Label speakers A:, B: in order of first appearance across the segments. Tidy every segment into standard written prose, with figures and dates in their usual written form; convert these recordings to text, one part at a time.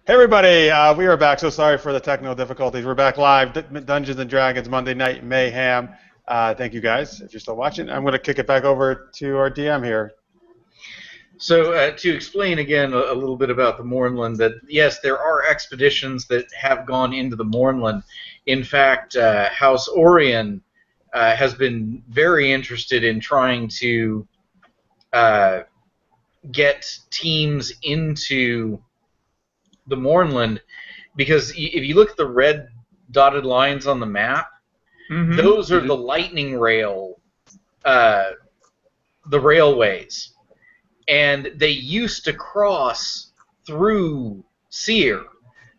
A: Hey everybody, we are back. So sorry for the technical difficulties. We're back live, Dungeons and Dragons Monday Night Mayhem. Thank you guys, if you're still watching. I'm going to kick it back over to our DM here.
B: So to explain again a little bit about the Mournland, that yes, there are expeditions that have gone into the Mournland. In fact, House Orion has been very interested in trying to get teams into the Mournland, because if you look at the red dotted lines on the map, those are the lightning rail, the railways, and they used to cross through Seer,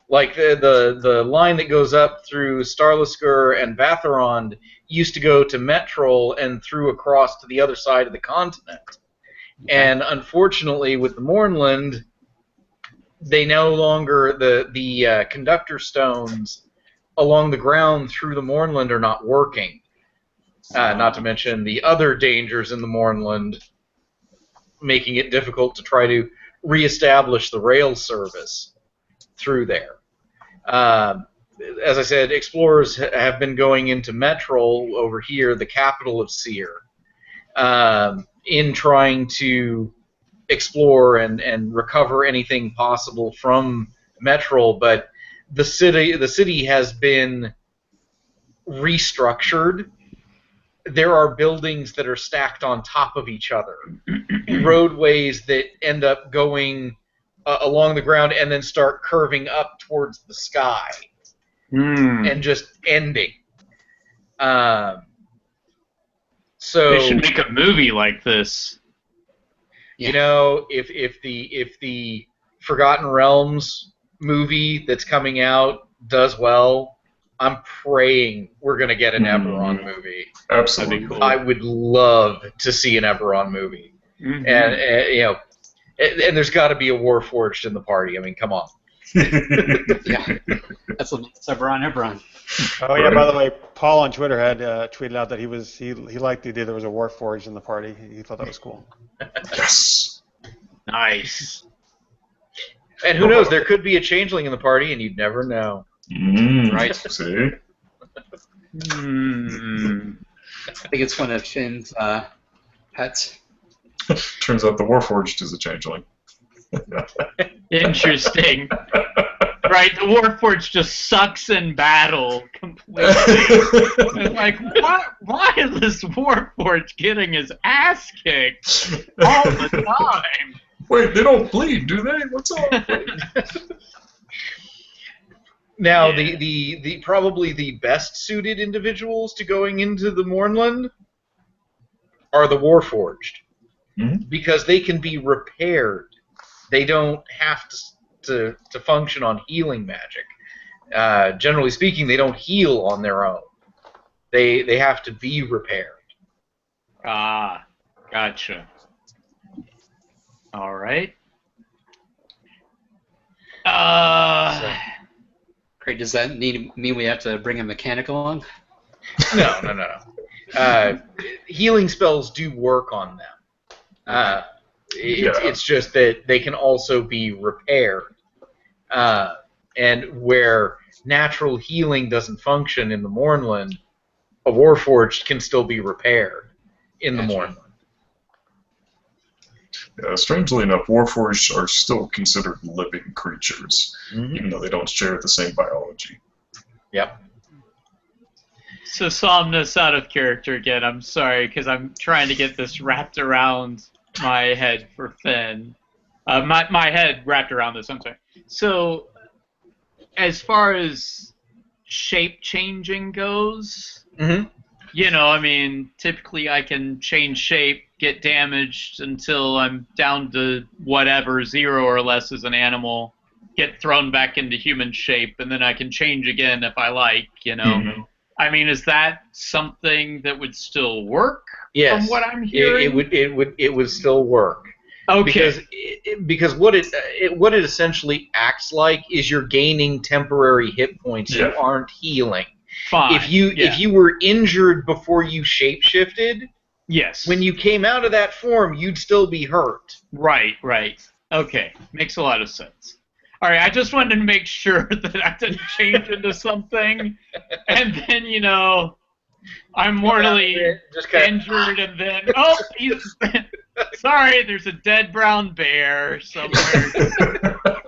B: like the line that goes up through Starlisker and Vatharond used to go to Metrol and through across to the other side of the continent. And unfortunately, with the Mournland, they no longer, the conductor stones along the ground through the Mournland are not working. Not to mention the other dangers in the Mournland, making it difficult to try to reestablish the rail service through there. As I said, explorers have been going into Metrol over here, the capital of Seer, in trying to explore and recover anything possible from Metrol, but the city has been restructured. There are buildings that are stacked on top of each other, roadways that end up going along the ground and then start curving up towards the sky and just ending. So
C: they should make a movie like this.
B: You know, if the Forgotten Realms movie that's coming out does well, I'm praying we're going to get an Eberron movie.
D: Absolutely.
B: Cool. I would love to see an Eberron movie. And you know, and there's got to be a Warforged in the party. I mean, come on.
E: Yeah, that's what makes Eberron.
A: Oh yeah, by the way, Paul on Twitter had tweeted out that he liked the idea there was a Warforged in the party. He thought that was cool.
D: Yes.
C: Nice.
B: And who knows? There could be a changeling in the party, and you'd never know.
E: Right.
D: See?
E: I think it's one of Finn's pets.
D: Turns out the Warforged is a changeling.
C: Interesting. Right, the Warforged just sucks in battle completely. It's like, why is this Warforged getting his ass kicked all the time?
D: Wait, they don't bleed, do they? What's up?
B: Now, the probably the best suited individuals to going into the Mournland are the Warforged, because they can be repaired. They don't have to function on healing magic. Generally speaking, they don't heal on their own. They have to be repaired.
C: Ah, gotcha. All right.
E: Great. Does that mean we have to bring a mechanic along?
B: No. Healing spells do work on them. It's just that they can also be repaired. And where natural healing doesn't function in the Mournland, a Warforged can still be repaired in the Mournland.
D: Strangely enough, Warforged are still considered living creatures, even though they don't share the same biology.
B: Yep.
C: So Somnus out of character again. I'm sorry, because I'm trying to get this wrapped around my head for Finn. My head wrapped around this, I'm sorry. So, as far as shape changing goes, you know, I mean, typically I can change shape, get damaged until I'm down to whatever, 0 or less as an animal, get thrown back into human shape, and then I can change again if I like, you know. I mean, is that something that would still work?
B: Yes.
C: From what I'm hearing?
B: It would still work.
C: Okay.
B: Because what it essentially acts like is you're gaining temporary hit points. You aren't healing.
C: Fine.
B: If you were injured before you shapeshifted,
C: yes.
B: When you came out of that form, you'd still be hurt.
C: Right. Okay. Makes a lot of sense. All right, I just wanted to make sure that I didn't change into something, and then I'm mortally injured, and then he's sorry. There's a dead brown bear somewhere.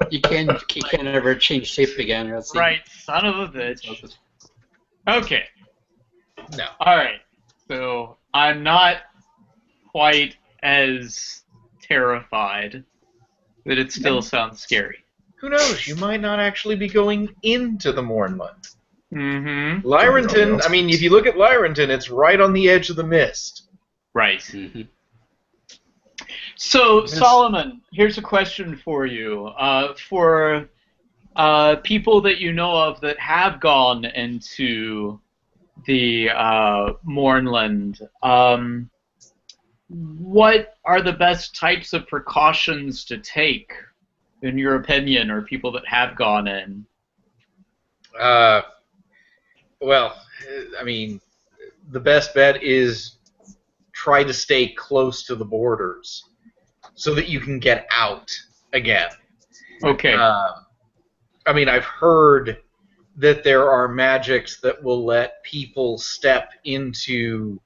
E: You can't ever change shape again. Or else
C: Right, son of a bitch. Okay.
B: No.
C: All right. So I'm not quite as terrified, but it still sounds scary.
B: Who knows? You might not actually be going into the Mournland.
C: Mm-hmm.
B: Lyrenton, I mean, if you look at Lyrenton, it's right on the edge of the mist.
C: Right.
E: Mm-hmm.
C: So, Solomon, here's a question for you. For people that you know of that have gone into the Mournland, what are the best types of precautions to take, in your opinion, or people that have gone in?
B: Well, I mean, the best bet is try to stay close to the borders so that you can get out again.
C: Okay.
B: I mean, I've heard that there are magics that will let people step into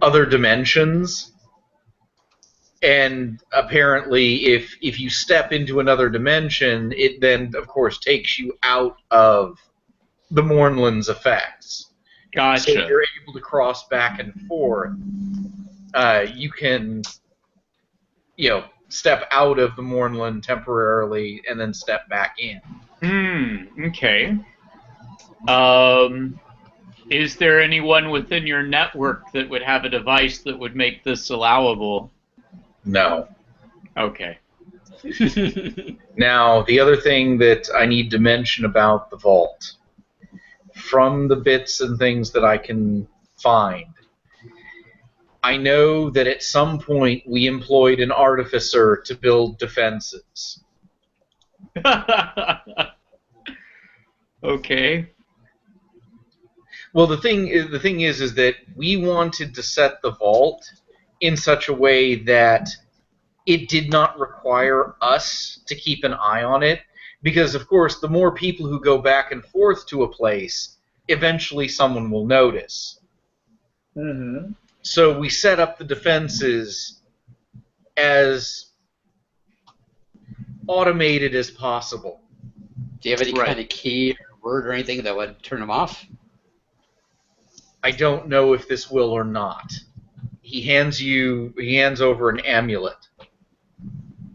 B: other dimensions, and apparently if you step into another dimension, it then, of course, takes you out of the Mournland's effects.
C: Gotcha.
B: So you're able to cross back and forth. You can, step out of the Mournland temporarily and then step back in.
C: Okay. Is there anyone within your network that would have a device that would make this allowable?
B: No.
C: Okay.
B: Now, the other thing that I need to mention about the vault, from the bits and things that I can find, I know that at some point we employed an artificer to build defenses.
C: Okay.
B: Well, the thing is that we wanted to set the vault in such a way that it did not require us to keep an eye on it, because, of course, the more people who go back and forth to a place, eventually someone will notice.
C: Mm-hmm.
B: So we set up the defenses as automated as possible.
E: Do you have any kind of key or word or anything that would turn them off?
B: I don't know if this will or not. He hands over an amulet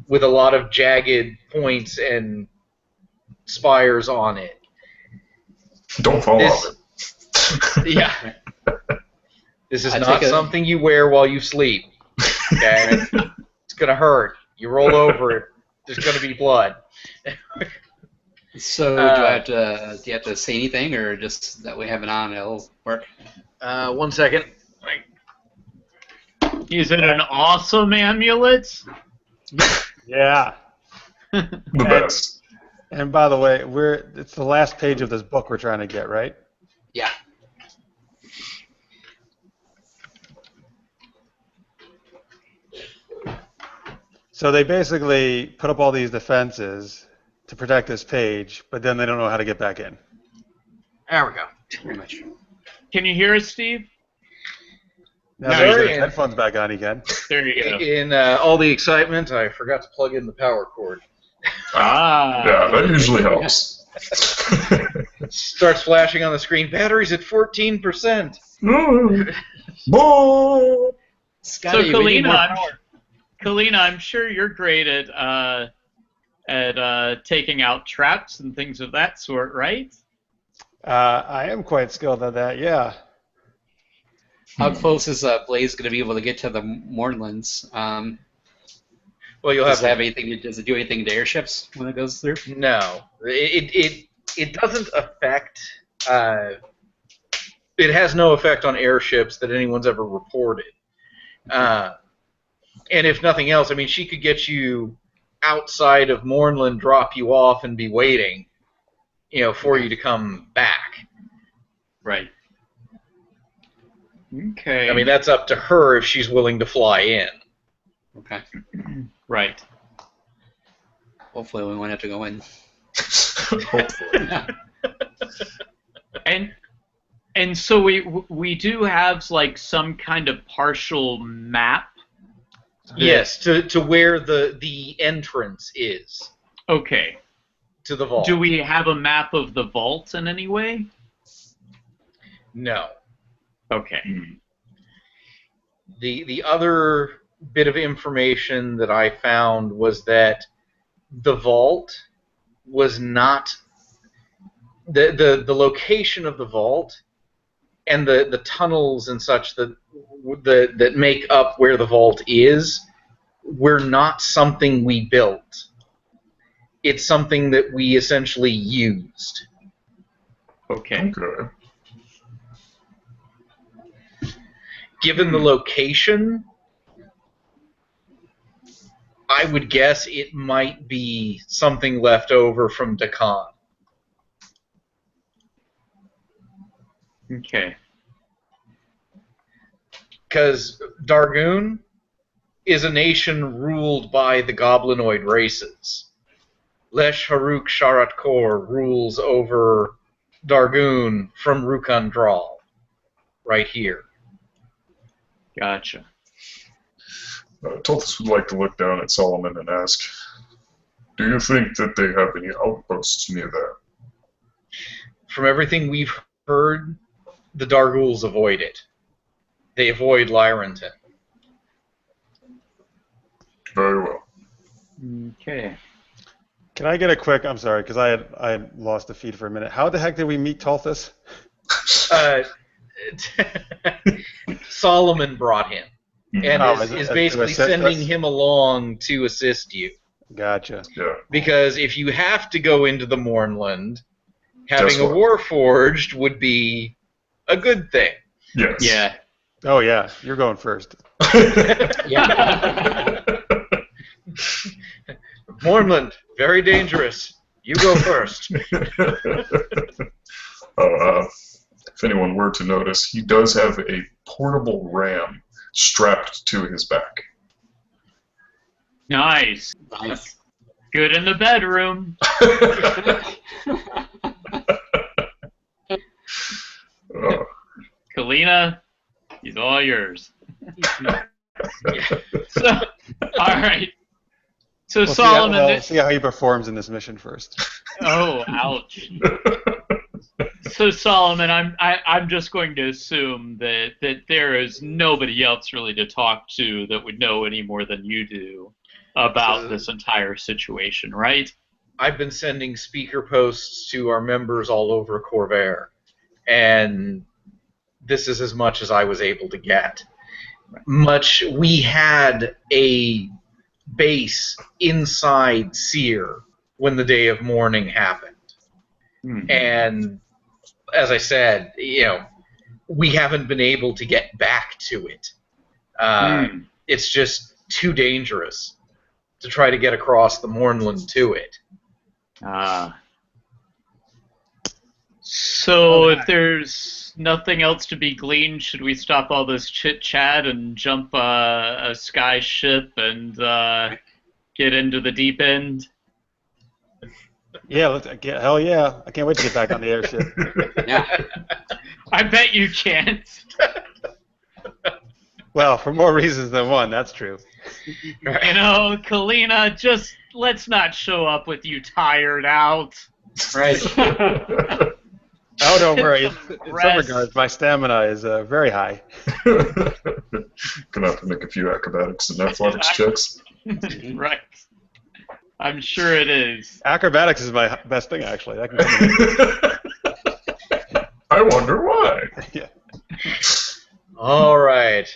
B: with a lot of jagged points and spires on it.
D: Don't fall off it.
B: Yeah. This is not something you wear while you sleep. Okay? It's gonna hurt. You roll over it, there's gonna be blood.
E: So do you have to say anything, or just that we have it on, it'll work?
B: 1 second.
C: Is it an awesome amulet?
A: Yeah.
D: The best.
A: And by the way, it's the last page of this book we're trying to get, right?
E: Yeah.
A: So they basically put up all these defenses to protect this page, but then they don't know how to get back in.
B: There we go.
E: Pretty much.
C: Can you hear us, Steve?
A: Now that you get his headphones back on, you can.
C: There you go.
B: In all the excitement, I forgot to plug in the power cord.
D: Yeah, that usually helps.
B: Starts flashing on the screen. Battery's at 14%.
E: Scotty,
C: So
E: we need more power.
C: Kalyna, I'm sure you're great at taking out traps and things of that sort, right?
A: I am quite skilled at that, yeah.
E: How close is Blaze going to be able to get to the Mournlands?
B: Well, you'll
E: Does
B: have
E: it have anything? Does it do anything to airships when it goes through?
B: No, it doesn't affect. It has no effect on airships that anyone's ever reported. And if nothing else, I mean, she could get you outside of Mournland, drop you off, and be waiting, for you to come back.
C: Right. Okay.
B: I mean, that's up to her if she's willing to fly in.
E: Okay.
C: Right.
E: Hopefully we won't have to go in.
D: Hopefully.
C: And so we do have like some kind of partial map.
B: Yes, to where the entrance is.
C: Okay.
B: To the vault.
C: Do we have a map of the vault in any way?
B: No.
C: Okay.
B: The other bit of information that I found was that the vault was not the location of the vault and the tunnels and such that make up where the vault is were not something we built. It's something that we essentially used.
C: Okay.
D: Okay.
B: Given the location, I would guess it might be something left over from Dakan.
C: Okay.
B: Because Dargoon is a nation ruled by the goblinoid races. Lesh Haruk Sharat Kor rules over Dargoon from Rukan Dral, right here.
C: Gotcha.
D: Tulthus would like to look down at Solomon and ask, do you think that they have any outposts near there?
B: From everything we've heard, the Darguls avoid it. They avoid Lyrenton.
D: Very well.
C: Okay.
A: Can I get a quick? I'm sorry, because I had lost the feed for a minute. How the heck did we meet Tulthus?
B: Solomon brought him, and is basically sending
A: us?
B: him along to assist you.
A: Gotcha.
D: Yeah.
B: Because if you have to go into the Mornland, having
D: Guess
B: a
D: what?
B: Warforged would be a good thing.
D: Yes.
C: Yeah.
A: Oh yeah, you're going first.
E: Yeah.
B: Mornland, very dangerous. You go first.
D: If anyone were to notice, he does have a portable ram strapped to his back.
C: Nice.
E: Nice.
C: Good in the bedroom. Kalyna, he's all yours. So, all right. So
A: We'll
C: Solomon.
A: see how he performs in this mission first.
C: Oh, ouch. So Solomon, I'm just going to assume that there is nobody else really to talk to that would know any more than you do about this entire situation, right?
B: I've been sending speaker posts to our members all over Corvair, and this is as much as I was able to get. We had a base inside Seer when the Day of Mourning happened.
C: Hmm.
B: And as I said, we haven't been able to get back to it. It's just too dangerous to try to get across the Mornland to it.
C: So if there's nothing else to be gleaned, should we stop all this chit-chat and jump a sky ship and get into the deep end?
A: Yeah, hell yeah! I can't wait to get back on the airship.
E: Yeah.
C: I bet you can't.
A: Well, for more reasons than one, that's true.
C: Kalyna, just let's not show up with you tired out.
E: Right.
A: Oh, don't worry. In some
C: Rest.
A: regards, my stamina is very high.
D: Gonna have to make a few acrobatics and athletics checks.
C: Right. I'm sure it is.
A: Acrobatics is my best thing, actually. That can come in.
D: I wonder why.
A: Yeah.
B: All right.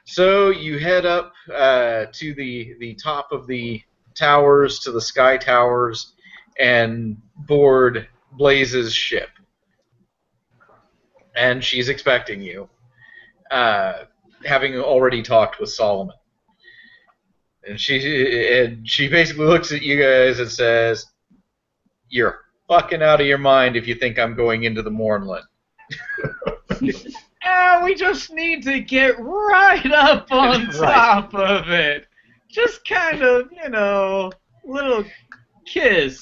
B: So you head up to the top of the towers, to the sky towers, and board Blaze's ship. And she's expecting you, having already talked with Solomon. And she basically looks at you guys and says, "You're fucking out of your mind if you think I'm going into the Mornland."
C: We just need to get right up on top of it. Just kind of, little kiss.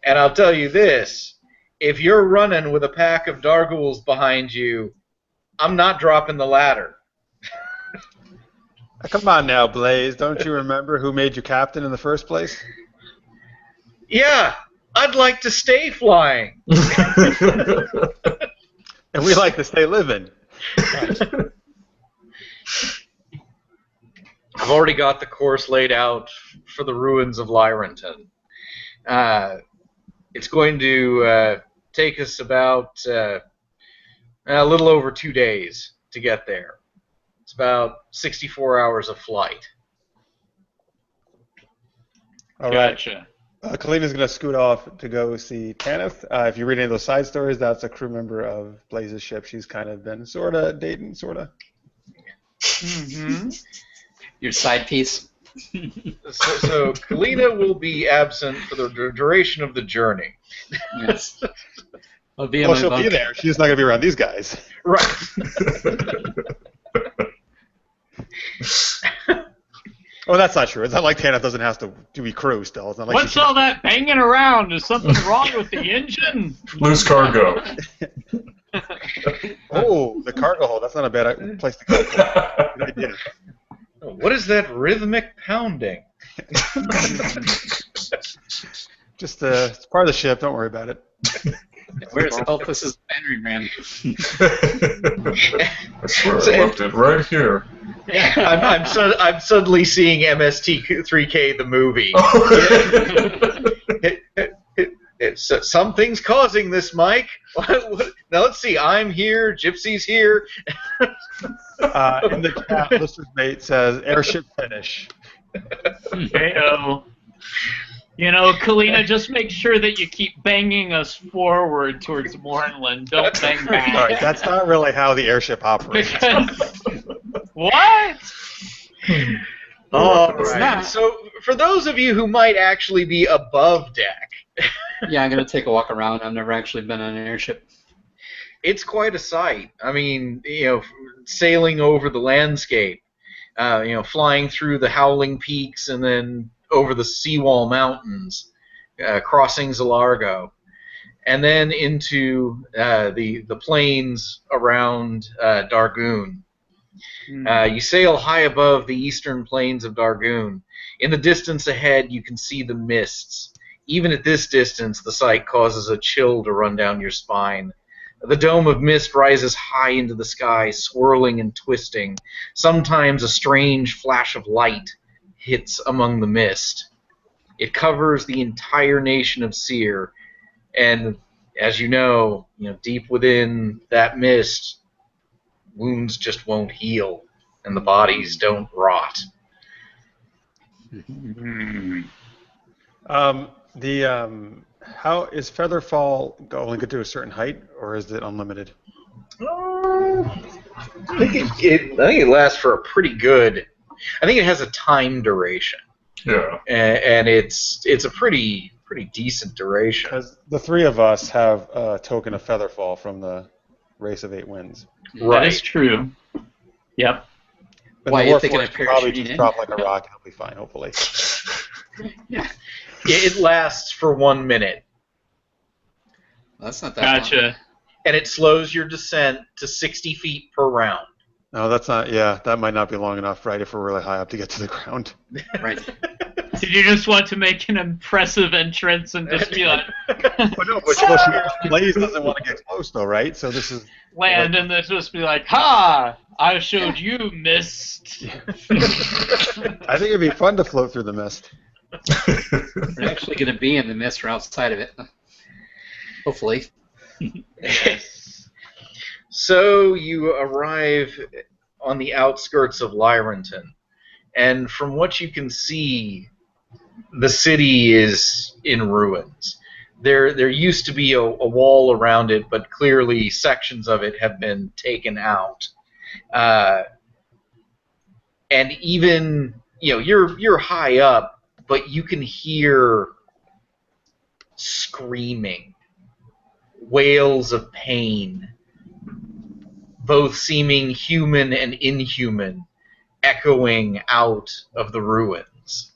B: And I'll tell you this, if you're running with a pack of Dargools behind you, I'm not dropping the ladder.
A: Come on now, Blaze. Don't you remember who made you captain in the first place?
B: Yeah, I'd like to stay flying.
A: And we like to stay living.
B: I've already got the course laid out for the ruins of Lyrenton. It's going to take us about a little over 2 days to get there. It's about 64 hours of flight.
A: All right.
C: Gotcha.
A: Kalyna's going to scoot off to go see Tanith. If you read any of those side stories, that's a crew member of Blaze's ship. She's kind of been sort of dating, sort of.
C: Mm-hmm.
E: Your side piece.
B: So Kalyna will be absent for the duration of the journey.
E: Yes. I'll be in
A: Well,
E: my
A: she'll
E: bunk.
A: be there. She's just not going to be around these guys.
B: Right.
A: Oh, that's not true. It's not like Tanith doesn't have to be crew still. It's not like
C: What's all that banging around? Is something wrong with the engine?
D: Loose cargo.
A: Oh, the cargo hold. That's not a bad place to go. Good idea.
B: What is that rhythmic pounding?
A: Just it's part of the ship. Don't worry about it.
E: Where's Tulthus' battering ram?
D: I swear I left it right here.
B: I'm suddenly seeing MST3K the movie. Something's causing this, Mike. Now let's see. I'm here. Gypsy's here.
A: In the chat, Lister's mate says airship finish.
C: Heyo. You know, Kalyna, just make sure that you keep banging us forward towards Mornland. Don't bang back.
A: All right, that's not really how the airship operates.
C: What?
B: All
E: It's
B: right.
E: not.
B: So, for those of you who might actually be above deck,
E: Yeah, I'm going to take a walk around. I've never actually been on an airship.
B: it's quite a sight. I mean, sailing over the landscape, flying through the howling peaks and then over the seawall mountains, crossing Zalargo, and then into the plains around Dargoon. You sail high above the eastern plains of Dargoon. In the distance ahead, you can see the mists. Even at this distance, the sight causes a chill to run down your spine. The dome of mist rises high into the sky, swirling and twisting. Sometimes a strange flash of light hits among the mist. It covers the entire nation of Seer, and as you know, deep within that mist, wounds just won't heal, and the bodies don't rot.
A: How is Featherfall only good to a certain height, or is it unlimited?
B: I think it lasts for a pretty good. I think it has a time duration.
D: Yeah.
B: And it's a pretty decent duration.
A: Because the three of us have a token of Featherfall from the Race of 8 Winds.
B: Right.
C: That is true. Yep.
A: But
E: Why,
A: the
E: you're thinking
A: Warforged
E: of
A: can probably
E: parachuting
A: just
E: in?
A: drop like a rock and it'll be fine, hopefully.
B: It lasts for 1 minute,
E: That's not that long.
C: Gotcha.
B: and it slows your descent to 60 feet per round.
A: No, that's not. Yeah, that might not be long enough, right? If we're really high up to get to the ground.
E: Right.
C: Did you just want to make an impressive entrance and just be like,
A: No, but Blaze doesn't want to get close, though, right? So this is
C: land and then just be like, ha! I showed you mist.
A: I think it'd be fun to float through the mist.
E: We're actually going to be in the mist or outside of it. Hopefully.
B: So you arrive on the outskirts of Lyrenton, and from what you can see, the city is in ruins. There used to be a wall around it, but clearly sections of it have been taken out. And even you're high up, but you can hear screaming, wails of pain, both seeming human and inhuman, echoing out of the ruins.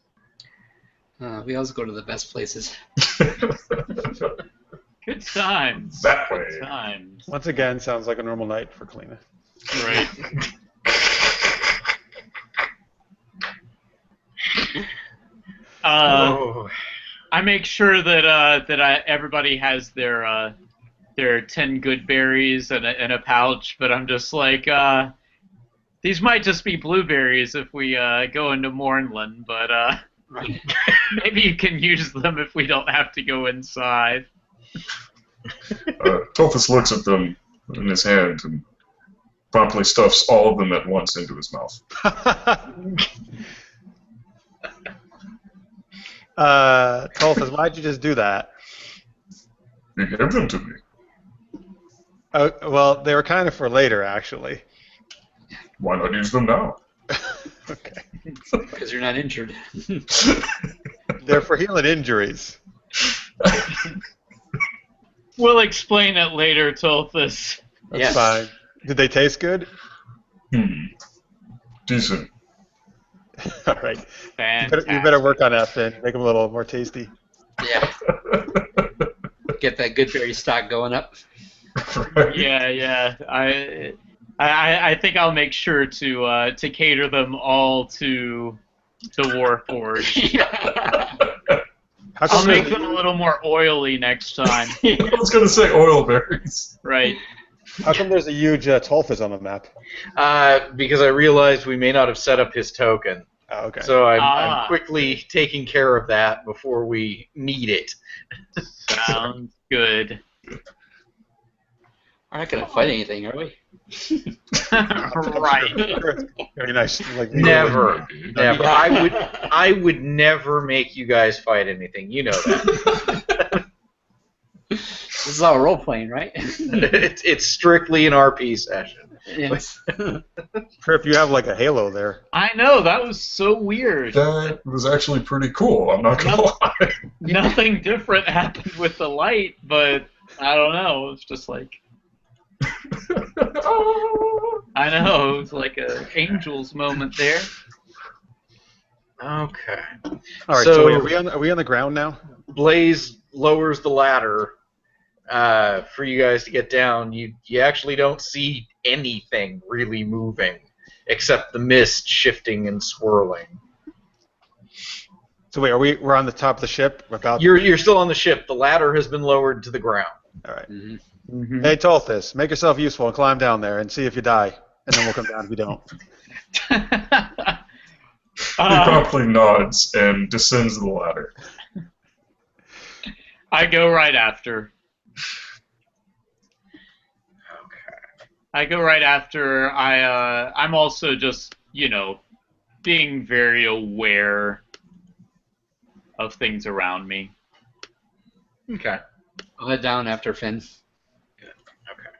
E: We always go to the best places.
C: Good times.
D: That way.
C: Good times.
A: Once again, sounds like a normal night for Kalyna.
C: Right. I make sure that everybody has their 10 good berries and a pouch, but I'm just like, these might just be blueberries if we go into Mornland, but maybe you can use them if we don't have to go inside.
D: Tulthus looks at them in his hand and promptly stuffs all of them at once into his mouth.
A: Tulthus, why'd you just do that?
D: You gave them to me.
A: Well, they were kind of for later, actually.
D: Why not use them now?
A: Okay.
E: Because you're not injured.
A: They're for healing injuries.
C: We'll explain it later, Tulthus.
A: That's fine. Did they taste good?
D: Decent.
A: All right.
C: Fantastic.
A: You better work on that, Finn. Make them a little more tasty.
E: Yeah. Get that good berry stock going up.
D: Right.
C: Yeah. I think I'll make sure to cater them all to the Warforged. I'll make them a little more oily next time.
D: I was going to say oil berries.
C: Right.
A: How come there's a huge Tulthus on the map?
B: Because I realized we may not have set up his token.
A: Oh, okay.
B: So I'm quickly taking care of that before we need it.
C: Sounds good.
E: We're not going to fight anything, are we?
C: Right.
A: Very nice. Like,
B: Never. I would never make you guys fight anything. You know that.
E: This is all role playing, right?
B: It's strictly an RP session.
E: Yes.
A: Trip, you have like a halo there.
C: I know, that was so weird.
D: That was actually pretty cool, I'm not going to lie.
C: Nothing different happened with the light, but I don't know. It was just like... I know, it was like an Angels moment there.
B: Okay.
A: All right. So wait, are we on the ground now?
B: Blaze lowers the ladder for you guys to get down. You actually don't see anything really moving except the mist shifting and swirling.
A: So wait, we're on the top of the ship?
B: You're still on the ship. The ladder has been lowered to the ground.
A: All right.
E: Mm-hmm.
C: Mm-hmm.
A: Hey, Tulthus, make yourself useful and climb down there and see if you die, and then we'll come down if you don't.
D: He promptly nods and descends the ladder.
C: I go right after.
B: Okay.
C: I go right after. I'm also just, being very aware of things around me.
B: Okay.
E: I'll head down after Finn.
B: Okay.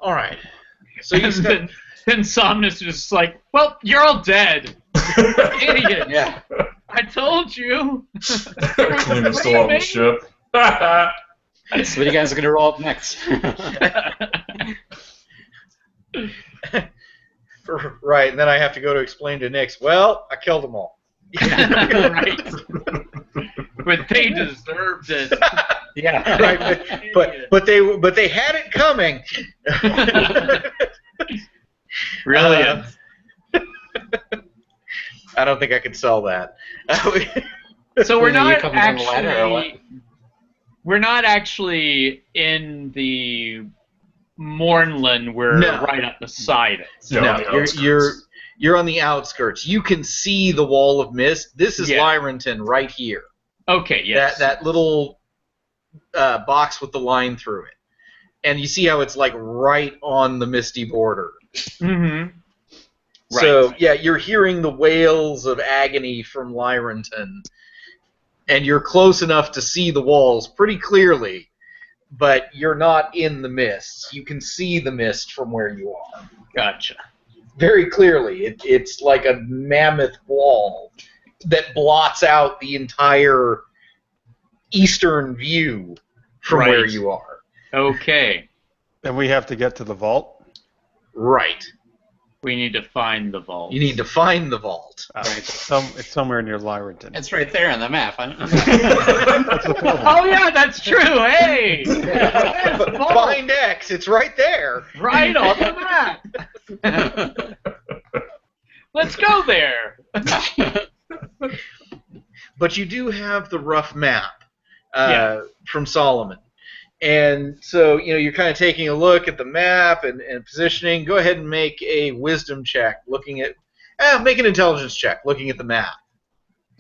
B: All right. So you spend.
C: Then Somnus is just like, well, you're all dead. Idiot.
E: Yeah.
C: I told you.
D: Kalyna's still on the ship.
E: So what are you guys going to roll up next?
B: Right, and then I have to go to explain to Nyx. Well, I killed them all.
C: Right. But they deserved it.
E: Yeah.
B: Right, but they had it coming.
C: Brilliant.
B: I don't think I could sell that.
C: So we're
E: Are you
C: not
E: coming down the ladder or what?
C: actually in the Mornland. We're
B: No.
C: right up beside it.
D: Yeah,
B: No,
D: on the outskirts.
B: you're on the outskirts. You can see the wall of mist. This is
C: Yeah.
B: Lyrenton right here.
C: Okay, yes.
B: That little box with the line through it. And you see how it's like right on the misty border.
C: Mm-hmm. Right.
B: So, yeah, you're hearing the wails of agony from Lyrenton. And you're close enough to see the walls pretty clearly, but you're not in the mist. You can see the mist from where you are.
C: Gotcha.
B: Very clearly. It's like a mammoth wall that blots out the entire eastern view from
C: Right.
B: where you are.
C: Okay.
A: Then we have to get to the vault.
B: Right.
C: We need to find the vault.
B: You need to find the vault.
A: It's somewhere near Lyrenton.
E: It's right there on the map.
C: Oh yeah, that's true. Hey,
B: Find X. It's right there.
C: right on the map. Let's go there.
B: But you do have the rough map from Solomon. And so, you're kind of taking a look at the map and positioning. Go ahead and make a wisdom check looking at... make an intelligence check looking at the map.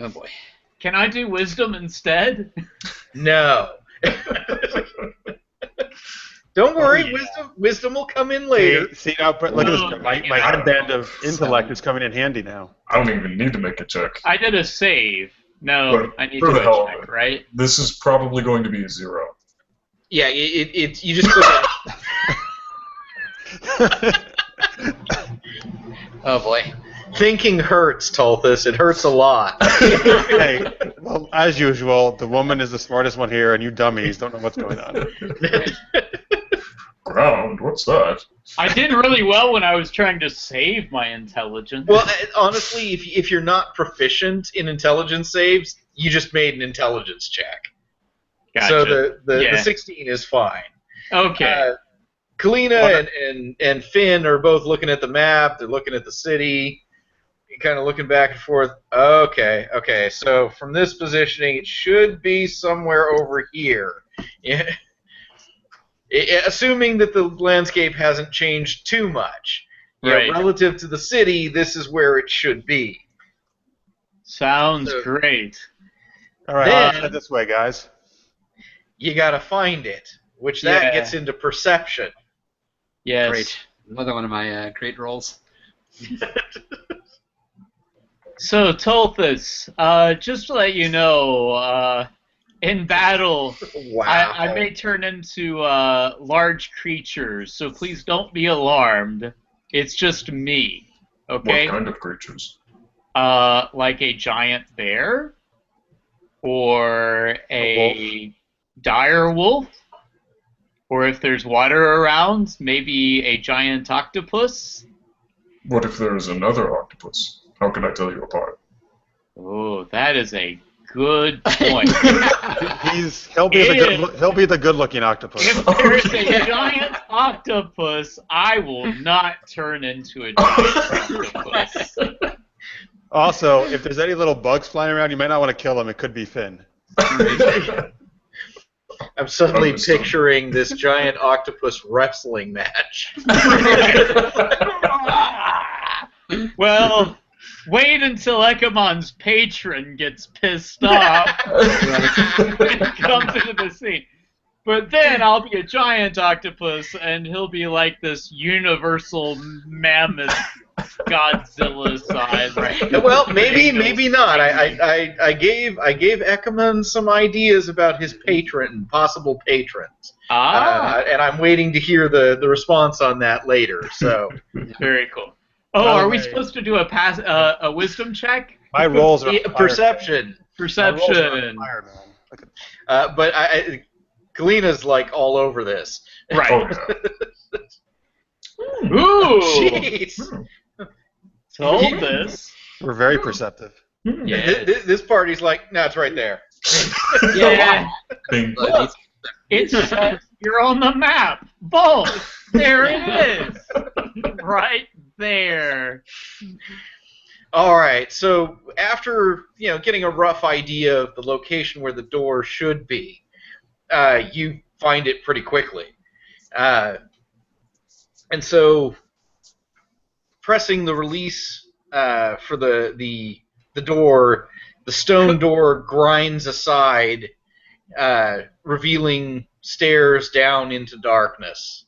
E: Oh, boy.
C: Can I do wisdom instead?
B: No. Don't worry, wisdom will come in later.
A: See now, but look at this. My headband of intellect is coming in handy now.
D: I don't even need to make a check.
C: I did a save. No, I need to do a check, right?
D: This is probably going to be a 0.
B: Yeah, you just click it.
E: Oh, boy.
B: Thinking hurts, Tulthus. It hurts a lot.
A: Hey, well, as usual, the woman is the smartest one here, and you dummies don't know what's going on.
D: Ground? What's that?
C: I did really well when I was trying to save my intelligence.
B: Well, honestly, if you're not proficient in intelligence saves, you just made an intelligence check.
C: Gotcha.
B: So the 16 is fine.
C: Okay.
B: Kalyna and Finn are both looking at the map. They're looking at the city. You're kind of looking back and forth. Okay. So from this positioning, it should be somewhere over here. Yeah. Assuming that the landscape hasn't changed too much.
C: Right.
B: Relative to the city, this is where it should be.
C: Sounds great.
A: All right, let's head this way, guys.
B: You gotta find it, which that gets into perception.
C: Yes.
E: Great. Another one of my great rolls.
C: So, Tulthus, just to let you know, in battle,
B: Wow.
C: I may turn into large creatures, so please don't be alarmed. It's just me, okay?
D: What kind of creatures?
C: Like a giant bear, or a dire wolf, or if there's water around, maybe a giant octopus.
D: What if there is another octopus? How can I tell you apart?
C: Oh, that is a good point.
A: He'll be the good-looking octopus.
C: If there's a giant octopus, I will not turn into a giant octopus.
A: Also, if there's any little bugs flying around, you might not want to kill them. It could be Finn.
B: I'm suddenly picturing this giant octopus wrestling match.
C: Well, wait until Ekemon's patron gets pissed off and comes into the scene. But then I'll be a giant octopus, and he'll be like this universal mammoth Godzilla size. Right?
B: Well, maybe not. I gave Ekemon some ideas about his patron, possible patrons. And I'm waiting to hear the response on that later. So
C: very cool. Oh, are we supposed to do a wisdom check?
A: My rolls are
B: perception.
C: Perception.
B: But Kalyna's like all over this.
C: Right.
D: Oh, yeah.
C: Ooh.
B: Jeez.
C: Told this.
A: We're very perceptive.
C: Yeah.
B: This party's like, no, it's right there.
C: Yeah.
D: Bing.
C: It's you're on the map. Both. There it is. Right there.
B: All right. So after getting a rough idea of the location where the door should be, you find it pretty quickly, and so pressing the release for the door, the stone door grinds aside, revealing stairs down into darkness.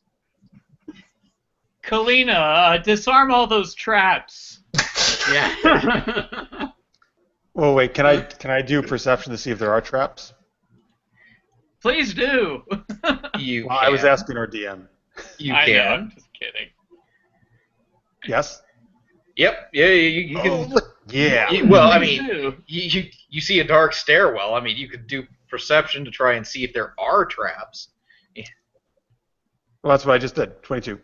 C: Kalyna, disarm all those traps.
E: Yeah.
A: Well, wait. Can I do perception to see if there are traps?
C: Please do.
A: I was asking our DM.
B: You
C: I
B: can.
C: know, I'm just kidding.
A: Yes.
B: Yep. Yeah. You can.
A: Yeah.
B: Well, I
C: Please
B: mean,
C: do.
B: you see a dark stairwell. I mean, you could do perception to try and see if there are traps.
A: Well, that's what I just did. 22.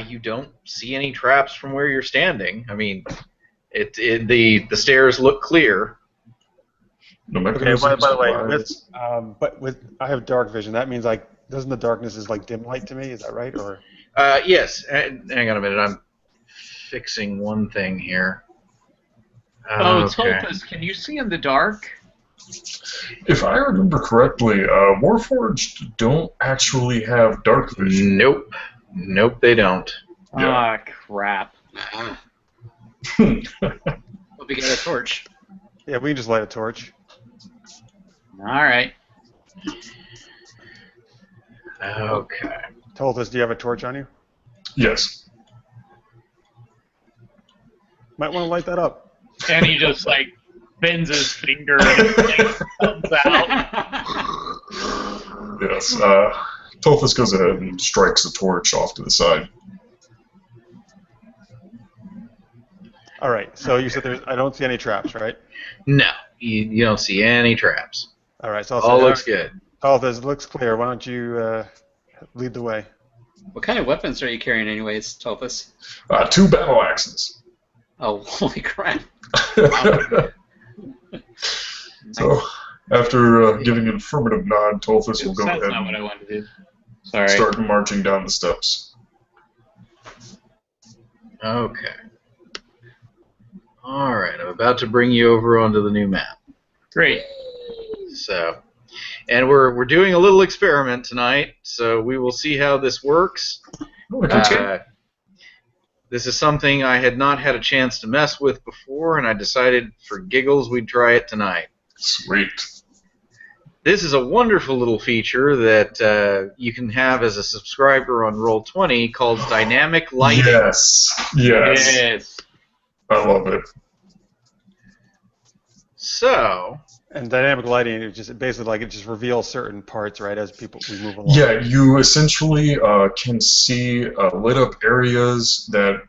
B: You don't see any traps from where you're standing. I mean, the stairs look clear.
D: No
A: Okay. By the way,
D: mechanisms.
A: I have dark vision. That means doesn't the darkness is like dim light to me? Is that right? Or
B: Yes. Hang on a minute. I'm fixing one thing here.
C: Oh,
B: Okay.
C: Tulthus, can you see in the dark?
D: If I remember correctly, Warforged don't actually have dark vision.
B: Nope. Nope, they don't.
C: Ah, crap.
E: Ah. Hope you got a torch.
A: yeah, we can just light a torch.
C: All right.
B: Okay.
A: Tulthus, do you have a torch on you?
D: Yes.
A: Might want to light that up.
C: And he just bends his finger and it comes out.
D: Yes. Tulthus goes ahead and strikes the torch off to the side.
A: All right. So you said I don't see any traps, right?
B: No, you don't see any traps.
A: All right. So
B: All looks good.
A: Tulthus, it looks clear. Why don't you lead the way?
E: What kind of weapons are you carrying, anyways, Tulthus?
D: 2 battle axes.
E: Oh, holy crap!
D: So, after giving an affirmative nod, Tulthus will go
C: That's
D: ahead
C: not what I
D: and
C: wanted to do. Sorry.
D: start marching down the steps.
B: Okay. All right, I'm about to bring you over onto the new map.
C: Great.
B: So, and we're doing a little experiment tonight, so we will see how this works. This is something I had not had a chance to mess with before, and I decided for giggles we'd try it tonight.
D: Sweet.
B: This is a wonderful little feature that you can have as a subscriber on Roll20 called Dynamic Lighting.
D: Yes. Yes.
C: Yes.
D: I love it.
B: So,
A: And dynamic lighting, it just basically it just reveals certain parts, right, as we move along.
D: Yeah, you essentially can see lit up areas that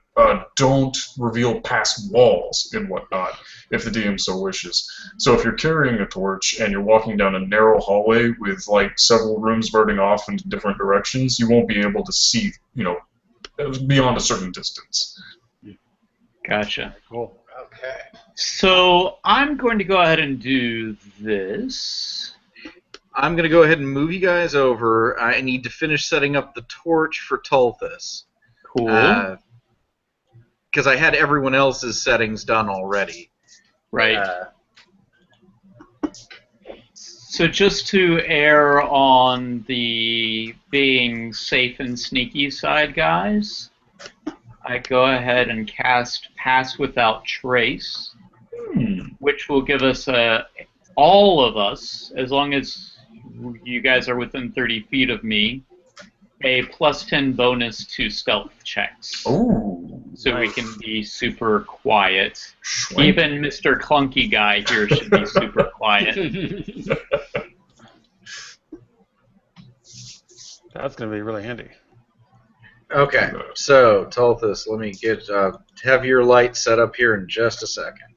D: don't reveal past walls and whatnot, if the DM so wishes. So if you're carrying a torch and you're walking down a narrow hallway with several rooms burning off in different directions, you won't be able to see, beyond a certain distance.
C: Gotcha.
A: Cool.
B: okay.
C: So I'm going to go ahead and do this.
B: I'm going to go ahead and move you guys over. I need to finish setting up the torch for Tulthus.
C: Cool.
B: Because I had everyone else's settings done already.
C: Right. So just to err on the being safe and sneaky side, guys, I go ahead and cast Pass Without Trace, which will give us all of us, as long as you guys are within 30 feet of me, a +10 bonus to stealth checks.
D: Ooh.
C: So we can be super quiet.
D: Swanky.
C: Even Mr. Clunky Guy here should be super quiet.
A: That's going to be really handy.
B: Okay, so Tulthus, let me have your light set up here in just a second.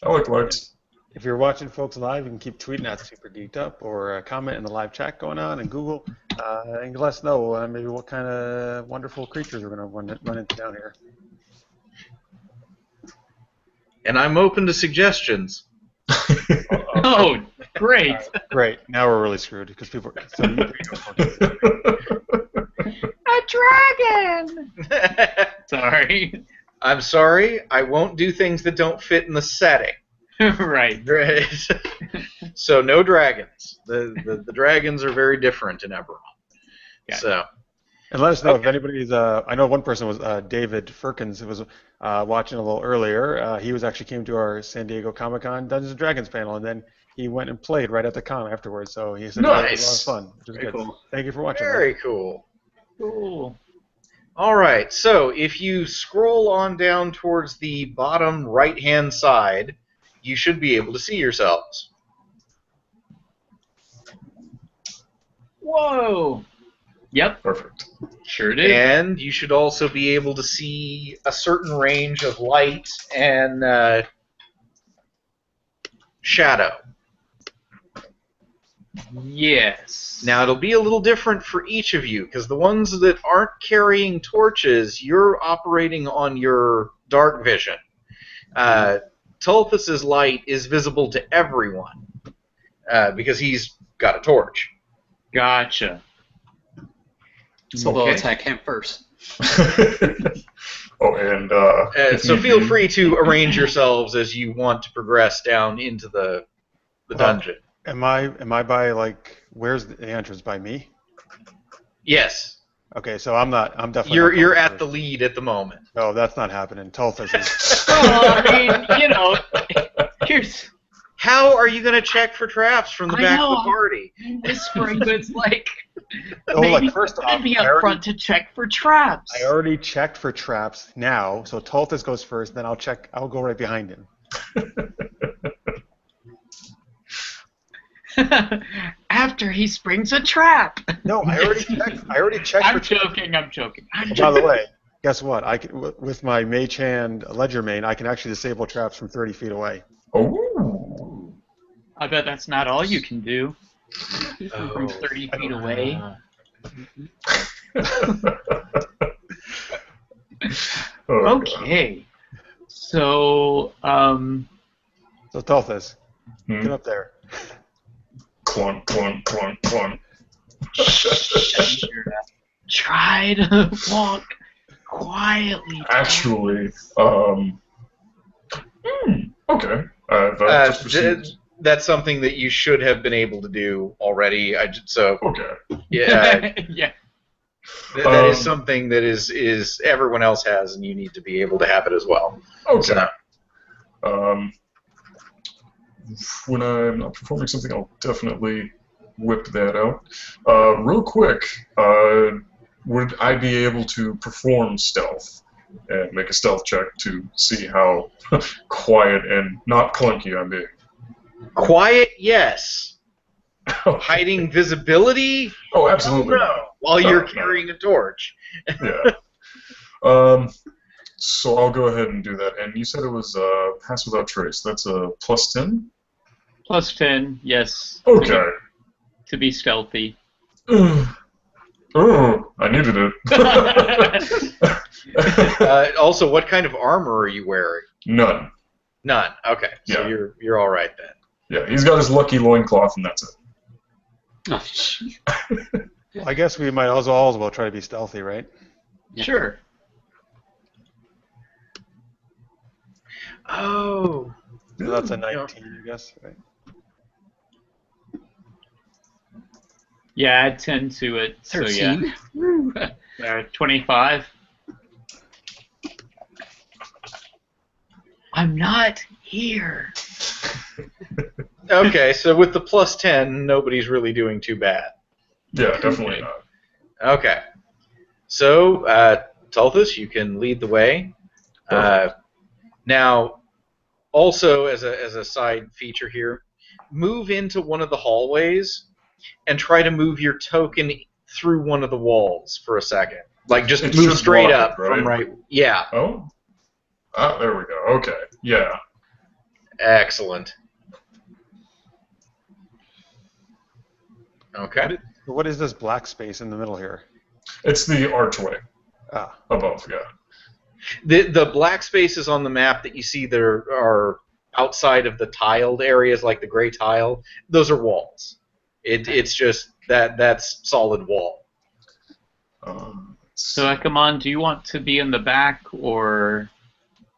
D: I like lights.
A: If you're watching folks live, you can keep tweeting at Super Geeked Up or comment in the live chat going on in Google and let us know maybe what kind of wonderful creatures we're going to run into down here.
B: And I'm open to suggestions.
C: Oh, great.
A: Great. Now we're really screwed because people are so
C: A dragon! Sorry.
B: I'm sorry, I won't do things that don't fit in the setting.
C: Right.
B: So no dragons. The dragons are very different in Eberron.
C: Got it.
B: So.
A: And let us know if anybody's. I know one person was David Firkins, who was watching a little earlier. He actually came to our San Diego Comic-Con Dungeons and Dragons panel, and then he went and played right at the con afterwards. So he said
B: Nice.
A: it was a lot of fun, which was
E: Very
A: good.
E: cool.
A: Thank you for watching.
B: Very cool.
C: Cool.
B: All right, so if you scroll on down towards the bottom right-hand side, you should be able to see yourselves.
C: Whoa. Yep.
D: Perfect.
C: Sure did.
B: And you should also be able to see a certain range of light and shadow.
C: Yes.
B: Now, it'll be a little different for each of you, because the ones that aren't carrying torches, you're operating on your dark vision. Tulthus's light is visible to everyone, because he's got a torch.
C: Gotcha.
E: So we'll attack him first.
D: Oh, and
B: So feel free to arrange yourselves as you want to progress down into the dungeon.
A: Am I by, like, where's the entrance? By me?
B: Yes.
A: Okay, so I'm definitely
B: You're
A: not
B: at the lead at the moment.
A: No, that's not happening. Tulthus is...
C: Well, I mean, you know, here's...
B: How are you going to check for traps from the back of the party?
C: I'm whispering, but it's like...
A: Oh,
C: maybe
A: like, first off,
C: I'd be up front to check for traps.
A: I already checked for traps now, so Tulthus goes first, then I'll go right behind him.
C: After he springs a trap.
A: No, I already checked
C: I'm
A: for traps.
C: I'm joking.
A: By the way, guess what? I can, with my Mage Hand Ledger Main, I can actually disable traps from 30 feet away.
D: Oh.
C: I bet that's not all you can do. From 30 feet away. Okay. So,
A: So Tulthus,
D: Hmm?
A: get up there.
D: Clunk, clunk, clunk, clunk.
C: try to walk quietly.
D: Actually, okay. Just proceed.
B: That's something that you should have been able to do already.
D: Okay.
B: Yeah,
C: Yeah.
B: that is something that is everyone else has, and you need to be able to have it as well.
D: Okay.
B: So,
D: when I'm not performing something, I'll definitely whip that out. Real quick, would I be able to perform stealth and make a stealth check to see how quiet and not clunky I'm being?
B: quiet, yes. Hiding visibility?
D: Oh, absolutely.
B: No. While you're carrying a torch.
D: Yeah. So I'll go ahead and do that. And you said it was pass without trace. That's a plus 10?
C: Plus 10, yes.
D: Okay.
C: To be stealthy.
D: Oh, I needed it.
B: Also, what kind of armor are you wearing?
D: None.
B: None. Okay, so
D: Yeah.
B: you're all right then.
D: Yeah, he's got his lucky loincloth, and that's it.
E: Oh,
A: Well, I guess we might as well try to be stealthy, right?
E: Yeah.
C: Sure.
B: Oh.
A: So that's a 19, I guess, right?
C: Yeah, add 10 to it.
E: 13.
C: So yeah. 25. I'm not here.
B: Okay, so with the plus 10, nobody's really doing too bad.
D: Yeah, definitely not.
B: Okay. So, Tulthus, you can lead the way. Now, also as a side feature here, move into one of the hallways and try to move your token through one of the walls for a second. Like, just
D: It
B: move
D: should
B: straight
D: block
B: up
D: it, right?
B: from right... Yeah.
D: Oh? Ah, there we go. Okay. Yeah.
B: Excellent. Okay.
A: What is this black space in the middle here?
D: It's the archway
A: Ah,
D: above, yeah.
B: The black spaces on the map that you see that are outside of the tiled areas, like the gray tile, those are walls. It's just that's solid wall.
C: So, Ekemon, do you want to be in the back or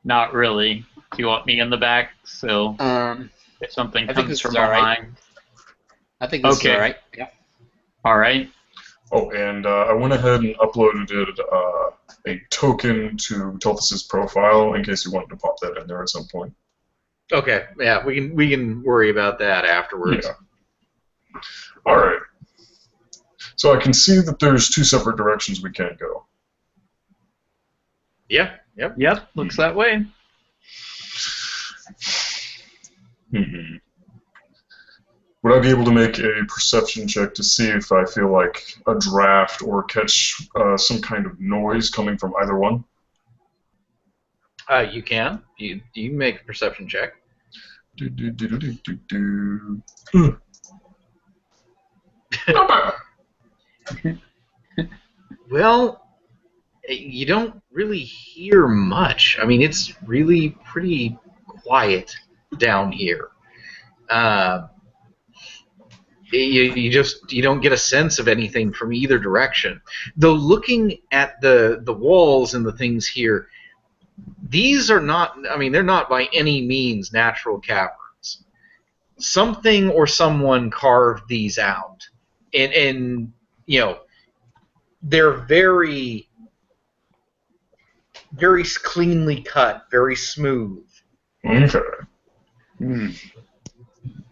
C: not really? Do you want me in the back? So, if something
E: I think
C: comes
E: this
C: from
E: is all right.
C: behind.
E: I think this
C: Okay.
E: is alright. Yeah.
C: All right.
D: Oh, and I went ahead and uploaded a token to Tulthus's profile in case you wanted to pop that in there at some point.
B: Okay, yeah, we can worry about that afterwards.
D: Yeah. All right. So I can see that there's two separate directions we can go.
B: Yeah. Yep.
C: Yep. Looks that way.
D: Would I be able to make a perception check to see if I feel like a draft or catch some kind of noise coming from either one?
B: You can. You make a perception check. Well, you don't really hear much. I mean, it's really pretty quiet down here. You don't get a sense of anything from either direction. Though looking at the walls and the things here, these are not. I mean, they're not by any means natural caverns. Something or someone carved these out, and you know, they're very, very cleanly cut, very smooth.
D: Okay.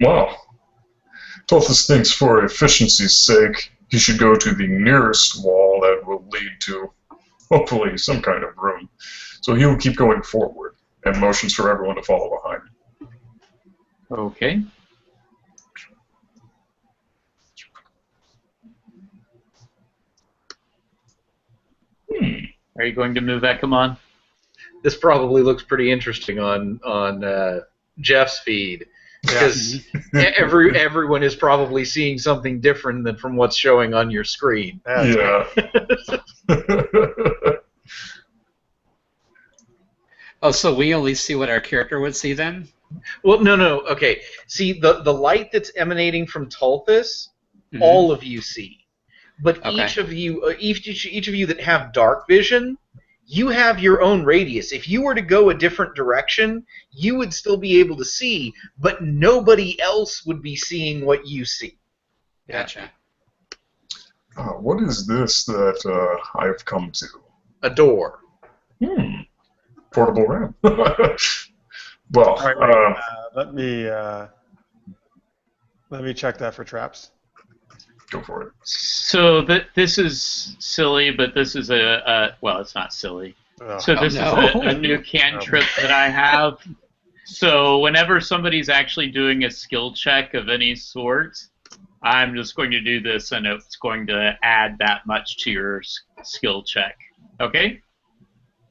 D: Well, Tulthus thinks for efficiency's sake, he should go to the nearest wall that will lead to, hopefully, some kind of room. So he will keep going forward, and motions for everyone to follow behind.
C: Okay. Are you going to move Ekemon?
B: This probably looks pretty interesting on Jeff's feed, because everyone is probably seeing something different than from what's showing on your screen.
D: Yeah.
E: Oh, so we only see what our character would see then?
B: Well, no. Okay. See, the light that's emanating from Tulthus, all of you see. But each of you that have dark vision, you have your own radius. If you were to go a different direction, you would still be able to see, but nobody else would be seeing what you see.
E: Gotcha.
D: What is this that I have come to?
B: A door.
D: Portable ramp. Well,
A: All right, let me check that for traps.
D: Go for it.
C: So this is silly, but this is well, it's not silly. So this is a new cantrip that I have. So whenever somebody's actually doing a skill check of any sort, I'm just going to do this, and it's going to add that much to your skill check. Okay?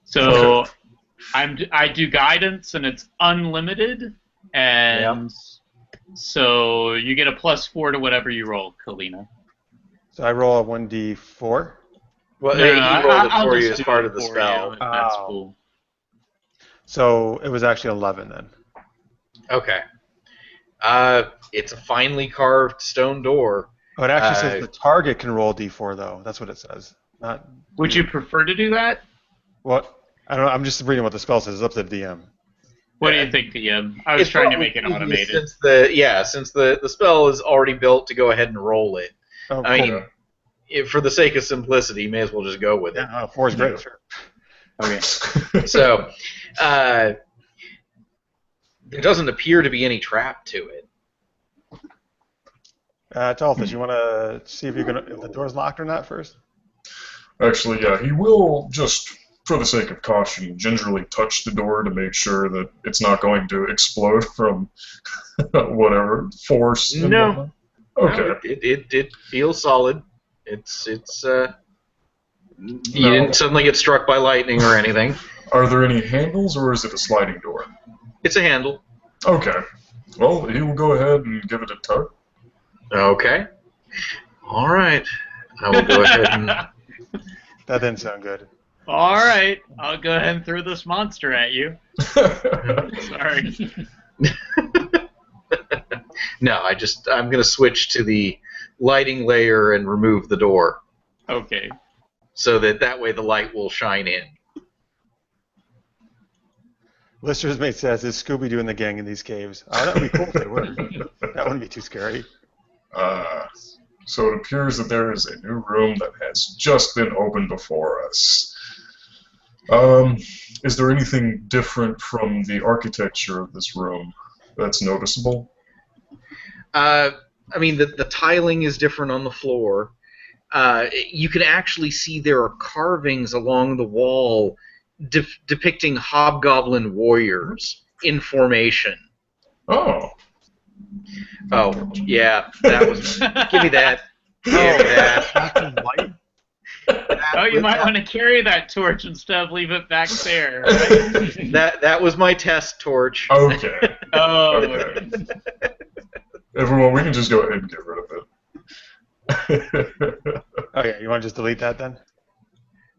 C: So I do guidance, and it's unlimited, and so you get a +4 to whatever you roll, Kalyna.
A: So I roll a 1d4.
B: Well, he rolled it for you as part of the spell.
C: That's cool.
A: So it was actually 11 then.
B: Okay. It's a finely carved stone door.
A: Oh, it actually says the target can roll d4 though. That's what it says. Not.
C: Would you prefer to do that?
A: What? I don't know. I'm just reading what the spell says. It's up to the DM.
C: What do you think, DM? I was trying to make it automated.
B: Since the spell is already built to go ahead and roll it.
A: Oh,
B: I
A: cool.
B: mean, for the sake of simplicity, you may as well just go with it.
A: Yeah, 4 is great. Sure.
C: Okay.
B: So, there doesn't appear to be any trap to it.
A: Tulthus, you want to see if the door's locked or not first?
D: Actually, yeah, he will just, for the sake of caution, gingerly touch the door to make sure that it's not going to explode from whatever force.
B: No.
D: Okay.
B: No, it feels solid. You didn't suddenly get struck by lightning or anything.
D: Are there any handles, or is it a sliding door?
B: It's a handle.
D: Okay. Well, he will go ahead and give it a tug.
B: Okay. All right. I will go ahead and...
A: That didn't sound good.
C: All right. I'll go ahead and throw this monster at you. Sorry.
B: No, I'm going to switch to the lighting layer and remove the door.
C: Okay.
B: So that way the light will shine in.
A: Lister's mate says, is Scooby-Doo and the gang in these caves? Oh, that would be cool if they were. That wouldn't be too scary.
D: So it appears that there is a new room that has just been opened before us. Is there anything different from the architecture of this room that's noticeable?
B: I mean, the tiling is different on the floor. You can actually see there are carvings along the wall depicting hobgoblin warriors in formation.
D: Oh.
B: Oh, yeah, that was... Give me that. Give me that.
C: Oh, you might want to carry that torch instead of leave it back there. Right?
B: That was my test torch.
D: Okay.
C: Oh.
D: Okay. Everyone, we can just go ahead and get rid of it.
A: Oh yeah, you want to just delete that then?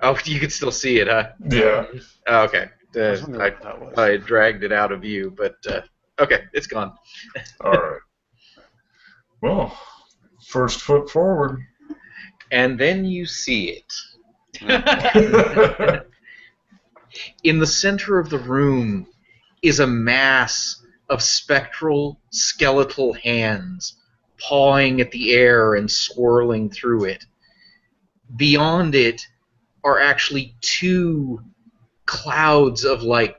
B: Oh, you can still see it, huh?
D: Yeah.
B: Oh, okay.
A: I was wondering what that was.
B: I dragged it out of view, but okay, it's gone.
D: All right. Well, first foot forward.
B: And then you see it.
D: Oh,
B: In the center of the room is a mass of spectral, skeletal hands pawing at the air and swirling through it. Beyond it are actually two clouds of like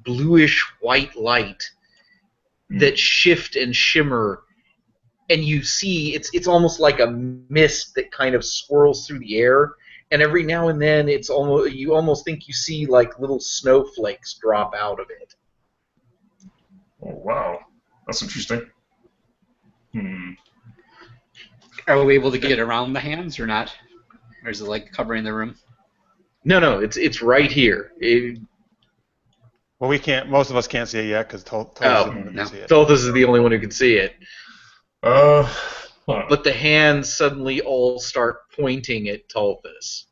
B: bluish white light that shift and shimmer, and you see it's almost like a mist that kind of swirls through the air, and every now and then you almost think you see like little snowflakes drop out of it.
D: wow. That's interesting.
E: Are we able to get around the hands or not? Or is it like covering the room?
B: No, it's right here.
A: Well, we can't. Most of us can't see it yet because Tulthus can see it.
B: Tulthus is the only one who can see it.
D: Huh.
B: But the hands suddenly all start pointing at Tulthus.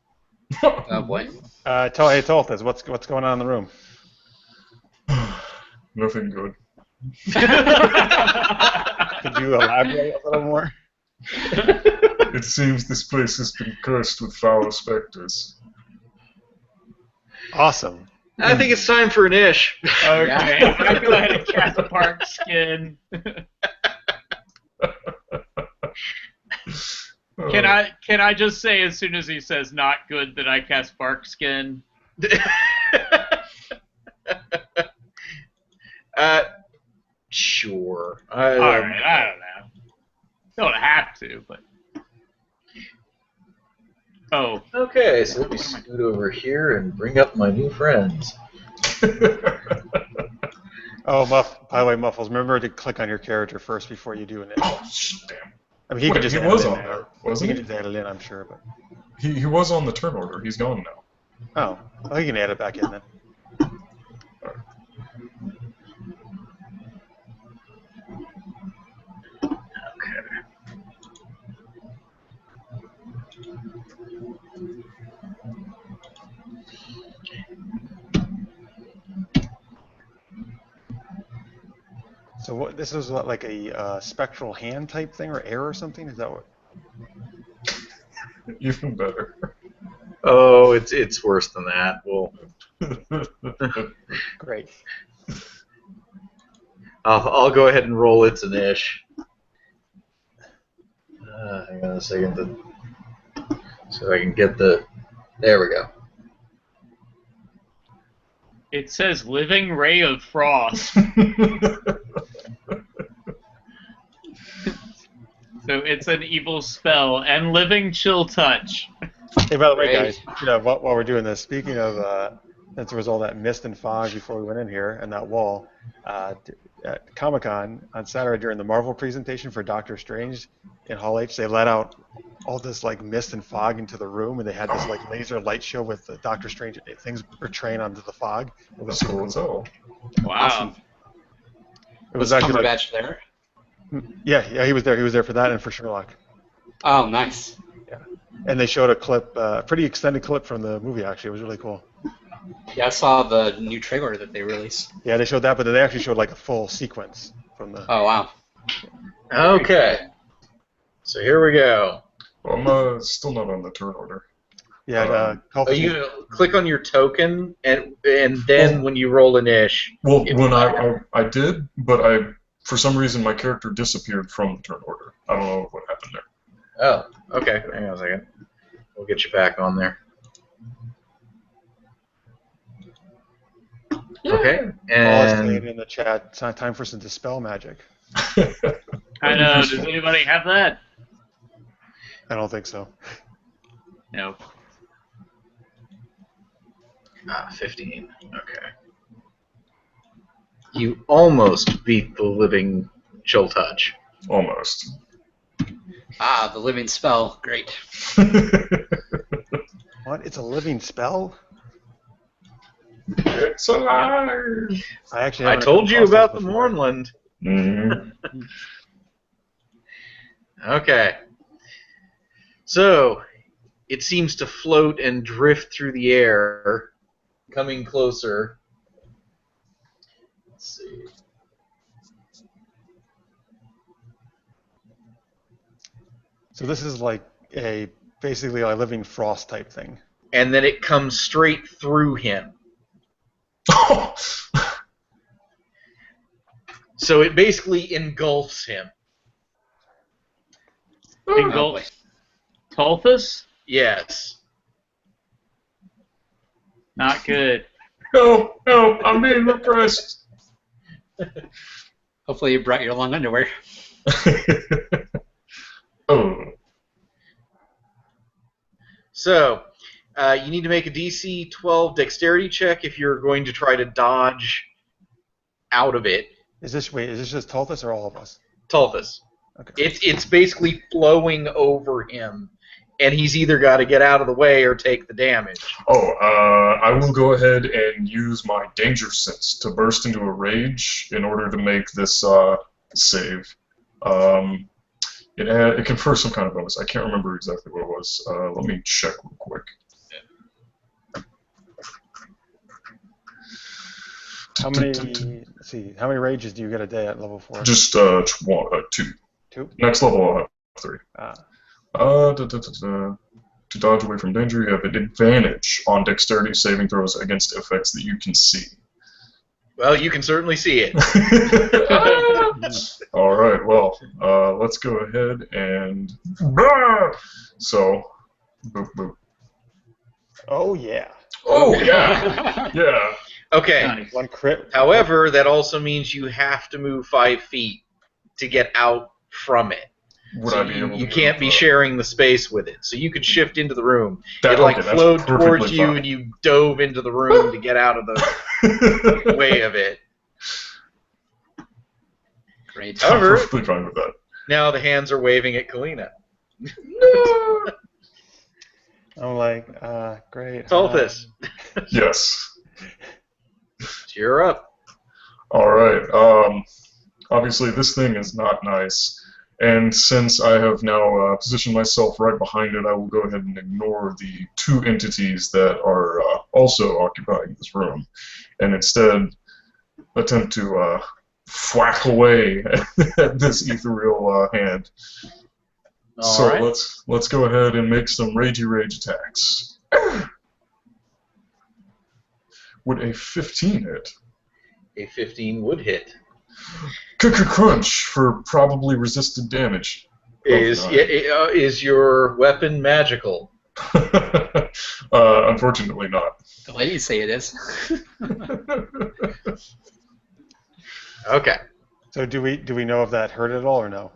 E: Oh boy.
A: Hey Tulthus, what's going on in the room?
D: Nothing good.
A: Could you elaborate a little more?
D: It seems this place has been cursed with foul specters.
A: Awesome.
B: I think it's time for an ish.
C: Okay, I go ahead and cast Bark Skin. Can I just say as soon as he says not good that I cast Bark Skin?
B: Sure.
C: Alright, I don't know. Don't have to, but. Oh.
B: Okay, so let me scoot over here and bring up my new friends.
A: Oh, by the way, Muffles, remember to click on your character first before you do an it.
D: Oh, damn.
A: I mean, he could just
D: he
A: add
D: was
A: it in
D: on there, wasn't
A: he?
D: he?
A: Could just add it in, I'm sure, but.
D: He was on the turn order. He's gone now.
A: Oh, well, you can add it back in then. So what? This is what, like a spectral hand type thing, or air or something? Is that what?
D: Even better.
B: Oh, it's worse than that. Well,
A: Great.
B: I'll go ahead and roll its an ish. Hang on a second, so I can get the. There we go.
C: It says Living Ray of Frost. So it's an evil spell, and Living Chill Touch.
A: Hey, by the way,
E: Great.
A: guys, while we're doing this, speaking of, since there was all that mist and fog before we went in here, and that wall, at Comic-Con on Saturday during the Marvel presentation for Doctor Strange in Hall H, they let out all this like mist and fog into the room, and they had this like laser light show with the Doctor Strange things portraying onto the fog. It was
D: That's cool as hell.
C: Wow.
E: Awesome.
A: It was actually like,
E: Cumberbatch there?
A: yeah, he was there. He was there for that and for Sherlock.
E: Oh, nice.
A: Yeah, and they showed a clip, pretty extended clip from the movie. Actually, it was really cool.
E: Yeah, I saw the new trailer that they released.
A: Yeah, they showed that, but then they actually showed like a full sequence from the.
E: Oh, wow.
B: Okay. So here we go.
D: Well, I'm still not on the turn order.
A: Yeah,
B: You click on your token, and then when you roll an ish.
D: Well, when I did, but for some reason my character disappeared from the turn order. I don't know what happened there.
B: Oh, okay. Hang on a second. We'll get you back on there. Okay. And
A: in the chat, it's not time for some dispel magic.
C: I know. Does anybody have that?
A: I don't think so.
C: No.
B: 15. Okay. You almost beat the living chill touch.
D: Almost.
E: Ah, the living spell. Great.
A: What? It's a living spell?
D: It's alive!
A: I
B: told you about the Mornland.
D: Mm-hmm.
B: Okay. So, it seems to float and drift through the air, coming closer. Let's see.
A: So this is like basically a living frost type thing.
B: And then it comes straight through him. So it basically engulfs him.
C: Engulfs Tulthus?
B: Yes.
C: Not good.
D: No, I'm being repressed.
E: Hopefully you brought your long underwear.
D: Oh.
B: So, you need to make a DC 12 dexterity check if you're going to try to dodge out of it.
A: Is this just Tulthus or all of us?
B: Tulthus.
A: Okay.
B: It's basically flowing over him, and he's either got to get out of the way or take the damage.
D: Oh, I will go ahead and use my danger sense to burst into a rage in order to make this save. It confers some kind of bonus. I can't remember exactly what it was. Let me check real quick.
A: How many? Let's see. How many rages do you get a day at level 4?
D: Just two.
A: 2.
D: Next level I'll have 3.
A: Ah.
D: To dodge away from danger, you have an advantage on dexterity saving throws against effects that you can see.
B: Well, you can certainly see it.
D: All right. Well, let's go ahead and so, boop boop.
A: Oh yeah.
D: Oh yeah. Yeah.
B: Okay.
C: Nice.
A: 1 crit.
B: However, that also means you have to move 5 feet to get out from it.
D: Would
B: So
D: I be able
B: you
D: to
B: can't
D: move,
B: be sharing the space with it. So you could shift into the room.
D: That-
B: It like
D: okay, that's
B: flowed towards
D: perfectly
B: you,
D: fine.
B: and you dove into the room to get out of the way of it.
E: Great.
D: I'm
B: However,
D: perfectly fine with that.
B: now the hands are waving at Kalyna.
A: I'm like, great.
B: Tulthus,
D: Yes.
B: cheer up.
D: All right. Obviously, this thing is not nice. And since I have now positioned myself right behind it, I will go ahead and ignore the 2 entities that are also occupying this room, and instead attempt to whack away at this ethereal hand.
B: All right.
D: let's go ahead and make some ragey rage attacks. Would a 15 hit?
B: A 15 would hit.
D: Crunch for probably resisted damage.
B: Is your weapon magical?
D: Unfortunately not.
E: The ladies say it is.
B: Okay.
A: So do we know if that hurt at all or no?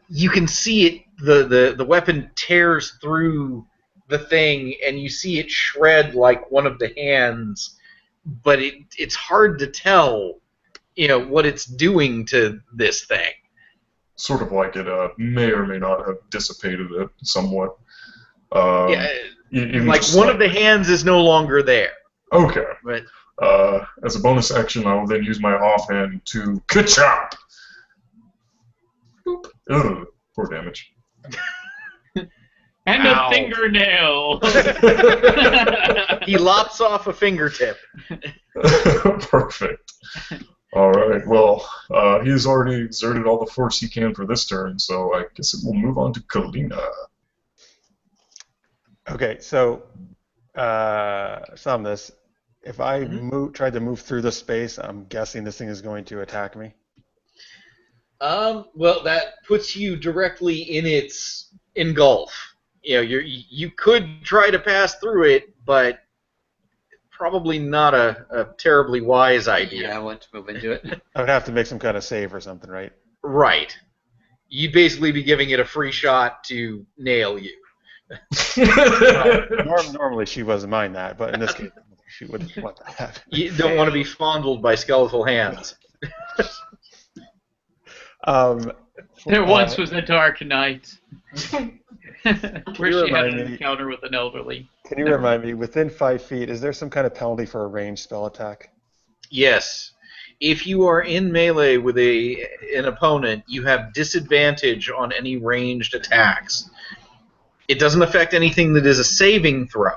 B: You can see it. The weapon tears through the thing, and you see it shred like one of the hands, but it's hard to tell, what it's doing to this thing.
D: Sort of like it may or may not have dissipated it somewhat. Even
B: Like
D: just
B: one of the hands is no longer there.
D: Okay.
B: But
D: As a bonus action, I will then use my offhand to ka-chop! Boop. Ugh, poor damage.
C: And
B: Ow.
C: a fingernail.
B: he lops off a fingertip.
D: Perfect. All right. Well, he's already exerted all the force he can for this turn, so I guess it will move on to Kalyna.
A: Okay, so Somnus, if I tried to move through the space, I'm guessing this thing is going to attack me.
B: Well, that puts you directly in its engulf. You could try to pass through it, but probably not a terribly wise idea.
E: Yeah, I want to move into it.
A: I would have to make some kind of save or something, right?
B: Right. You'd basically be giving it a free shot to nail you.
A: Normally she wouldn't mind that, but in this case, she wouldn't want that to happen.
B: You don't want to be fondled by skeletal hands.
C: There once was a dark night where
A: you
C: she had
A: remind
C: an
A: me-
C: encounter with an elderly.
A: Can you remind me, within 5 feet, is there some kind of penalty for a ranged spell attack?
B: Yes. If you are in melee with an opponent, you have disadvantage on any ranged attacks. It doesn't affect anything that is a saving throw.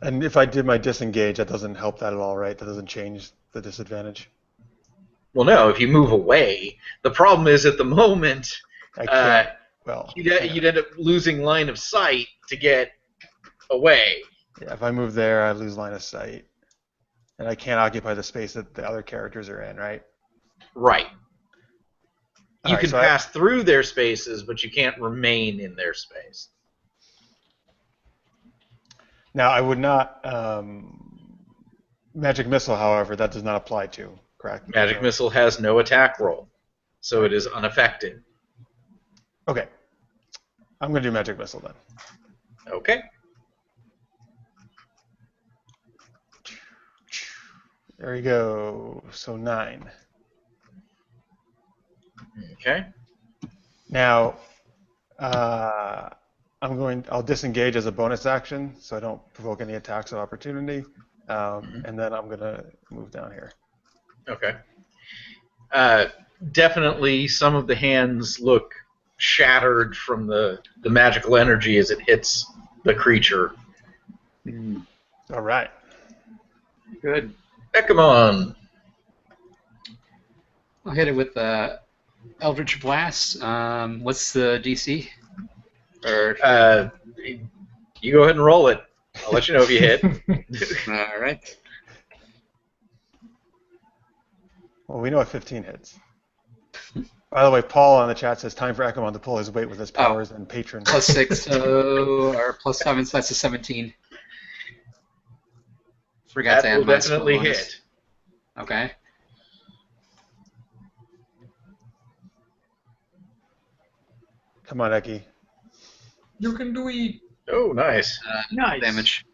A: And if I did my disengage, that doesn't help that at all, right? That doesn't change the disadvantage.
B: Well, no, if you move away. The problem is at the moment,
A: I can't.
B: you'd end up losing line of sight to get away.
A: Yeah, if I move there, I lose line of sight. And I can't occupy the space that the other characters are in, right?
B: Right. You
A: Alright,
B: can
A: so
B: pass through their spaces, but you can't remain in their space.
A: Now, I would not... Magic Missile, however, that does not apply to, correct?
B: Magic Missile has no attack roll, so it is unaffected.
A: Okay. I'm going to do Magic Missile then.
B: Okay.
A: There you go. So 9.
B: Okay.
A: Now, I'll disengage as a bonus action, so I don't provoke any attacks of opportunity, and then I'm gonna move down here.
B: Okay. Definitely, some of the hands look shattered from the magical energy as it hits the creature.
A: All right.
C: Good.
B: Ekemon.
E: I'll hit it with Eldritch Blast. What's the DC? Or
B: You go ahead and roll it. I'll let you know if you hit.
E: all right.
A: Well, we know what 15 hits. By the way, Paul in the chat says time for Ekemon to pull his weight with his powers and patron.
E: +6, so or +7, so that's a 17. Forgot to
B: That
E: add
B: will
E: my
B: definitely
E: skill bonus.
B: hit.
E: Okay.
A: Come on, Eki.
D: You can do it.
B: Oh, nice.
C: Nice.
E: Damage.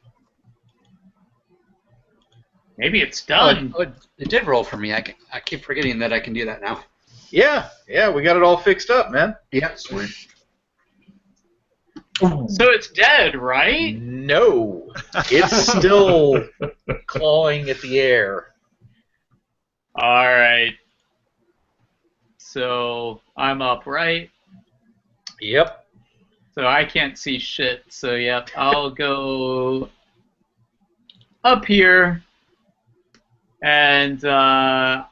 C: Maybe it's done.
E: Oh, it did roll for me. I keep forgetting that I can do that now.
B: Yeah, we got it all fixed up, man.
E: Yep.
D: Sweet.
C: So it's dead, right?
B: No, it's still clawing at the air.
C: All right. So I'm up, right?
B: Yep.
C: So I can't see shit. So yep, I'll go up here, and I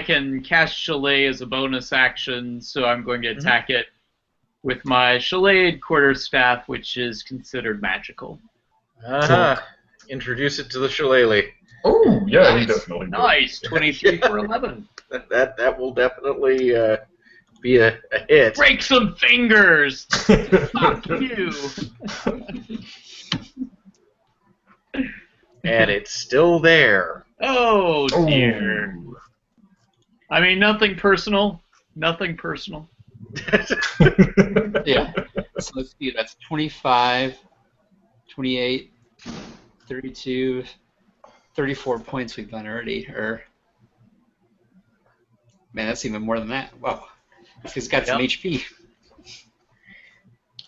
C: can cast Shillelagh as a bonus action. So I'm going to attack it with my Shillelagh quarterstaff, which is considered magical.
B: Introduce it to the shillelagh.
D: Oh, yeah, he
E: Nice.
D: definitely did.
C: Nice, 23 for 11.
B: That will definitely be a hit.
C: Break some fingers. Fuck you.
B: And it's still there.
C: Oh dear.
D: Oh.
C: I mean, nothing personal. Nothing personal.
E: Yeah. So let's see. That's 25, 28, 32, 34 points we've done already. Or man, that's even more than that. Wow. He's got some HP.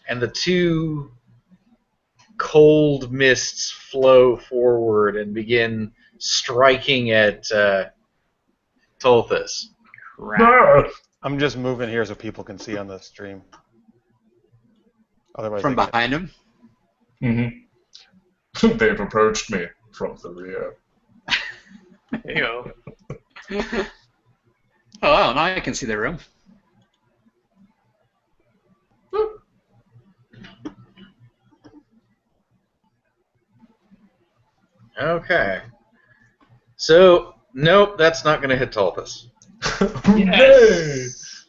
B: And the two cold mists flow forward and begin striking at Tulthus.
C: Crap.
A: I'm just moving here so people can see on the stream. Otherwise,
E: From
A: they can't.
E: behind him.
D: Mm-hmm. They've approached me from the rear.
C: There you go.
E: Oh, wow, now I can see the room.
B: Okay. So, nope, that's not going to hit Tulthus.
C: Yes.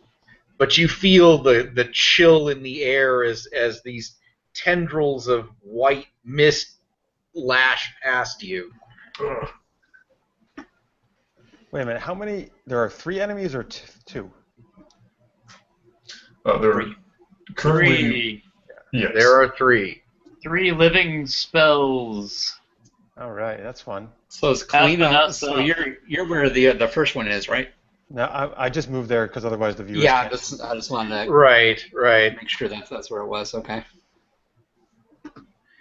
B: But you feel the chill in the air as these tendrils of white mist lash past you.
D: Ugh.
A: Wait a minute. How many? There are 3 enemies or 2?
D: There are currently...
C: 3.
D: Yes.
B: There are 3.
C: 3 living spells.
A: All right, that's fun.
E: So it's Kalyna. So you're where the first one is, right?
A: No, I just moved there because otherwise the viewers
E: Yeah,
A: can't.
E: I just wanted to
B: Right.
E: make sure that's where it was. Okay.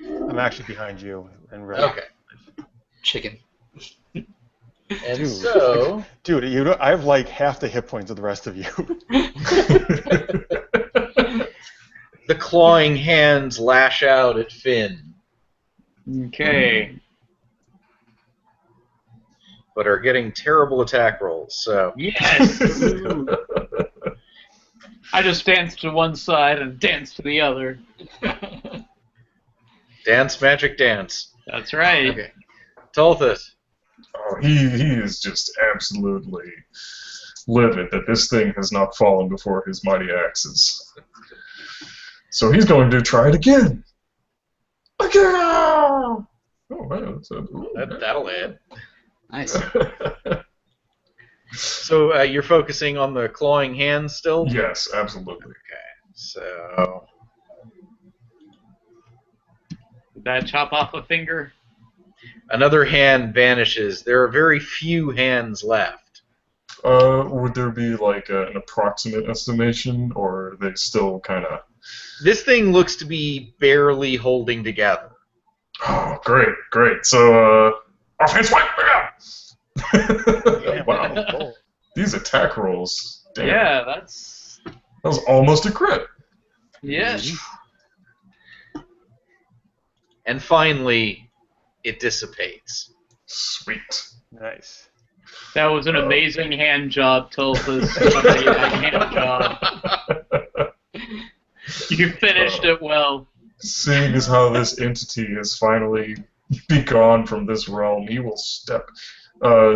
A: I'm actually behind you and really.
B: Okay.
E: Chicken.
B: And
A: Dude.
B: so,
A: Dude, I have like half the hit points of the rest of you.
B: The clawing hands lash out at Finn,
C: Okay.
B: but are getting terrible attack rolls. So
C: Yes. I just dance to one side and dance to the other.
B: dance, magic, dance.
C: That's right.
B: Okay, Tulthus.
D: Oh, he is just absolutely livid that this thing has not fallen before his mighty axes. So he's going to try it again. Again! Oh, man,
B: That'll hit.
E: Nice.
B: So you're focusing on the clawing hands still?
D: Yes, absolutely.
B: Okay, so
C: Did that chop off a finger?
B: another hand vanishes. There are very few hands left.
D: Would there be like an approximate estimation, or are they still kind of...
B: This thing looks to be barely holding together.
D: Oh, great, great. So, offense, fight! Wow. These attack rolls. Damn.
C: Yeah, that's...
D: That was almost a crit.
C: Yes.
B: And finally, it dissipates.
D: Sweet.
A: Nice.
C: That was an amazing hand job, Tulthus. Hand job. You finished it well.
D: Seeing as how this entity has finally be gone from this realm, he will step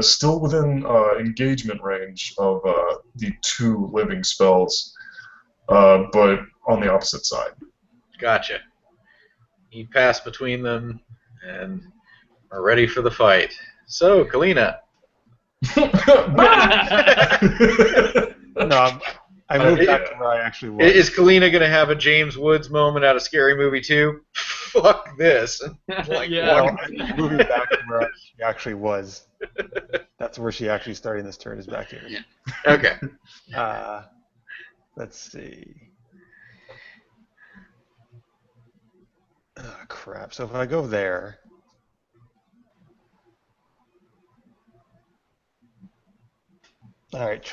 D: still within engagement range of the two living spells, but on the opposite side.
B: Gotcha. You pass between them and are ready for the fight. So, Kalyna.
A: No, I moved back to where I actually was.
B: Is Kalyna going to have a James Woods moment out of Scary Movie 2? Fuck this. Like,
C: Yeah.
A: Well, I'm moving back to where she actually was. That's where she actually starting this turn, is back here.
E: Yeah.
B: Okay.
A: Let's see. Oh, crap. So if I go there... Alright.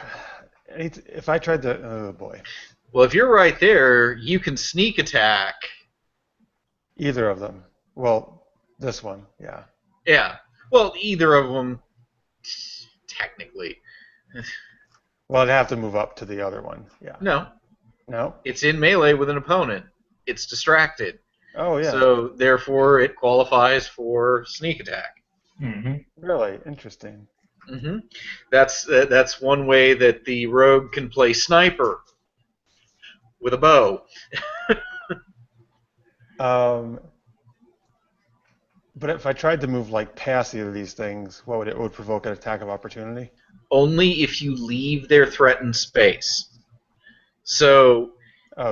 A: If I tried to... Oh, boy.
B: Well, if you're right there, you can sneak attack.
A: Either of them. Well, this one, yeah.
B: Yeah. Well, either of them, technically.
A: Well, I'd have to move up to the other one, yeah.
B: No.
A: No?
B: It's in melee with an opponent. It's distracted.
A: Oh, yeah.
B: So, therefore, it qualifies for sneak attack.
D: Mm-hmm.
A: Really? Interesting.
B: Mm-hmm. That's one way that the rogue can play sniper with a bow.
A: But if I tried to move like past either of these things, what would it would provoke an attack of opportunity?
B: Only if you leave their threatened space. So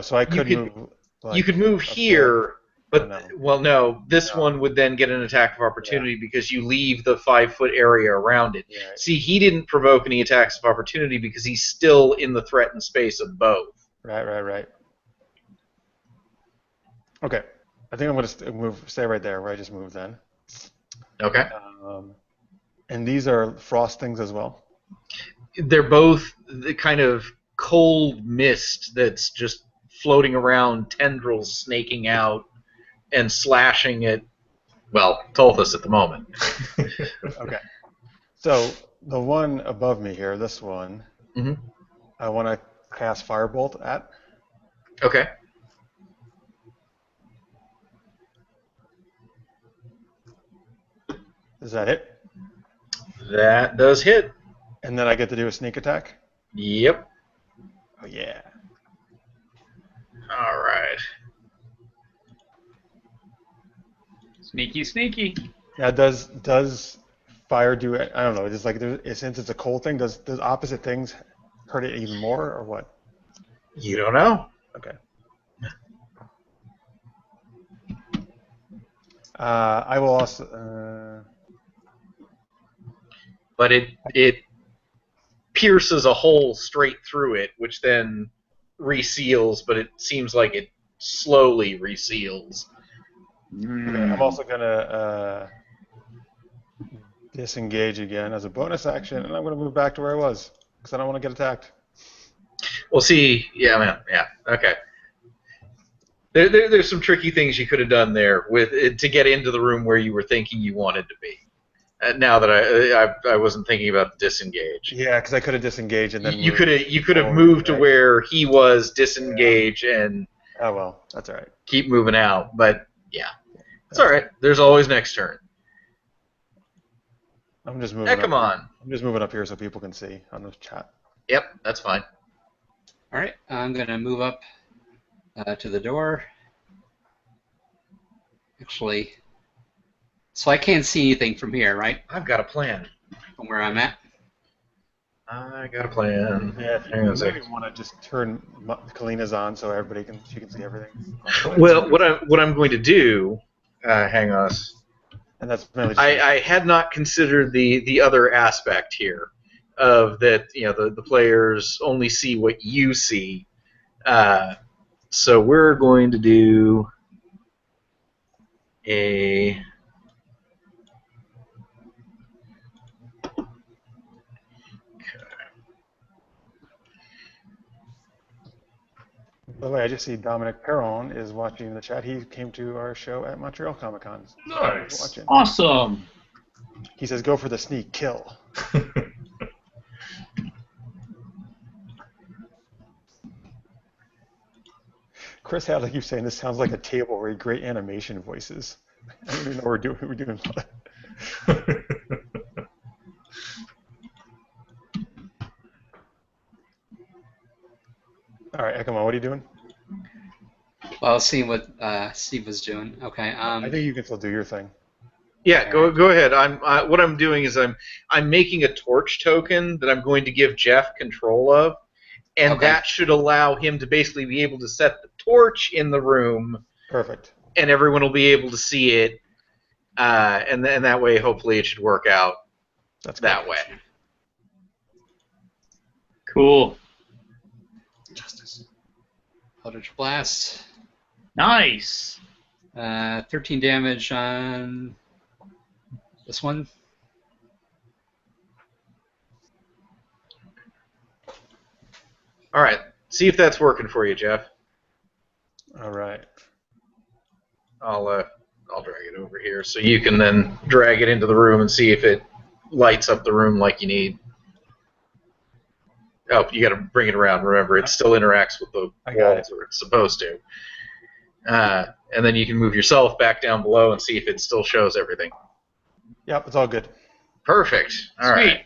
A: So I could move. Like,
B: you could move here, but
A: no.
B: well, no. This one would then get an attack of opportunity because you leave the 5-foot area around it.
A: Yeah.
B: See, he didn't provoke any attacks of opportunity because he's still in the threatened space of both.
A: Right. Okay. I think I'm going to stay right there where I just moved then.
B: Okay.
A: And these are frost things as well?
B: They're both the kind of cold mist that's just floating around, tendrils snaking out and slashing at, well, Tulthus at the moment.
A: Okay. So the one above me here, this one, I want to cast Firebolt at.
B: Okay.
A: Does that hit?
B: That does hit.
A: And then I get to do a sneak attack?
B: Yep.
A: Oh, yeah.
B: All right.
C: Sneaky.
A: Now, does fire do it? I don't know. It's like since it's a cold thing, does opposite things hurt it even more, or what?
B: You don't know.
A: Okay. I will also.
B: But it pierces a hole straight through it, which then reseals. But it seems like it slowly reseals.
A: I'm also gonna disengage again as a bonus action, and I'm gonna move back to where I was because I don't want to get attacked.
B: We'll see. Yeah, man. Yeah. Okay. There's some tricky things you could have done there with to get into the room where you were thinking you wanted to be. Now that I wasn't thinking about disengage.
A: Yeah, because I could have disengaged and then
B: You could have
A: forward,
B: moved to
A: right?
B: where he was, disengage, and
A: Oh well, that's all right.
B: keep moving out. But yeah, it's all right. There's always next turn.
A: I'm just moving.
B: Ekemon.
A: I'm just moving up here so people can see on the chat.
B: Yep, that's fine.
E: All right, I'm gonna move up to the door. Actually, so I can't see anything from here, right?
B: I've got a plan.
E: From where I'm at.
B: I got a plan.
A: Yeah, if
B: Hang on
A: you
B: a second.
A: maybe want to just turn Kalyna's on so she can see everything.
B: Well, what I'm going to do, hang on.
A: And that's mainly just
B: I had not considered the other aspect here, of that the players only see what you see. So we're going to do a.
A: By the way, I just see Dominic Perron is watching the chat. He came to our show at Montreal Comic Con.
D: Nice.
A: Watching.
C: Awesome.
A: He says, "Go for the sneak kill." Chris had like you saying this sounds like a table where great animation voices. I don't even know what we're doing. All right, Ekemon, what are you doing?
E: Well, I was seeing what Steve was doing. Okay.
A: I think you can still do your thing.
B: Yeah, go ahead. What I'm doing is I'm making a torch token that I'm going to give Jeff control of, and that should allow him to basically be able to set the torch in the room.
A: Perfect.
B: And everyone will be able to see it, and that way, hopefully, it should work out that way.
C: Cool.
E: Justice. Eldritch Blast.
C: Nice.
E: 13 damage on this one.
B: All right. See if that's working for you, Jeff.
A: All right.
B: I'll drag it over here so you can then drag it into the room and see if it lights up the room like you need. Oh, you got to bring it around. Remember, it still interacts with the walls where it's supposed to. And then you can move yourself back down below and see if it still shows everything.
A: Yep, it's all good.
B: Perfect. All right.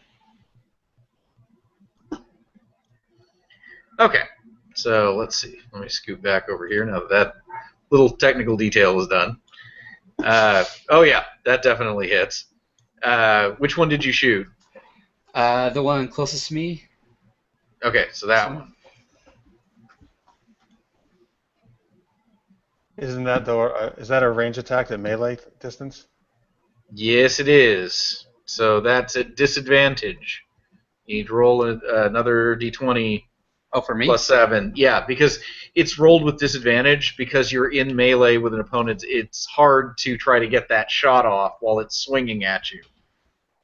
B: Okay. So let's see. Let me scoot back over here now that little technical detail is done. Oh yeah, that definitely hits. Which one did you shoot?
E: The one closest to me.
B: Okay, so that one.
A: Isn't that though? Is that a range attack at melee distance?
B: Yes, it is. So that's at disadvantage. You need to roll another d20.
E: Oh, for me?
B: Plus 7. Yeah, because it's rolled with disadvantage because you're in melee with an opponent. It's hard to try to get that shot off while it's swinging at you.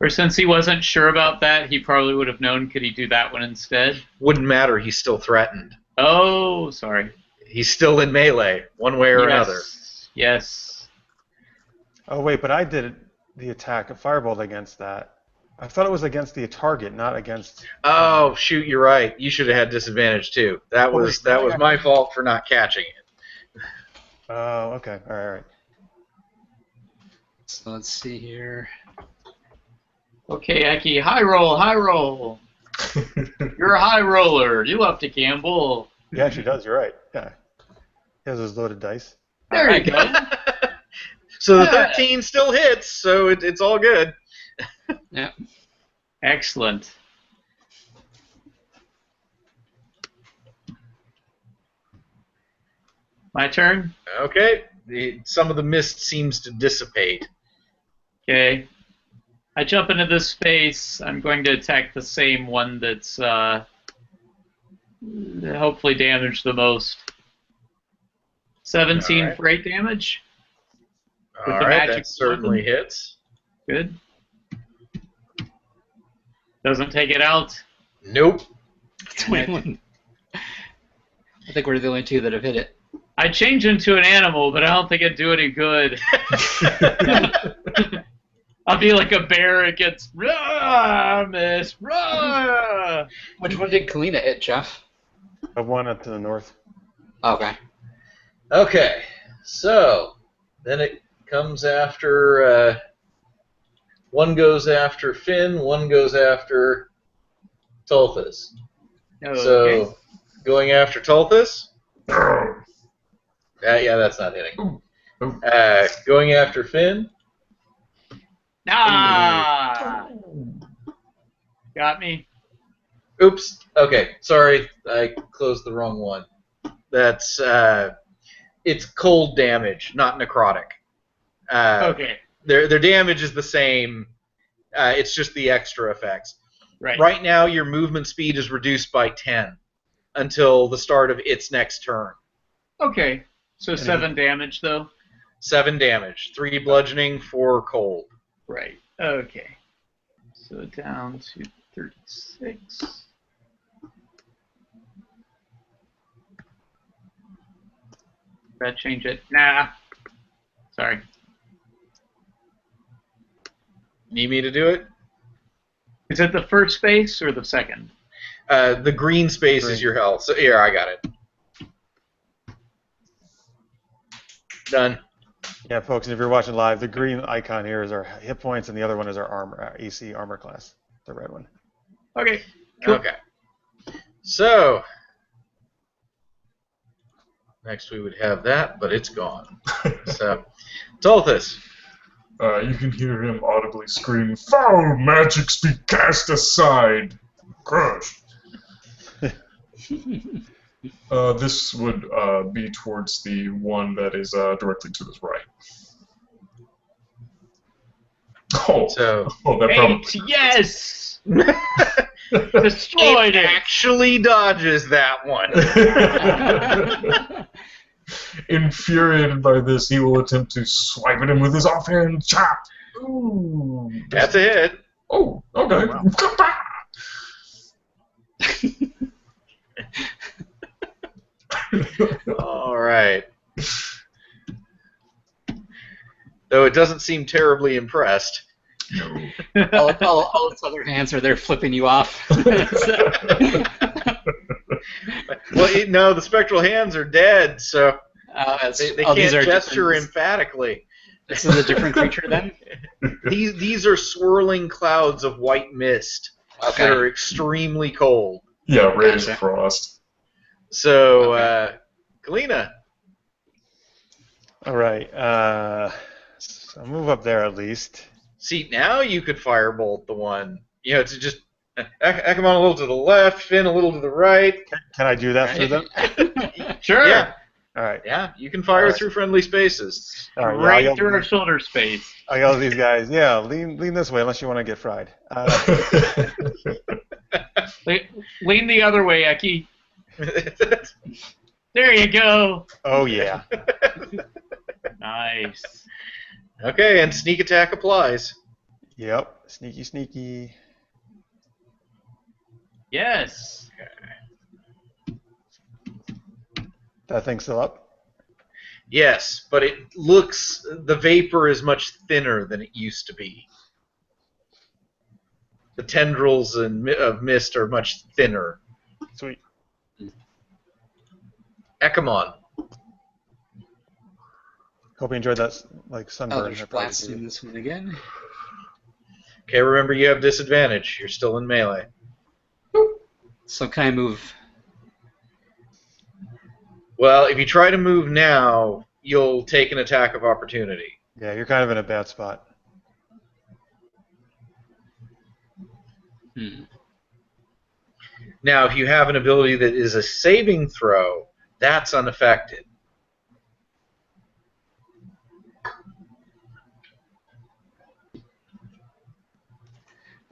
C: Or since he wasn't sure about that, he probably would have known. Could he do that one instead?
B: Wouldn't matter. He's still threatened.
C: Oh, sorry.
B: He's still in melee, one way or another.
C: Yes.
A: Oh wait, but I did the attack, a firebolt against that. I thought it was against the target, not against.
B: Oh shoot, you're right. You should have had disadvantage too. That was my fault for not catching it.
A: Oh, okay. All right.
E: So let's see here.
C: Okay, Eki, high roll, high roll. You're a high roller. You love to gamble.
A: Yeah, she does. You're right. Yeah. He has those loaded dice.
C: There you go.
B: So the 13 still hits, so it's all good.
E: Yeah.
C: Excellent. My turn?
B: Okay. Some of the mist seems to dissipate.
C: Okay. I jump into this space. I'm going to attack the same one that's hopefully damaged the most. 17 for 8 damage.
B: All right, that certainly hits.
C: Good. Doesn't take it out.
B: Nope.
E: 21. I think we're the only two that have hit it.
C: I'd change into an animal, but I don't think it'd do any good. I'll be like a bear against miss. Rah!
E: Which one did Kalyna hit, Jeff?
A: The one up to the north.
E: Okay.
B: Okay, so then it comes after. One goes after Finn, one goes after Tulthus.
C: Okay.
B: So, going after Tulthus? Yeah, that's not hitting. Going after Finn?
C: Ah! Got me.
B: Oops. Okay, sorry, I closed the wrong one. That's it's cold damage, not necrotic.
C: Okay.
B: Their damage is the same. It's just the extra effects.
C: Right.
B: Right now, your movement speed is reduced by 10 until the start of its next turn.
C: Okay. So 7 damage, though?
B: 7 damage. 3 bludgeoning, 4 cold.
C: Right. Okay. So down to 36. That change it? Nah. Sorry.
B: Need me to do it?
C: Is it the first space or the second?
B: The green space is your health. So here, I got it. Done.
A: Yeah, folks, and if you're watching live, the green icon here is our hit points, and the other one is our armor, AC armor class, the red one.
C: Okay. Cool.
B: Okay. So, next we would have that, but it's gone. So, Tulthus.
D: You can hear him audibly scream, "Foul magics be cast aside!" Crush. This would be towards the one that is directly to his right. Oh, that probably.
C: Yes! Destroyed it!
B: Actually dodges that one.
D: Infuriated by this, he will attempt to swipe at him with his offhand chop. Ooh,
B: That's a hit.
D: Oh, okay.
A: Oh, wow.
B: All right. Though it doesn't seem terribly impressed.
E: all its other hands are there flipping you off.
B: Well, no, the spectral hands are dead, so they can't gesture emphatically.
E: This is a different creature then?
B: These are swirling clouds of white mist that are extremely cold.
D: Yeah, raised frost.
B: So, Kalyna.
A: All right. So move up there at least.
B: See, now you could firebolt the one. You know, to just Ekemon a little to the left, Finn a little to the right.
A: Can I do that through them?
C: Sure.
B: Yeah.
A: All right.
B: Yeah, you can fire through friendly spaces.
A: All right.
C: Right
A: Yeah,
C: through our shoulder space.
A: I got these guys. Yeah, lean this way unless you want to get fried.
C: Lean the other way, Eki. There you go.
A: Oh yeah.
C: Nice.
B: Okay, and sneak attack applies.
A: Yep. Sneaky, sneaky.
C: Yes.
A: That thing's still up?
B: Yes, but it looks, the vapor is much thinner than it used to be. The tendrils of mist are much thinner.
A: Sweet.
B: Ekemon.
A: Hope you enjoyed that, like, sunburn.
E: Eldritch Blast in this one again.
B: Okay, remember you have disadvantage. You're still in melee.
E: So can I move?
B: Well, if you try to move now, you'll take an attack of opportunity.
A: Yeah, you're kind of in a bad spot.
B: Now, if you have an ability that is a saving throw, that's unaffected.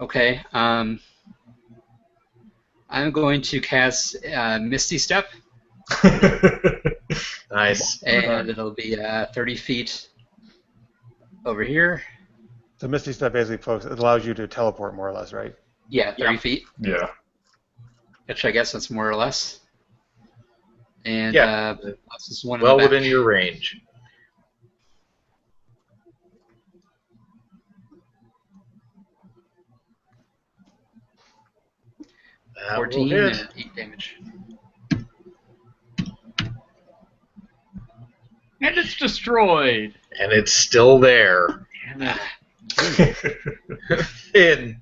E: Okay. I'm going to cast Misty Step.
B: Nice.
E: And it'll be 30 feet over here.
A: So Misty Step basically, folks, it allows you to teleport more or less, right?
E: Yeah, 30 feet.
D: Yeah.
E: Which I guess that's more or less. And
B: Yeah.
E: this is one
B: Well
E: in the back.
B: within your range. That will
E: 14
B: hit.
E: and 8 damage.
C: And it's destroyed.
B: And it's still there.
C: Damn it.
B: Finn.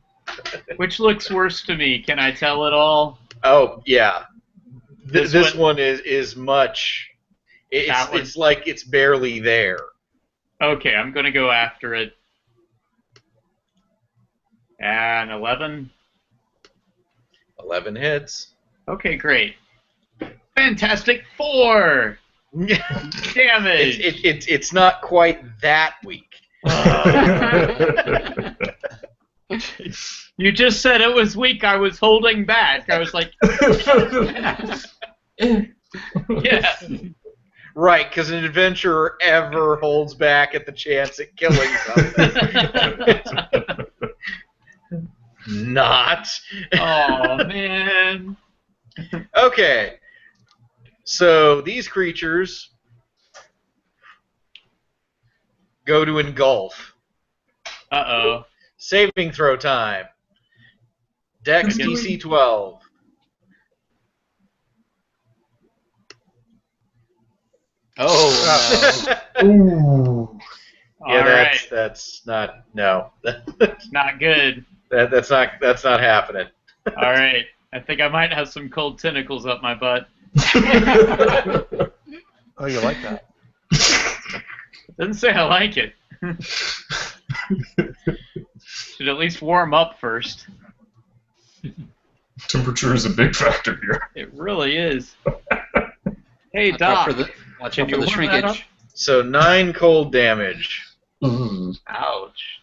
C: Which looks worse to me? Can I tell it all?
B: Oh, yeah. This
C: one-
B: one is much...
C: That one.
B: It's like it's barely there.
C: Okay, I'm gonna go after it. And 11.
B: 11 hits.
C: Okay, great. Fantastic 4 damage.
B: It's not quite that weak.
C: You just said it was weak. I was holding back. I was like, yeah.
B: Right, because an adventurer ever holds back at the chance at killing something. Not.
C: Oh man.
B: Okay. So these creatures go to engulf.
C: Uh-oh.
B: Saving throw time. Dex DC 12.
E: Oh, no.
D: Ooh.
B: Yeah,
C: All right.
B: that's not no.
C: Not good.
B: That's not happening.
C: All right. I think I might have some cold tentacles up my butt.
A: Oh, you like that?
C: Doesn't say I like it. Should at least warm up first.
D: Temperature is a big factor here.
C: It really is. Hey,
E: Watch out
C: Doc.
E: watch
C: Can
E: out for
C: you
E: the
C: warm that up?
E: shrinkage.
B: So 9 cold damage.
D: Ooh.
C: Ouch.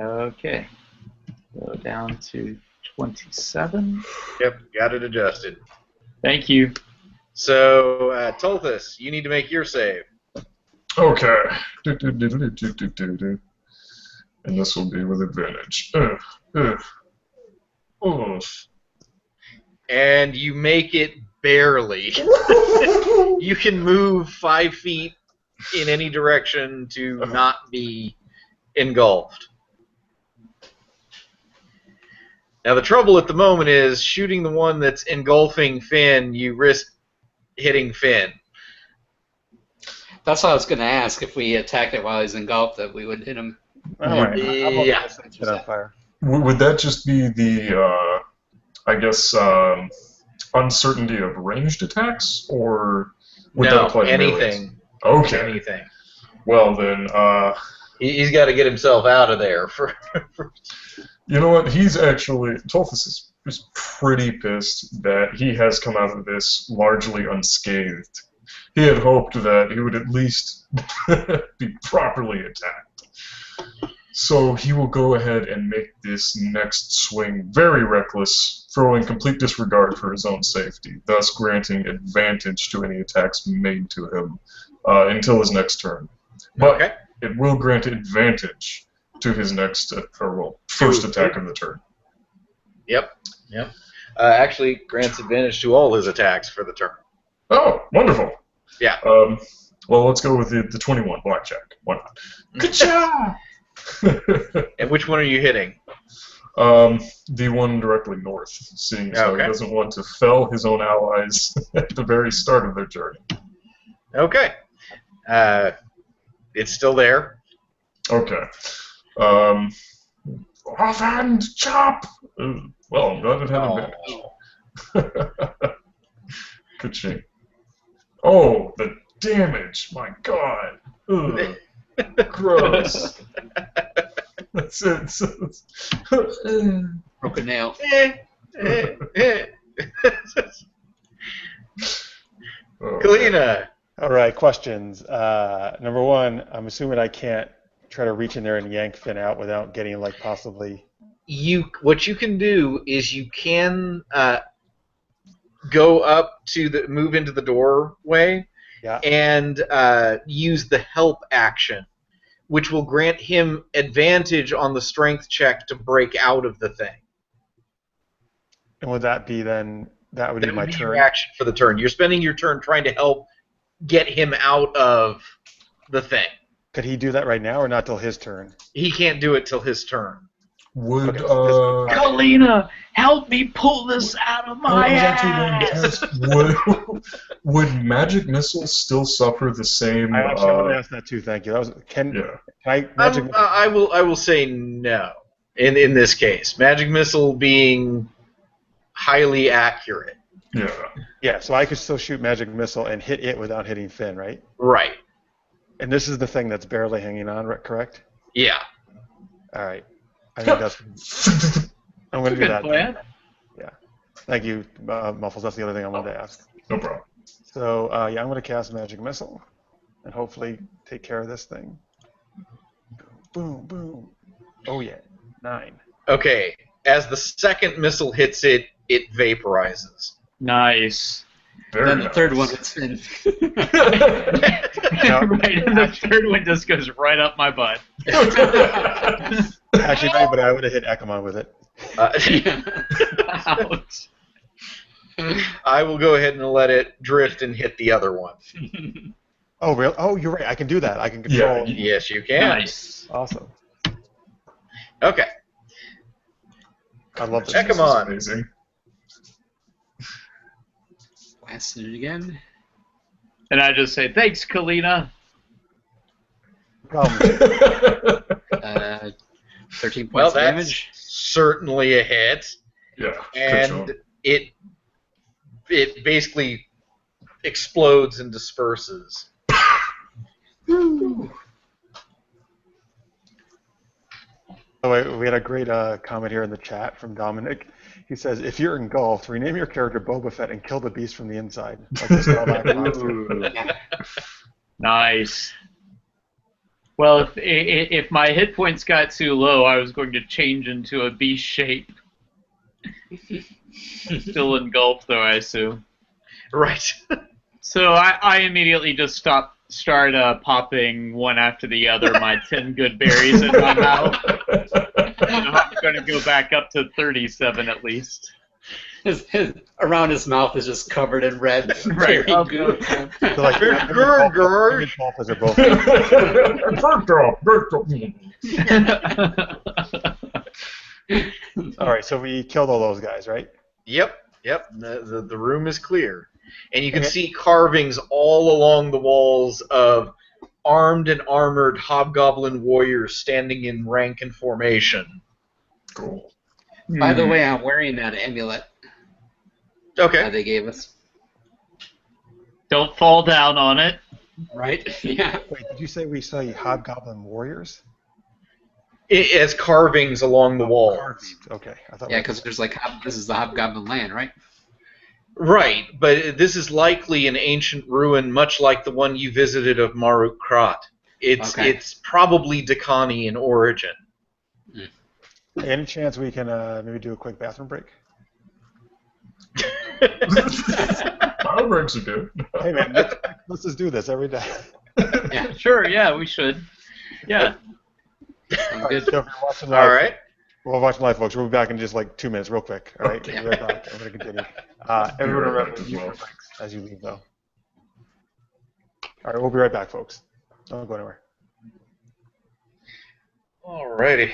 C: Okay. Go down to 27.
B: Yep, got it adjusted.
C: Thank you.
B: So Tulthus, you need to make your save.
D: Okay. And this will be with advantage. Oh.
B: And you make it barely. You can move 5 feet in any direction to not be engulfed. Now the trouble at the moment is shooting the one that's engulfing Finn, you risk hitting Finn.
E: That's what I was going to ask. If we attacked it while he's engulfed, that we would hit him.
A: All right.
B: Yeah.
A: Get on fire.
D: Would that just be the, I guess, uncertainty of ranged attacks, or would that
B: No,
D: apply to
B: anything.
D: melees? Okay.
B: Anything.
D: Well then,
B: He's got to get himself out of there.
D: you know what? He's actually Tulthus is pretty pissed that he has come out of this largely unscathed. He had hoped that he would at least be properly attacked. So he will go ahead and make this next swing very reckless, throwing complete disregard for his own safety, thus granting advantage to any attacks made to him until his next turn. But
B: Okay.
D: it will grant advantage to his next, first attack of the turn.
B: Yep. Actually, grants advantage to all his attacks for the turn.
D: Oh, wonderful.
B: Yeah.
D: Well, let's go with the 21 blackjack. Why not? Good job.
B: And which one are you hitting?
D: The one directly north, seeing as how he
B: Okay.
D: doesn't want to fell his own allies at the very start of their journey.
B: Okay. It's still there.
D: Okay. Offhand, chop! Well, I'm glad it had advantage. Ka-ching. Oh, the damage! My God! Ugh. Gross. That's it.
E: Broken nail.
D: Oh,
B: Kalyna.
A: All right, questions. Number one, I'm assuming I can't try to reach in there and yank Finn out without getting, like, possibly...
B: What you can do is you can go up to move into the doorway
A: Yeah.
B: and use the help action, which will grant him advantage on the strength check to break out of the thing.
A: And would that be then That would be my turn.
B: Your action for the turn. You're spending your turn trying to help get him out of the thing.
A: Could he do that right now or not till his turn?
B: He can't do it till his turn.
D: Would
C: Kalyna, help me pull this out of my ass!
D: Would magic missiles still suffer the same?
A: I actually wanted to ask that too. Thank you. That was can I magic?
B: I will say no. In this case, magic missile being highly accurate.
D: Yeah.
A: Yeah. So I could still shoot magic missile and hit it without hitting Finn, right?
B: Right.
A: And this is the thing that's barely hanging on, correct?
B: Yeah.
A: All right. I think that's. I'm going to do that.
C: Plan.
A: Yeah. Thank you, Muffles. That's the other thing I wanted to ask.
D: No problem.
A: So yeah, I'm going to cast magic missile, and hopefully take care of this thing. Boom, boom. Oh yeah, 9.
B: Okay. As the second missile hits it, it vaporizes.
C: Nice.
E: Then the third one hits Finn.
C: Right, and the third one just goes right up my butt.
A: Actually, no, but I would have hit Ekemon with it.
C: Ouch.
B: I will go ahead and let it drift and hit the other one.
A: Oh, real? Oh, you're right. I can do that. I can control.
D: Yeah.
B: Yes, you can.
C: Nice.
A: Awesome.
B: Okay.
A: I love this.
B: Ekemon.
D: Amazing.
E: Blasted it again.
C: And I just say, thanks, Kalyna.
A: Problem.
E: 13
B: Well,
E: points of
B: that's
E: damage.
B: certainly a hit.
D: Yeah.
B: And it basically explodes and disperses.
A: Oh, we had a great comment here in the chat from Dominic. He says, if you're engulfed, rename your character Boba Fett and kill the beast from the inside. Like this
C: Nice. Well, if my hit points got too low, I was going to change into a beast shape. Still engulfed, though, I assume.
B: Right.
C: So I immediately just start popping one after the other my 10 good berries in my mouth. I'm going to go back up to 37 at least.
E: Around his mouth is just covered in red.
C: Right.
E: Very good.
A: So like, Dolphins are both. All right, so we killed all those guys, right?
B: Yep. The room is clear. And you can see carvings all along the walls of armed and armored hobgoblin warriors standing in rank and formation.
D: Cool.
E: By the way, I'm wearing that amulet
B: Okay.
E: that they gave us.
C: Don't fall down on it.
E: Right? Yeah.
A: Wait, did you say we saw hobgoblin warriors?
B: As carvings along the walls.
A: Okay, I thought.
E: Yeah, because there's like this is the Hobgoblin land, right?
B: Right, but this is likely an ancient ruin, much like the one you visited of Maruk Krat. It's probably Dakani in origin.
A: Hey, any chance we can maybe do a quick bathroom break?
D: Bathroom breaks are good.
A: Hey man, let's just do this every day.
E: Yeah.
C: Sure, yeah, we should. Yeah.
E: Sounds good.
A: So if you're watching live,
B: All right.
A: We're watching live, folks. We'll be back in just like 2 minutes, real quick. All right,
E: Okay.
A: we'll be right back. I'm going to continue. Everyone remember to use your breaks as you leave, though. All right, we'll be right back, folks. Don't go anywhere.
B: All righty.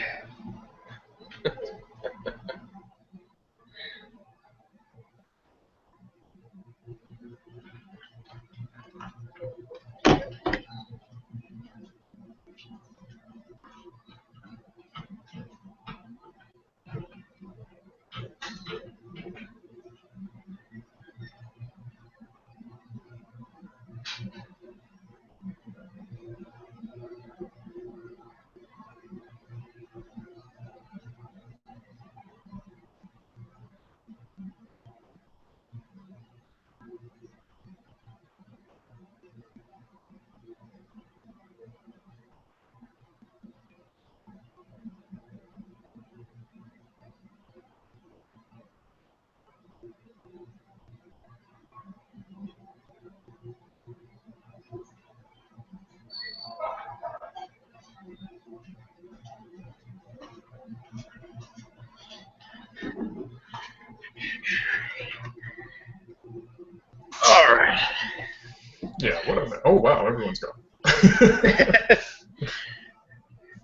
D: Yeah, whatever. Oh, wow, everyone's gone.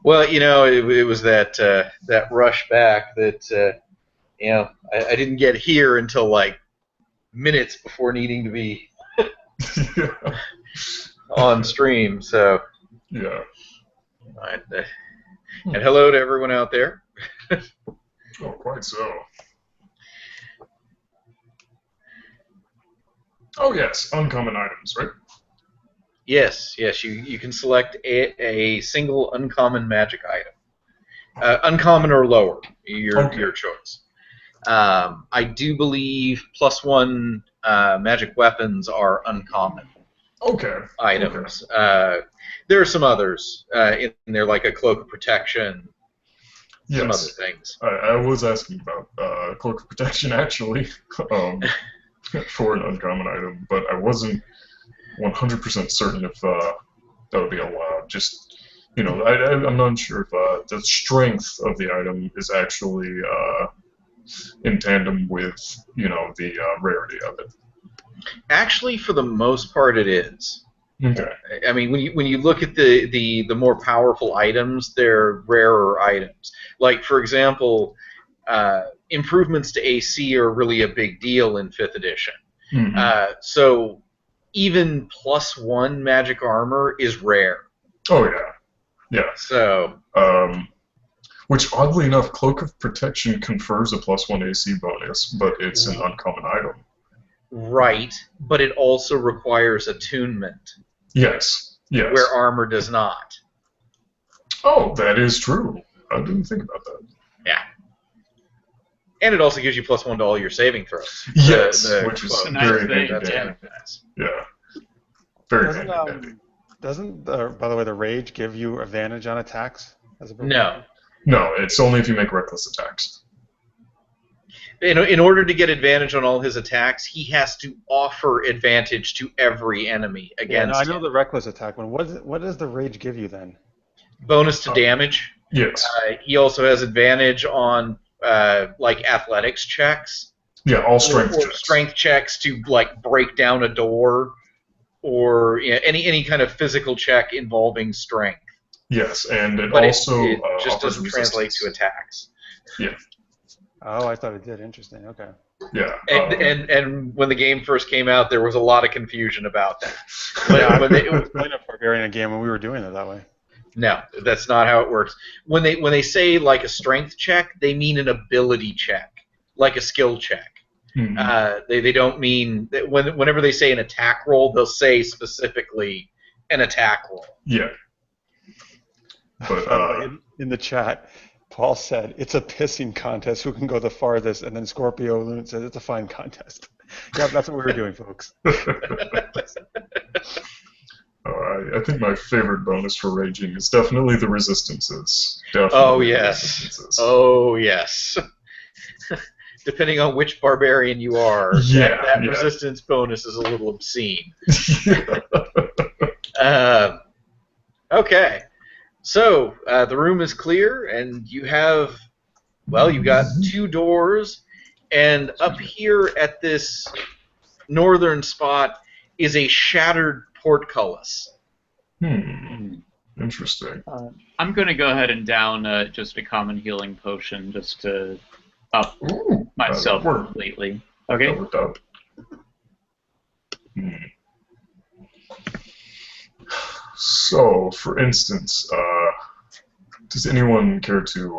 B: Well, it was that rush back that I didn't get here until like minutes before needing to be
D: Yeah.
B: on stream. So,
D: Yeah.
B: and hello to everyone out there.
D: Oh, quite so. Oh, yes, uncommon items, right?
B: Yes, you can select a single uncommon magic item. Uncommon or lower, your choice. I do believe +1 magic weapons are uncommon items.
D: Okay.
B: There are some others in there, like a cloak of protection, some other things.
D: I was asking about cloak of protection, actually, for an uncommon item, but I wasn't 100% certain if that would be allowed. Just, I'm not sure if the strength of the item is actually in tandem with, the rarity of it.
B: Actually, for the most part, it is.
D: Okay.
B: I mean, when you look at the more powerful items, they're rarer items. Like, for example, improvements to AC are really a big deal in 5th edition.
D: Mm-hmm.
B: So even +1 magic armor is rare.
D: Oh, yeah. Yeah.
B: So...
D: which, oddly enough, Cloak of Protection confers a +1 AC bonus, but it's an uncommon item.
B: Right, but it also requires attunement.
D: Yes.
B: Where armor does not.
D: Oh, that is true. I didn't think about that.
B: Yeah. And it also gives you +1 to all your saving throws.
D: Yes, which is very
C: thing.
D: nice. Yeah. Very handy.
A: Doesn't, by the way, the Rage give you advantage on attacks?
B: No.
D: No, it's only if you make reckless attacks.
B: In order to get advantage on all his attacks, he has to offer advantage to every enemy against
A: I know the reckless attack one. What does the Rage give you then?
B: Bonus to damage.
D: Yes.
B: He also has advantage on like athletics checks.
D: Yeah, all strength
B: or
D: checks.
B: Strength checks to like break down a door, or any kind of physical check involving strength.
D: Yes, and it
B: but
D: also
B: it just doesn't
D: resistance.
B: translate to attacks.
D: Yeah.
A: Oh, I thought it did. Interesting. Okay.
D: Yeah.
B: And when the game first came out, there was a lot of confusion about that.
A: I was playing a Barbarian game when we were doing it that way.
B: No, that's not how it works. When they say like a strength check, they mean an ability check, like a skill check.
D: Mm-hmm.
B: They don't mean that whenever they say an attack roll, they'll say specifically an attack roll.
D: Yeah. But
A: in the chat, Paul said it's a pissing contest. Who can go the farthest? And then Scorpio Loon said it's a fine contest. Yeah, that's what we were doing, folks.
D: I think my favorite bonus for raging is definitely the resistances. Definitely
B: oh yes. Oh yes. Depending on which barbarian you are, that resistance bonus is a little obscene. Okay. So, the room is clear, and you've got 2 doors, and up here at this northern spot is a shattered portcullis.
D: Interesting.
C: I'm going to go ahead and down just a common healing potion just to up myself completely. Okay?
D: That worked out. So, for instance, does anyone care to,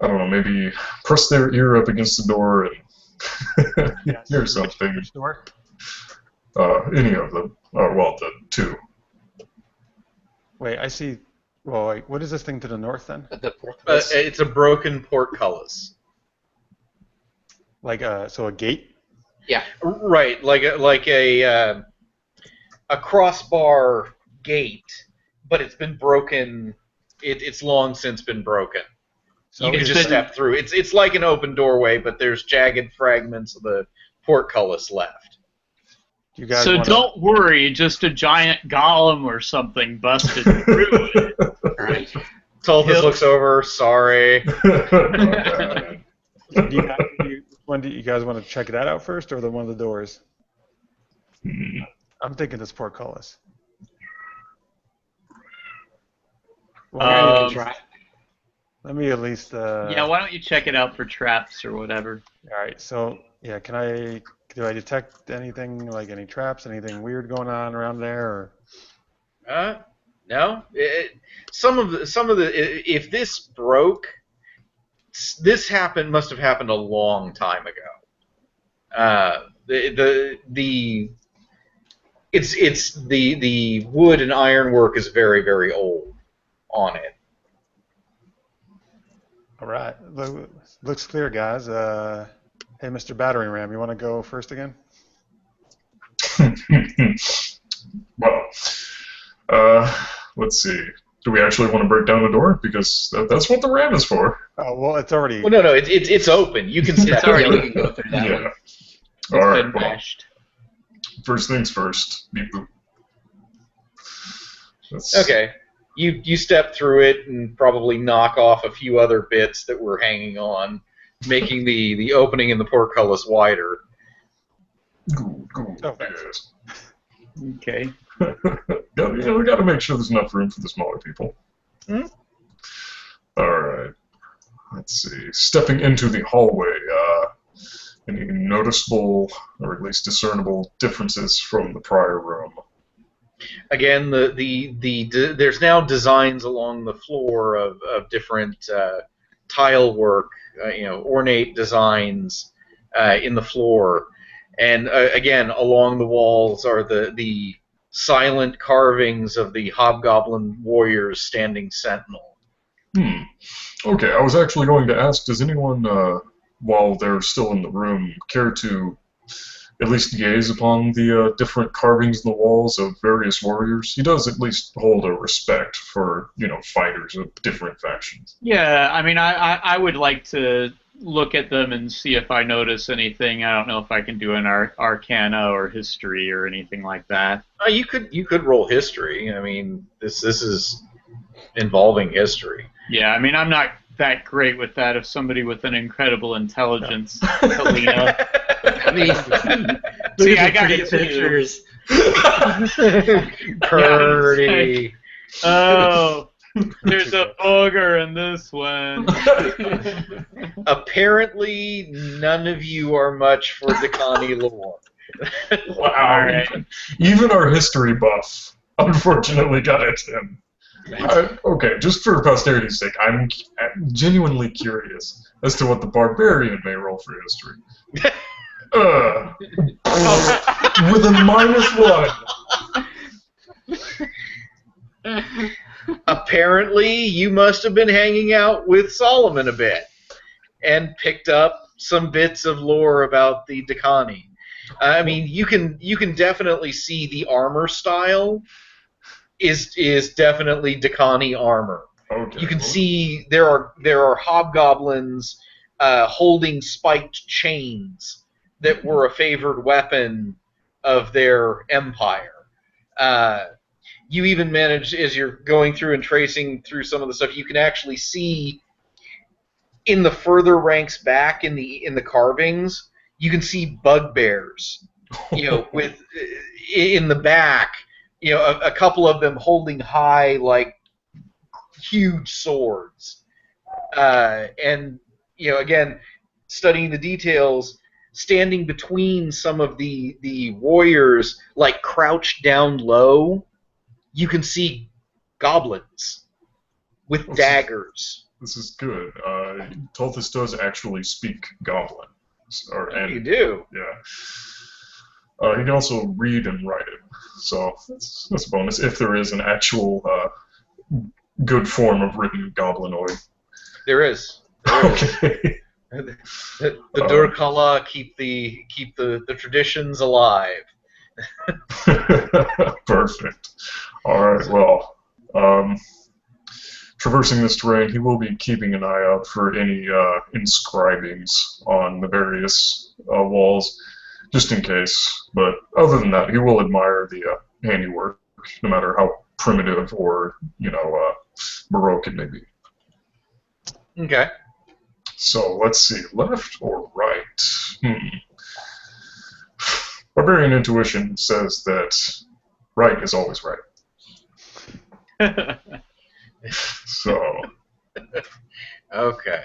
D: I don't know, maybe press their ear up against the door and hear something?
A: Which door?
D: Any of them. Well, the 2.
A: Wait, I see. Well, wait, what is this thing to the north then?
B: It's a broken portcullis.
A: Like so a gate?
E: Yeah.
B: Right, like a crossbar gate, but it's been broken. It's long since been broken. So you can just step through. It's like an open doorway, but there's jagged fragments of the portcullis left.
C: So don't worry, just a giant golem or something busted through it.
B: Right. Tulthus looks over, sorry.
A: Do you one do you guys want to check that out first, or the one of the doors? I'm thinking this portcullis.
E: Yeah, you can try.
A: Let me at least.
C: Yeah, why don't you check it out for traps or whatever?
A: All right. So yeah, do I detect anything like any traps, anything weird going on around there? Or?
B: No. Some of the if this broke, this must have happened a long time ago. It's the wood and ironwork is very, very old on it.
A: All right. Looks clear, guys. Hey, Mr. Battering Ram, you want to go first again?
D: Well, let's see. Do we actually want to break down the door? Because that's what the ram is for.
A: Oh, well, it's already...
B: Well, no, it's open. You can step
E: already, we can go through that one.
C: It's
D: All right,
C: been
D: well,
C: bashed.
D: first things first. Beep boop.
B: Okay. You step through it and probably knock off a few other bits that were hanging on, making the opening in the portcullis wider.
D: Good.
A: Oh, thanks.
D: Yes.
C: Okay.
D: We got to make sure there's enough room for the smaller people.
B: Hmm?
D: All right. Let's see. Stepping into the hallway, any noticeable, or at least discernible, differences from the prior room?
B: Again, there's now designs along the floor of different tile work, ornate designs in the floor, and again along the walls are the silent carvings of the hobgoblin warriors standing sentinel.
D: Okay, I was actually going to ask, does anyone, while they're still in the room, care to at least gaze upon the different carvings in the walls of various warriors? He does at least hold a respect for, fighters of different factions.
C: Yeah, I mean, I would like to look at them and see if I notice anything. I don't know if I can do an arcana or history or anything like that.
B: You could roll history. I mean, this is involving history.
C: Yeah, I mean, I'm not that great with that. If somebody with an incredible intelligence, Kalyna.
E: I mean,
C: See,
E: look
C: I
E: at
C: got
E: the
C: it
E: pretty pictures.
B: Purdy.
C: Oh, there's a ogre in this one.
B: Apparently, none of you are much for Dakani lore.
D: Wow.
C: All right.
D: Even our history buff, unfortunately, got it in. Okay, just for posterity's sake, I'm genuinely curious as to what the barbarian may roll for history. With a -1.
B: Apparently, you must have been hanging out with Solomon a bit and picked up some bits of lore about the Dakani. I mean, you can definitely see the armor style is definitely Dakani armor.
D: Okay.
B: You can see there are hobgoblins holding spiked chains that were a favored weapon of their empire. You even manage, as you're going through and tracing through some of the stuff, you can actually see in the further ranks back in the carvings, you can see bugbears, with in the back, a couple of them holding high, like, huge swords. And, again, studying the details, standing between some of the warriors, like, crouched down low, you can see goblins with daggers.
D: This is good. Tulthus does actually speak Goblin.
B: You do.
D: Yeah. He can also read and write it, so that's a bonus, if there is an actual good form of written Goblinoid.
B: There is.
D: Okay.
B: The Durkala keep the traditions alive.
D: Perfect. All right, well, traversing this terrain, he will be keeping an eye out for any inscribings on the various walls, just in case. But other than that, he will admire the handiwork, no matter how primitive or, Baroque it may be.
B: Okay.
D: So let's see, left or right? Barbarian intuition says that right is always right. So.
B: Okay.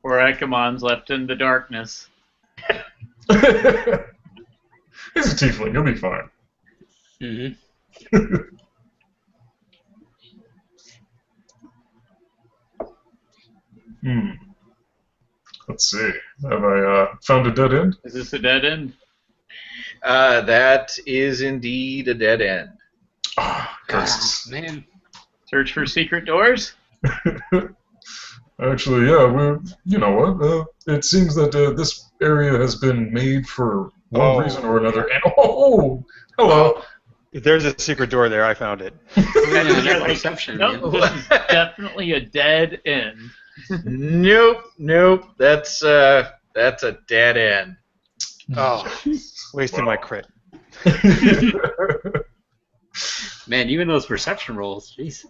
C: Or Ekemon's left in the darkness.
D: He's a tiefling, he'll be fine.
E: Mm-hmm.
D: Let's see. Have I found a dead end?
C: Is this a dead end?
B: That is indeed a dead end.
D: Ah, curses.
E: Man.
C: Search for secret doors?
D: Actually, yeah, you know what? It seems that this area has been made for one reason or another. And hello!
A: If there's a secret door there, I found it.
E: Yeah, perception.
C: Nope, this is definitely a dead end.
B: Nope. That's a dead end.
A: Oh, wasting my crit.
E: Man, even those perception rolls, jeez.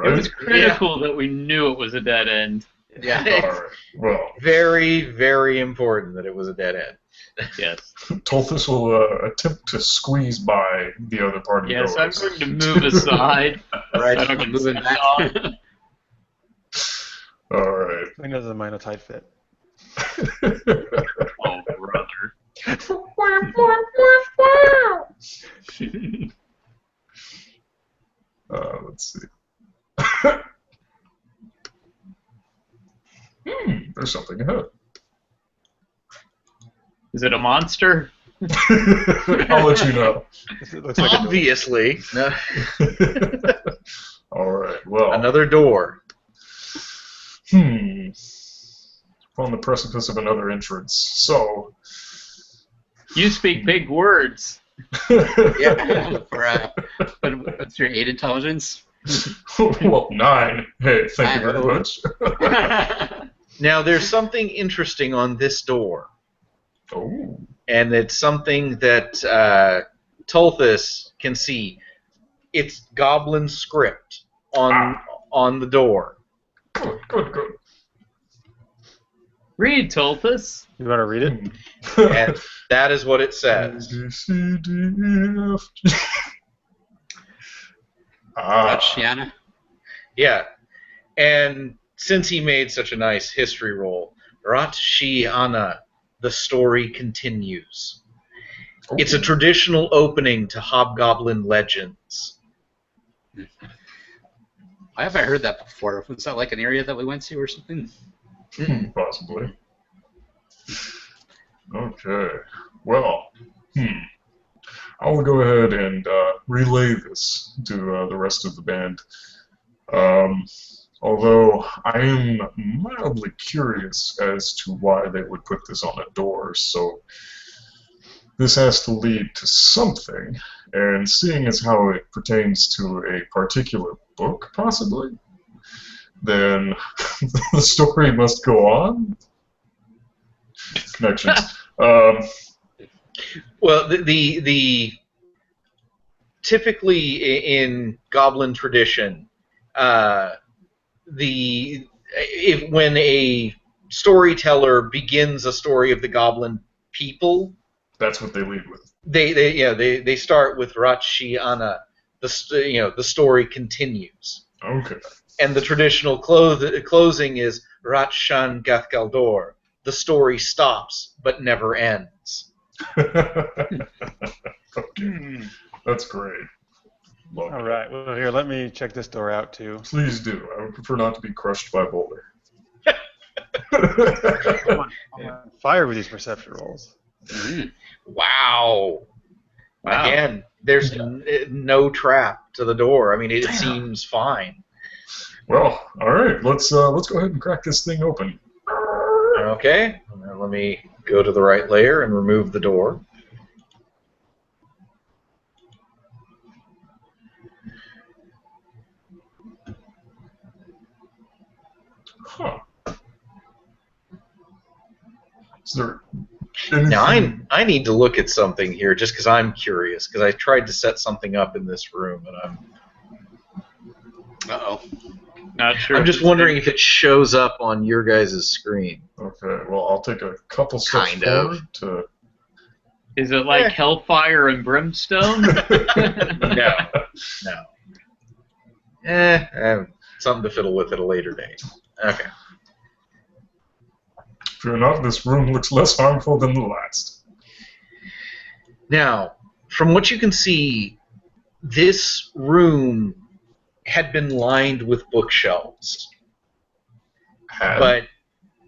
C: It was critical that we knew it was a dead end.
E: Yeah.
D: All right. Well,
B: Very, very important that it was a dead end.
C: Yes.
D: Tulthus will attempt to squeeze by the other party.
C: Yes, I'm going to move aside.
E: Right,
C: So I don't get
E: moving
C: stepped
E: back.
C: on.
D: All right.
A: I think doesn't mind a tight fit.
C: Oh, brother.
D: Let's see. There's something ahead.
C: Is it a monster?
D: I'll let you know.
A: It looks like a door.
B: Obviously. No.
D: All right. Well,
B: Another door.
D: on the precipice of another entrance. So.
C: You speak big words.
E: Yeah. What's your 8 intelligence?
D: Well, 9. Hey, thank you very much.
B: Now, there's something interesting on this door.
D: Oh.
B: And it's something that Tulthus can see. It's goblin script on the door.
D: Good.
C: Read, Tulthus.
A: You want to read it?
B: And that is what it says.
D: A, B, C, D, E, F, G.
E: Shiana?
B: Yeah. And since he made such a nice history roll, Shiana, the story continues. It's a traditional opening to Hobgoblin legends.
E: I haven't heard that before. Was that like an area that we went to or something?
D: Possibly. Okay. Well, I will go ahead and relay this to the rest of the band. Although I am mildly curious as to why they would put this on a door, so this has to lead to something, and seeing as how it pertains to a particular book, possibly, then the story must go on. Connections.
B: Well, the typically in Goblin tradition, when a storyteller begins a story of the Goblin people,
D: that's what they lead with.
B: They start with Shiana. The story continues.
D: Okay.
B: And the traditional closing is Shan Gath Galdor. The story stops but never ends.
D: Okay. That's great. Love
A: All
D: it.
A: right. Well, here, let me check this door out, too.
D: Please do. I would prefer not to be crushed by a boulder.
A: I'm on fire with these perception rolls.
B: Wow. Again, there's no trap to the door. I mean, it seems fine.
D: Well, all right. Let's go ahead and crack this thing open.
B: Okay. Now let me go to the right layer and remove the door.
D: Huh. Is there anything?
B: Now, I need to look at something here just because I'm curious, because I tried to set something up in this room, and
E: Uh-oh.
C: Not sure.
B: I'm just wondering if it shows up on your guys' screen.
D: Okay, well, I'll take a couple steps
B: Kind of.
D: forward to...
C: Is it like Hellfire and Brimstone?
B: No. Something to fiddle with at a later date. Okay.
D: Fear not, this room looks less harmful than the last.
B: Now, from what you can see, this room had been lined with bookshelves. But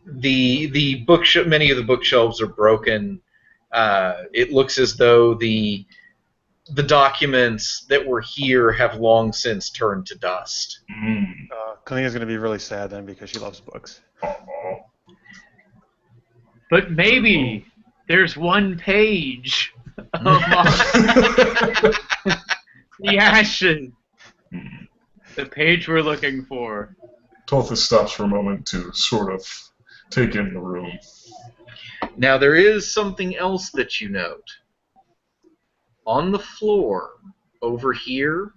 B: the many of the bookshelves are broken. It looks as though the documents that were here have long since turned to dust.
A: Kalyna's going to be really sad then because she loves books.
C: But maybe there's one page of the ashes. The page we're looking for.
D: Tulthus stops for a moment to sort of take in the room.
B: Now, there is something else that you note. On the floor, over here,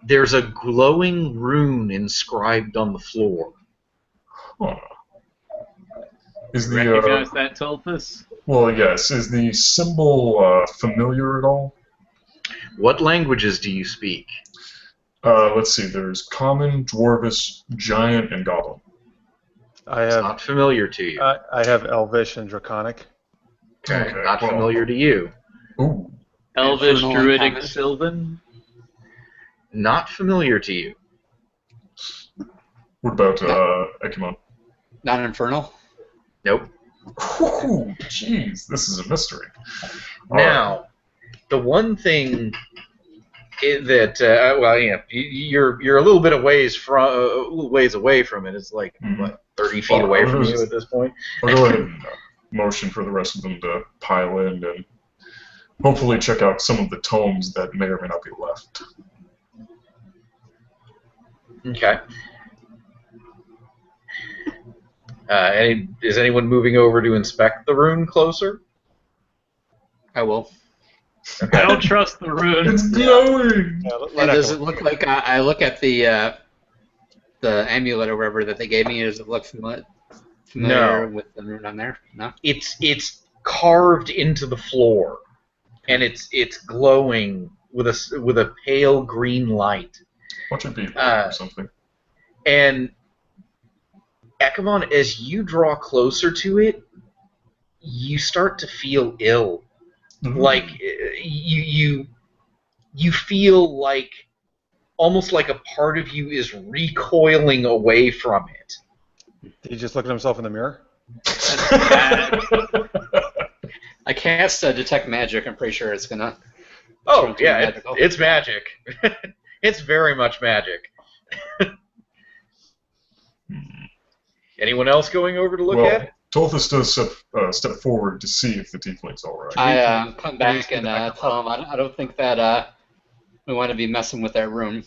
B: there's a glowing rune inscribed on the floor.
D: Huh. Is
C: Recognize that, Tulthus?
D: Well, yes. Is the symbol familiar at all?
B: What languages do you speak?
D: Let's see. There's Common, Dwarvish, Giant, and Goblin.
B: It's not familiar to you.
A: I have Elvish and Draconic.
B: Okay, not familiar to you.
D: Ooh.
C: Elvish,
E: Infernal,
C: Druidic,
E: Common.
C: Sylvan?
B: Not familiar to you.
D: What about Ekemon?
E: Not infernal.
B: Nope.
D: Ooh, jeez, this is a mystery.
B: Now, the one thing that you're a little bit away from it. It's like what, 30 feet away from you at this point.
D: I'll go ahead and motion for the rest of them to pile in and hopefully check out some of the tomes that may or may not be left.
B: Okay. Is anyone moving over to inspect the rune closer?
E: I will.
C: I don't trust the rune.
D: It's glowing!
E: And does it look like I look at the amulet or whatever that they gave me? Does it look familiar with the rune on there? No.
B: It's carved into the floor, and it's glowing with a pale green light.
D: Watch it be or something.
B: And Ekemon, as you draw closer to it, you start to feel ill. Like you feel like almost like a part of you is recoiling away from it.
A: Did he just look at himself in the mirror?
E: I cast detect magic. I'm pretty sure it's gonna.
B: Oh yeah, it's magic. It's very much magic. Anyone else going over to look at it?
D: Tulthus does step forward to see if the tiefling's all right.
E: I come back and tell him I don't think that we want to be messing with that room.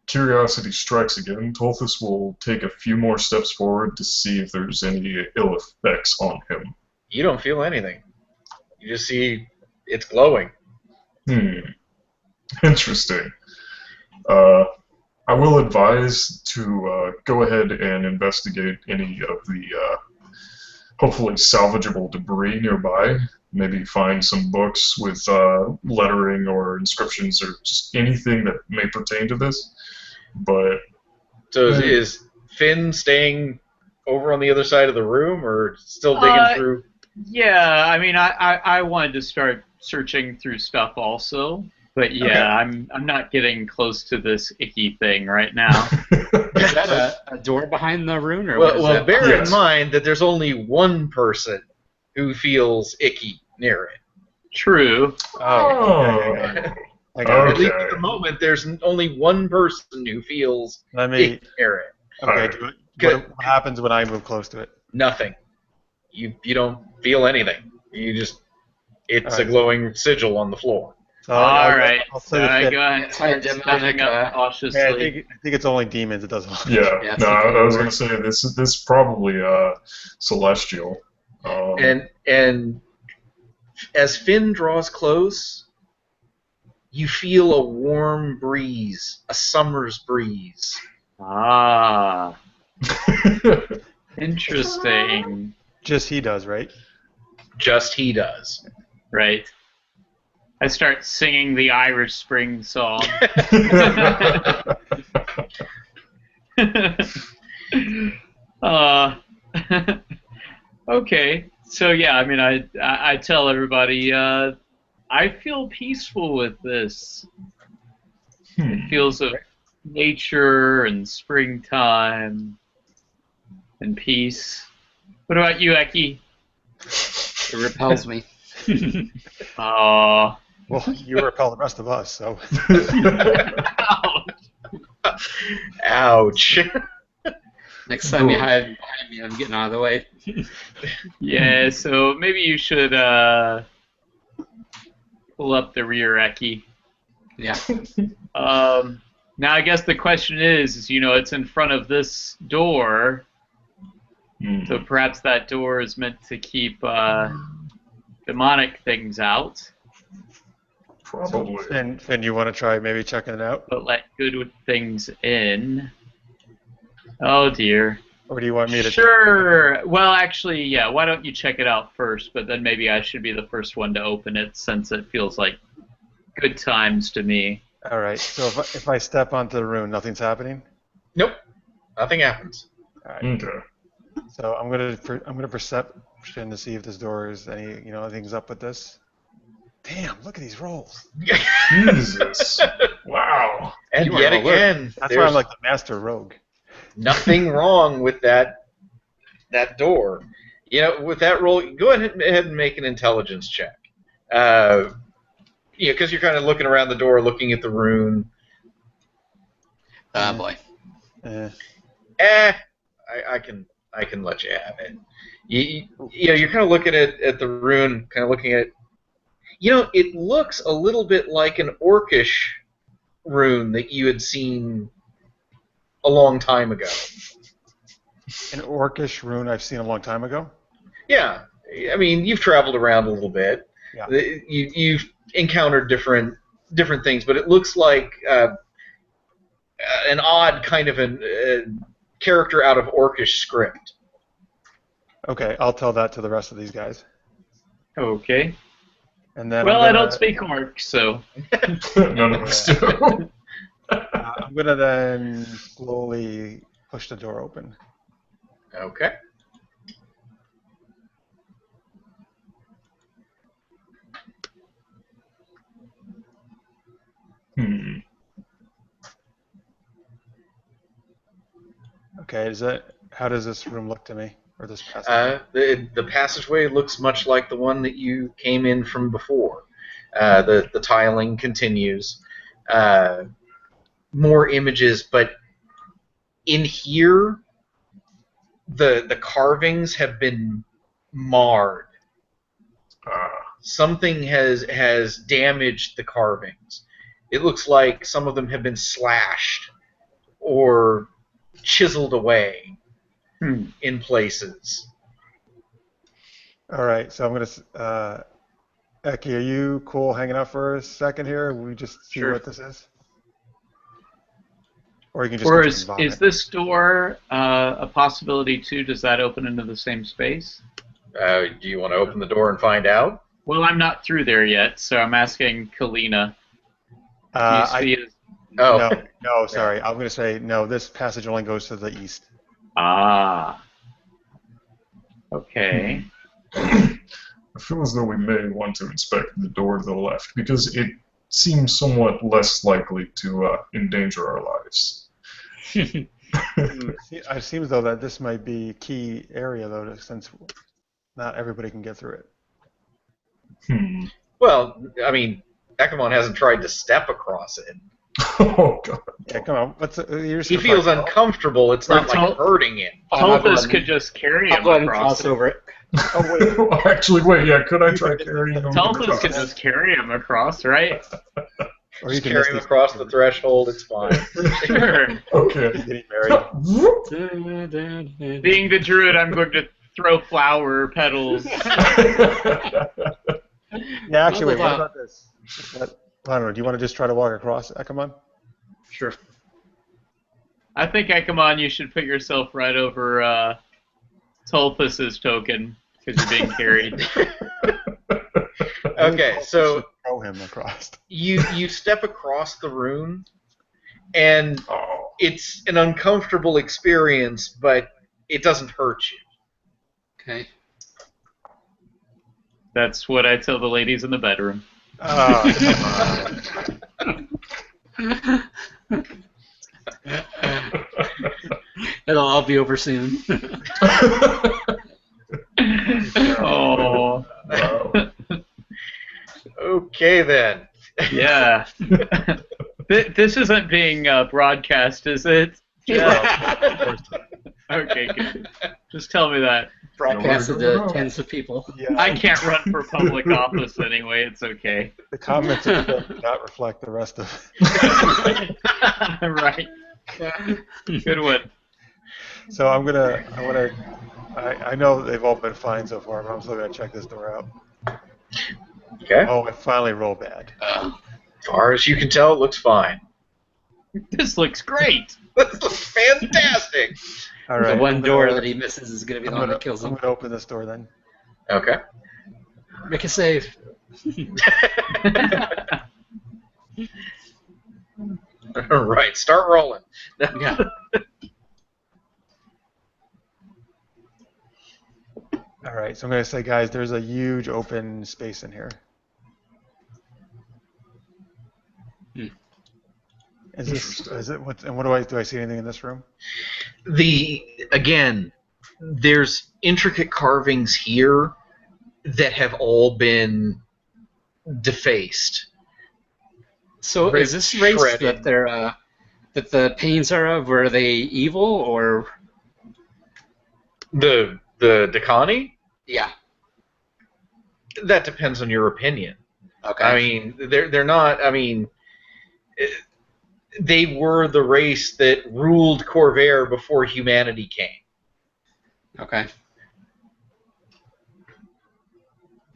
D: Curiosity strikes again. Tulthus will take a few more steps forward to see if there's any ill effects on him.
B: You don't feel anything. You just see it's glowing.
D: Interesting. I will advise to go ahead and investigate any of the hopefully salvageable debris nearby. Maybe find some books with lettering or inscriptions or just anything that may pertain to this. But
B: so is Finn staying over on the other side of the room, or still digging through?
C: Yeah, I mean, I wanted to start searching through stuff also. But yeah, okay. I'm not getting close to this icky thing right now.
E: Is that a door behind the rune? Or
B: well, bear in mind that there's only one person who feels icky near it.
C: True.
D: Okay.
B: At least at the moment, there's only one person who feels icky near it.
A: Okay. What happens when I move close to it?
B: Nothing. You don't feel anything. You just it's a glowing sigil on the floor.
C: All right.
A: I'll say
C: go ahead. Stepping up cautiously.
A: I think it's only demons. It doesn't.
D: Yeah. No, I was going to say this probably celestial.
B: And as Finn draws close, you feel a warm breeze, a summer's breeze.
C: Ah. Interesting.
A: Just he does, right?
B: Just he does.
C: Right. I start singing the Irish Spring song. Okay. So yeah, I mean, I tell everybody, I feel peaceful with this. It feels of nature and springtime and peace. What about you, Eki?
E: It repels me.
C: Oh.
A: Well, you repel the rest of us, so.
B: Ouch.
E: Next time you hide me, I'm getting out of the way.
C: Yeah, so maybe you should pull up the rear, Eki.
E: Yeah.
C: Now I guess the question is, you know, it's in front of this door, so perhaps that door is meant to keep demonic things out.
D: Probably.
A: And Finn, you want to try maybe checking it out?
C: But let good things in. Oh dear.
A: Or do you want me to?
C: Sure. Well, actually, yeah. Why don't you check it out first? But then maybe I should be the first one to open it, since it feels like good times to me.
A: All right. So if I step onto the rune, nothing's happening.
B: Nope. Nothing happens.
A: All right.
D: Okay.
A: So I'm gonna perception to see if this door is anything's up with this. Damn! Look at these rolls.
D: Jesus. Wow.
B: And
E: You are
B: yet
E: alert.
B: again,
A: That's why
B: there's
A: I'm like the master rogue.
B: nothing wrong with that door. You know, with that roll, go ahead and make an intelligence check. Because you're kind of looking around the door, looking at the rune.
E: Ah, boy.
B: I can let you have it. You're kind of looking at the rune, kind of looking at it. You know, it looks a little bit like an orcish rune that you had seen a long time ago.
A: An orcish rune I've seen a long time ago.
B: Yeah, I mean, you've traveled around a little bit.
A: Yeah.
B: You've encountered different things, but it looks like an odd kind of a character out of orcish script.
A: Okay, I'll tell that to the rest of these guys.
C: Okay.
A: And then
C: Well, I don't speak orc, so.
D: None of us do.
A: I'm gonna then slowly push the door open.
B: Okay.
A: Okay, how does this room look to me, or this passage?
B: The passageway looks much like the one that you came in from before. The tiling continues. More images, but in here, the carvings have been marred. Something has damaged the carvings. It looks like some of them have been slashed or chiseled away in places.
A: All right, so I'm gonna. Eki, are you cool hanging out for a second here? We just see
C: Sure.
A: what this is. Or you can just.
C: Or
A: continue vomit.
C: is this door a possibility too? Does that open into the same space?
B: Do you want to open the door and find out?
C: Well, I'm not through there yet, so I'm asking Kalyna. Do you see it?
B: Oh.
A: No, sorry. I'm gonna say no. This passage only goes to the east.
C: Ah. Okay.
D: I feel as though we may want to inspect the door to the left, because it seems somewhat less likely to endanger our lives.
A: It seems though that this might be a key area though, since not everybody can get through it.
B: Well, I mean, Ekemon hasn't tried to step across it.
D: Oh god.
A: Yeah, come on.
B: He feels uncomfortable. It's not like hurting him.
C: Tulthus could just carry
E: I'll
C: him
E: go ahead and
C: across
E: cross
C: it.
E: over it.
A: Oh wait.
D: Actually, wait, yeah, could I try carrying him?
C: Tulthus could just carry him across, right?
A: Or you
B: Just
A: can
B: carry him across the threshold. It's fine.
C: Sure.
D: Okay.
A: Getting married.
C: Being the druid, I'm going to throw flower petals.
A: Yeah, actually, wait. What about this? I don't know. Do you want to just try to walk across, Ekemon?
E: Sure.
C: I think, Ekemon, you should put yourself right over Tulthus's token because you're being carried.
B: Okay, so
A: throw him across.
B: you step across the room, and
D: Oh.
B: it's an uncomfortable experience, but it doesn't hurt you.
E: Okay.
C: That's what I tell the ladies in the bedroom.
A: Oh, come on.
E: It'll all be over soon.
C: Oh.
D: Wow.
B: Okay, then.
C: Yeah. This isn't being broadcast, is it?
A: Yeah.
C: Okay, good. Just tell me that.
E: Broadcasted to tens of people.
A: Yeah.
C: I can't run for public office anyway. It's okay.
A: The comments of the film do not reflect the rest of
C: Right. Good one.
A: So I know they've all been fine so far, but I'm still gonna check this door out.
B: Okay.
A: Oh, I finally roll bad.
B: As far as you can tell, it looks fine.
C: This looks great.
B: This looks fantastic.
A: All right.
E: The one door that he misses is going to be the one that kills
A: I'm
E: him.
A: gonna open this door then.
B: Okay.
E: Make a save.
B: All right, start rolling.
E: Yeah.
A: All right. So I'm gonna say, guys, there's a huge open space in here. Is it what? And what do I see anything in this room?
B: Again, there's intricate carvings here that have all been defaced.
E: So is this race
B: Shredded.
E: that they're that the pains are of? Were they evil or?
B: The Dakani?
E: Yeah.
B: That depends on your opinion.
E: Okay.
B: I mean, they're not. I mean, they were the race that ruled Corvair before humanity came.
E: Okay.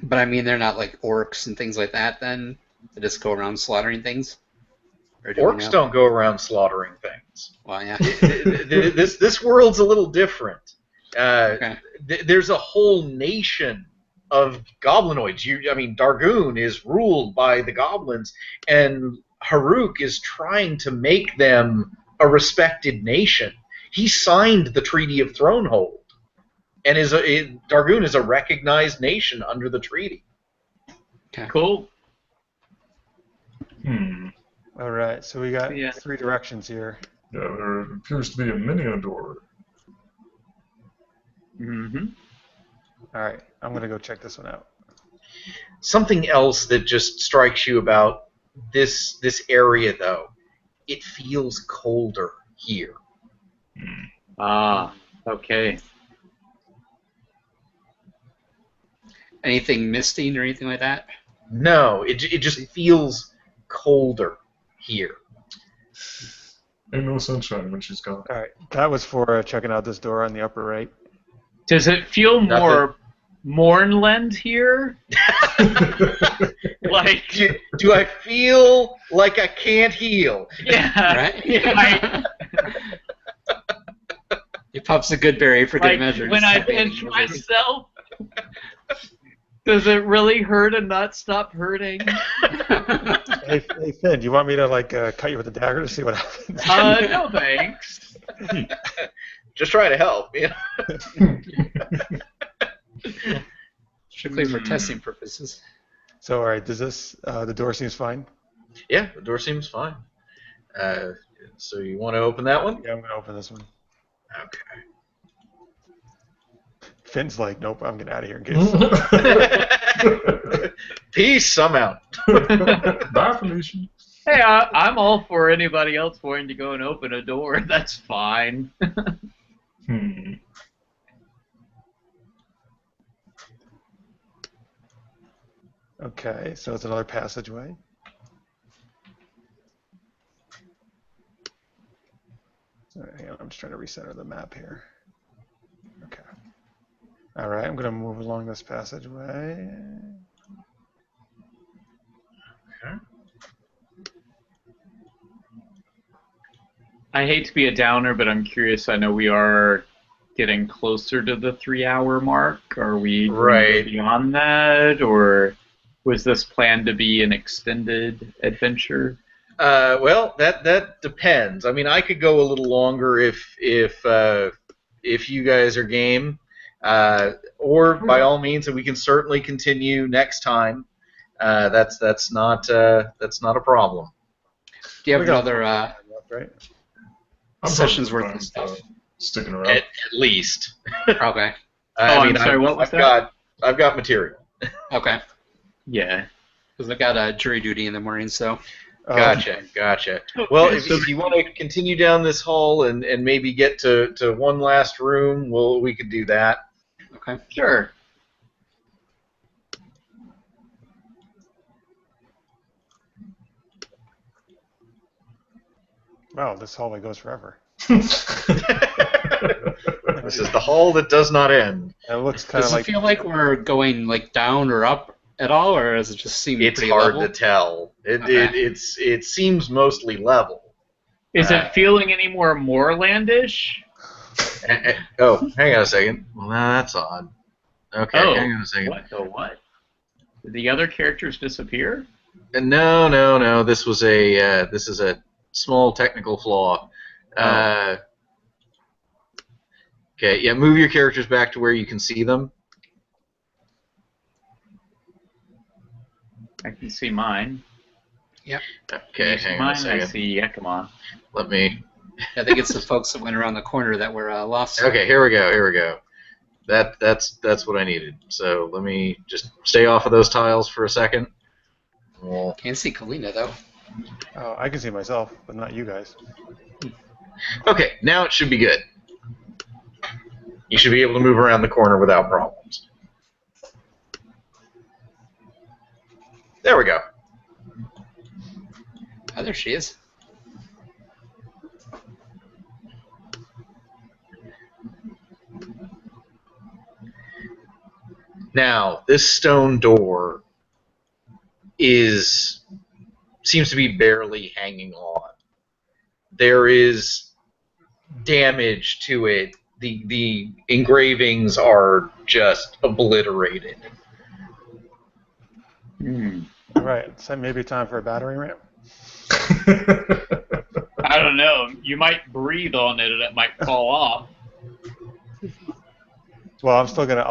E: But I mean, they're not like orcs and things like that. Then they just go around slaughtering things. Or do we
B: Orcs
E: know?
B: don't go around slaughtering things.
E: Well, yeah.
B: This world's a little different.
E: Okay.
B: There's a whole nation of goblinoids. Dargoon is ruled by the goblins, and Haruk is trying to make them a respected nation. He signed the Treaty of Thronehold, and Dargoon is a recognized nation under the treaty.
E: Okay.
C: Cool.
A: All right. So we got
C: Yeah.
A: 3 directions here.
D: Yeah, there appears to be a mini door.
C: Mm-hmm.
A: All right. I'm gonna go check this one out.
B: Something else that just strikes you about this area, though, it feels colder here.
C: Ah, okay.
E: Anything misting or anything like that?
B: No, it just feels colder here.
D: Ain't no sunshine when she's gone.
A: All right. That was for checking out this door on the upper right.
C: Does it feel more Mornland here? Like,
B: Do I feel like I can't heal?
C: yeah,
E: Right?
C: Yeah,
E: He pops a good berry for good
C: like
E: measure.
C: when I pinch myself. Does it really hurt and not stop hurting?
A: Hey, Finn, do you want me to cut you with a dagger to see what happens?
C: No thanks.
B: Just trying to help. You know?
E: Strictly for testing purposes.
A: So, all right, does this the door seems fine?
B: Yeah, the door seems fine. So you want to open that one?
A: Yeah, I'm gonna open this one.
B: Okay.
A: Finn's like, nope, I'm getting out of here.
B: Peace, I'm out.
D: Bye, Felicia.
C: Hey, I'm all for anybody else wanting to go and open a door. That's fine.
A: Okay, so it's another passageway. So, hang on, I'm just trying to recenter the map here. Okay. All right, I'm going to move along this passageway.
B: Okay.
C: I hate to be a downer, but I'm curious. I know we are getting closer to the 3-hour mark. Are we going to go beyond that, or was this planned to be an extended adventure?
B: Well, that depends. I mean, I could go a little longer if you guys are game, or by all means, we can certainly continue next time. That's not a problem.
E: Do you have another
A: right?
E: session's worth of stuff?
D: Sticking around.
B: At least.
E: Okay.
B: I mean,
C: I'm sorry. What was that?
B: I've got material.
E: Okay.
C: Yeah.
E: Because I got jury duty in the morning, so.
B: Gotcha.
C: Okay,
B: Well, if you want to continue down this hall and maybe get to one last room, we could do that.
E: Okay.
C: Sure.
A: Wow, this hallway goes forever.
B: This is the hall that does not end.
A: It looks kind of
E: Does
A: like.
E: it feel like we're going like down or up at all, or does it just seem
B: It's
E: pretty
B: hard
E: level?
B: to tell. It seems mostly level.
C: Is it feeling any more moorlandish?
B: Oh, hang on a second. Well, that's odd. Okay, hang on a second.
C: What the what? Did the other characters disappear?
B: No. This is a small technical flaw. Okay, yeah. Move your characters back to where you can see them.
C: I can see mine.
E: Yep.
B: Okay, hang on a second.
C: I see Ekemon.
B: Let me.
E: I think it's the folks that went around the corner that were lost.
B: Okay, here we go. That's what I needed. So let me just stay off of those tiles for a second.
E: Can't see Kalyna though.
A: Oh, I can see myself, but not you guys.
B: Okay, now it should be good. You should be able to move around the corner without problems. There we go.
E: Oh, there she is.
B: Now, this stone door seems to be barely hanging on. There is damage to it. The engravings are just obliterated.
A: All right, so maybe time for a battering ram.
C: I don't know. You might breathe on it and it might fall off.
A: Well, I'll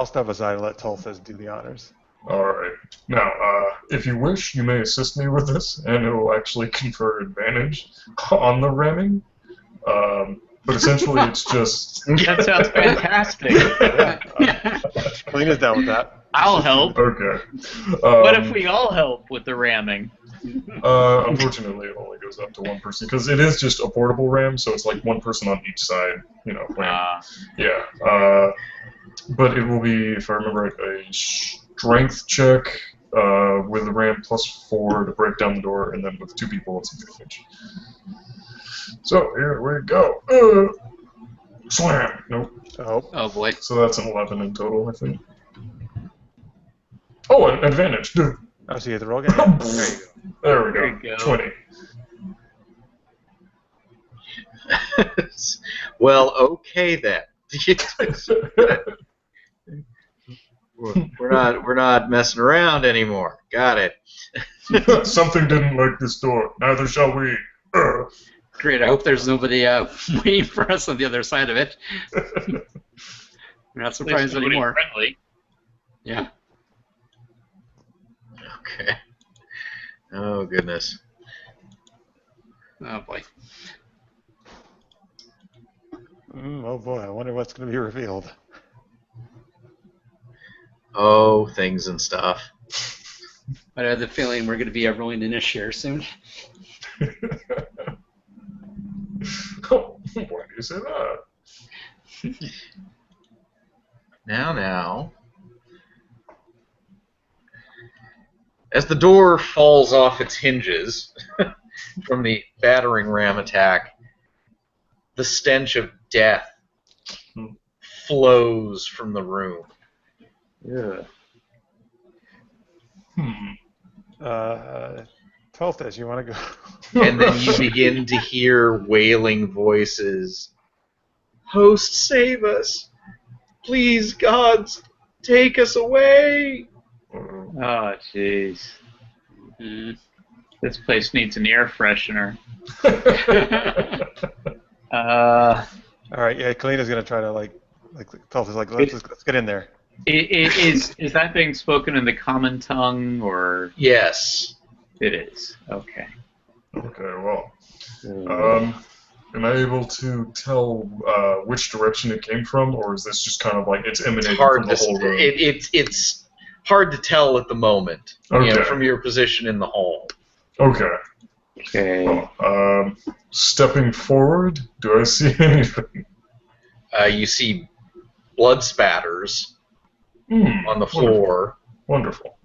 A: step aside and let Tulthus do the honors.
D: Alright. Now, if you wish, you may assist me with this, and it will actually confer advantage on the ramming. But essentially, it's just...
C: That sounds fantastic.
A: Kalyna's down with that.
C: I'll help.
D: Okay.
C: What if we all help with the ramming?
D: Unfortunately, it only goes up to one person, because it is just a portable ram, so it's like one person on each side, ram. Yeah. But it will be, if I remember right, a strength check with the ram +4 to break down the door, and then with 2 people, it's advantage. So, here we go. Slam! Nope.
E: Oh boy.
D: So that's an 11 in total, I think. Oh, an advantage. Dude.
A: Oh, so you get the roll again? There you go.
D: There we go. 20.
B: Well, okay then. We're not messing around anymore. Got it.
D: Something didn't like this door. Neither shall we.
E: Great. I hope there's nobody waiting for us on the other side of it. We're not surprised anymore.
C: Friendly.
E: Yeah.
B: Okay. Oh goodness.
E: Oh boy.
A: Oh boy, I wonder what's going to be revealed.
B: Oh, things and stuff.
E: I have the feeling we're going to be rolling in a share soon.
D: Oh, why do you say that?
B: Now. As the door falls off its hinges from the battering ram attack, the stench of death flows from the room.
A: Yeah. Tulthus, you want to go?
B: And then you begin to hear wailing voices. Host, save us! Please, gods, take us away!
C: Oh, jeez. This place needs an air freshener.
A: All right, yeah, Kalyna's gonna try to Tulthus let's get in there.
C: Is that being spoken in the common tongue, or?
B: Yes.
C: It is. Okay.
D: Okay, well. Am I able to tell which direction it came from, or is this just kind of like it's emanating from the whole room?
B: It's hard to tell at the moment,
D: Okay.
B: from your position in the hall.
D: Okay.
C: Okay.
D: Well, stepping forward, do I see anything?
B: You see blood spatters on the floor.
D: Wonderful.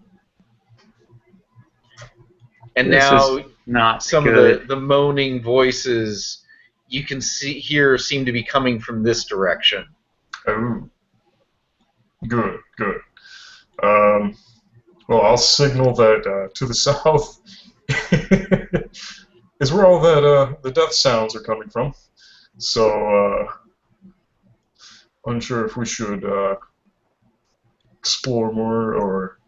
B: And
C: This
B: now
C: is not
B: some
C: good.
B: of the moaning voices you can hear seem to be coming from this direction.
D: Oh. Good. Well, I'll signal that to the south is where all that the death sounds are coming from. So, unsure if we should explore more or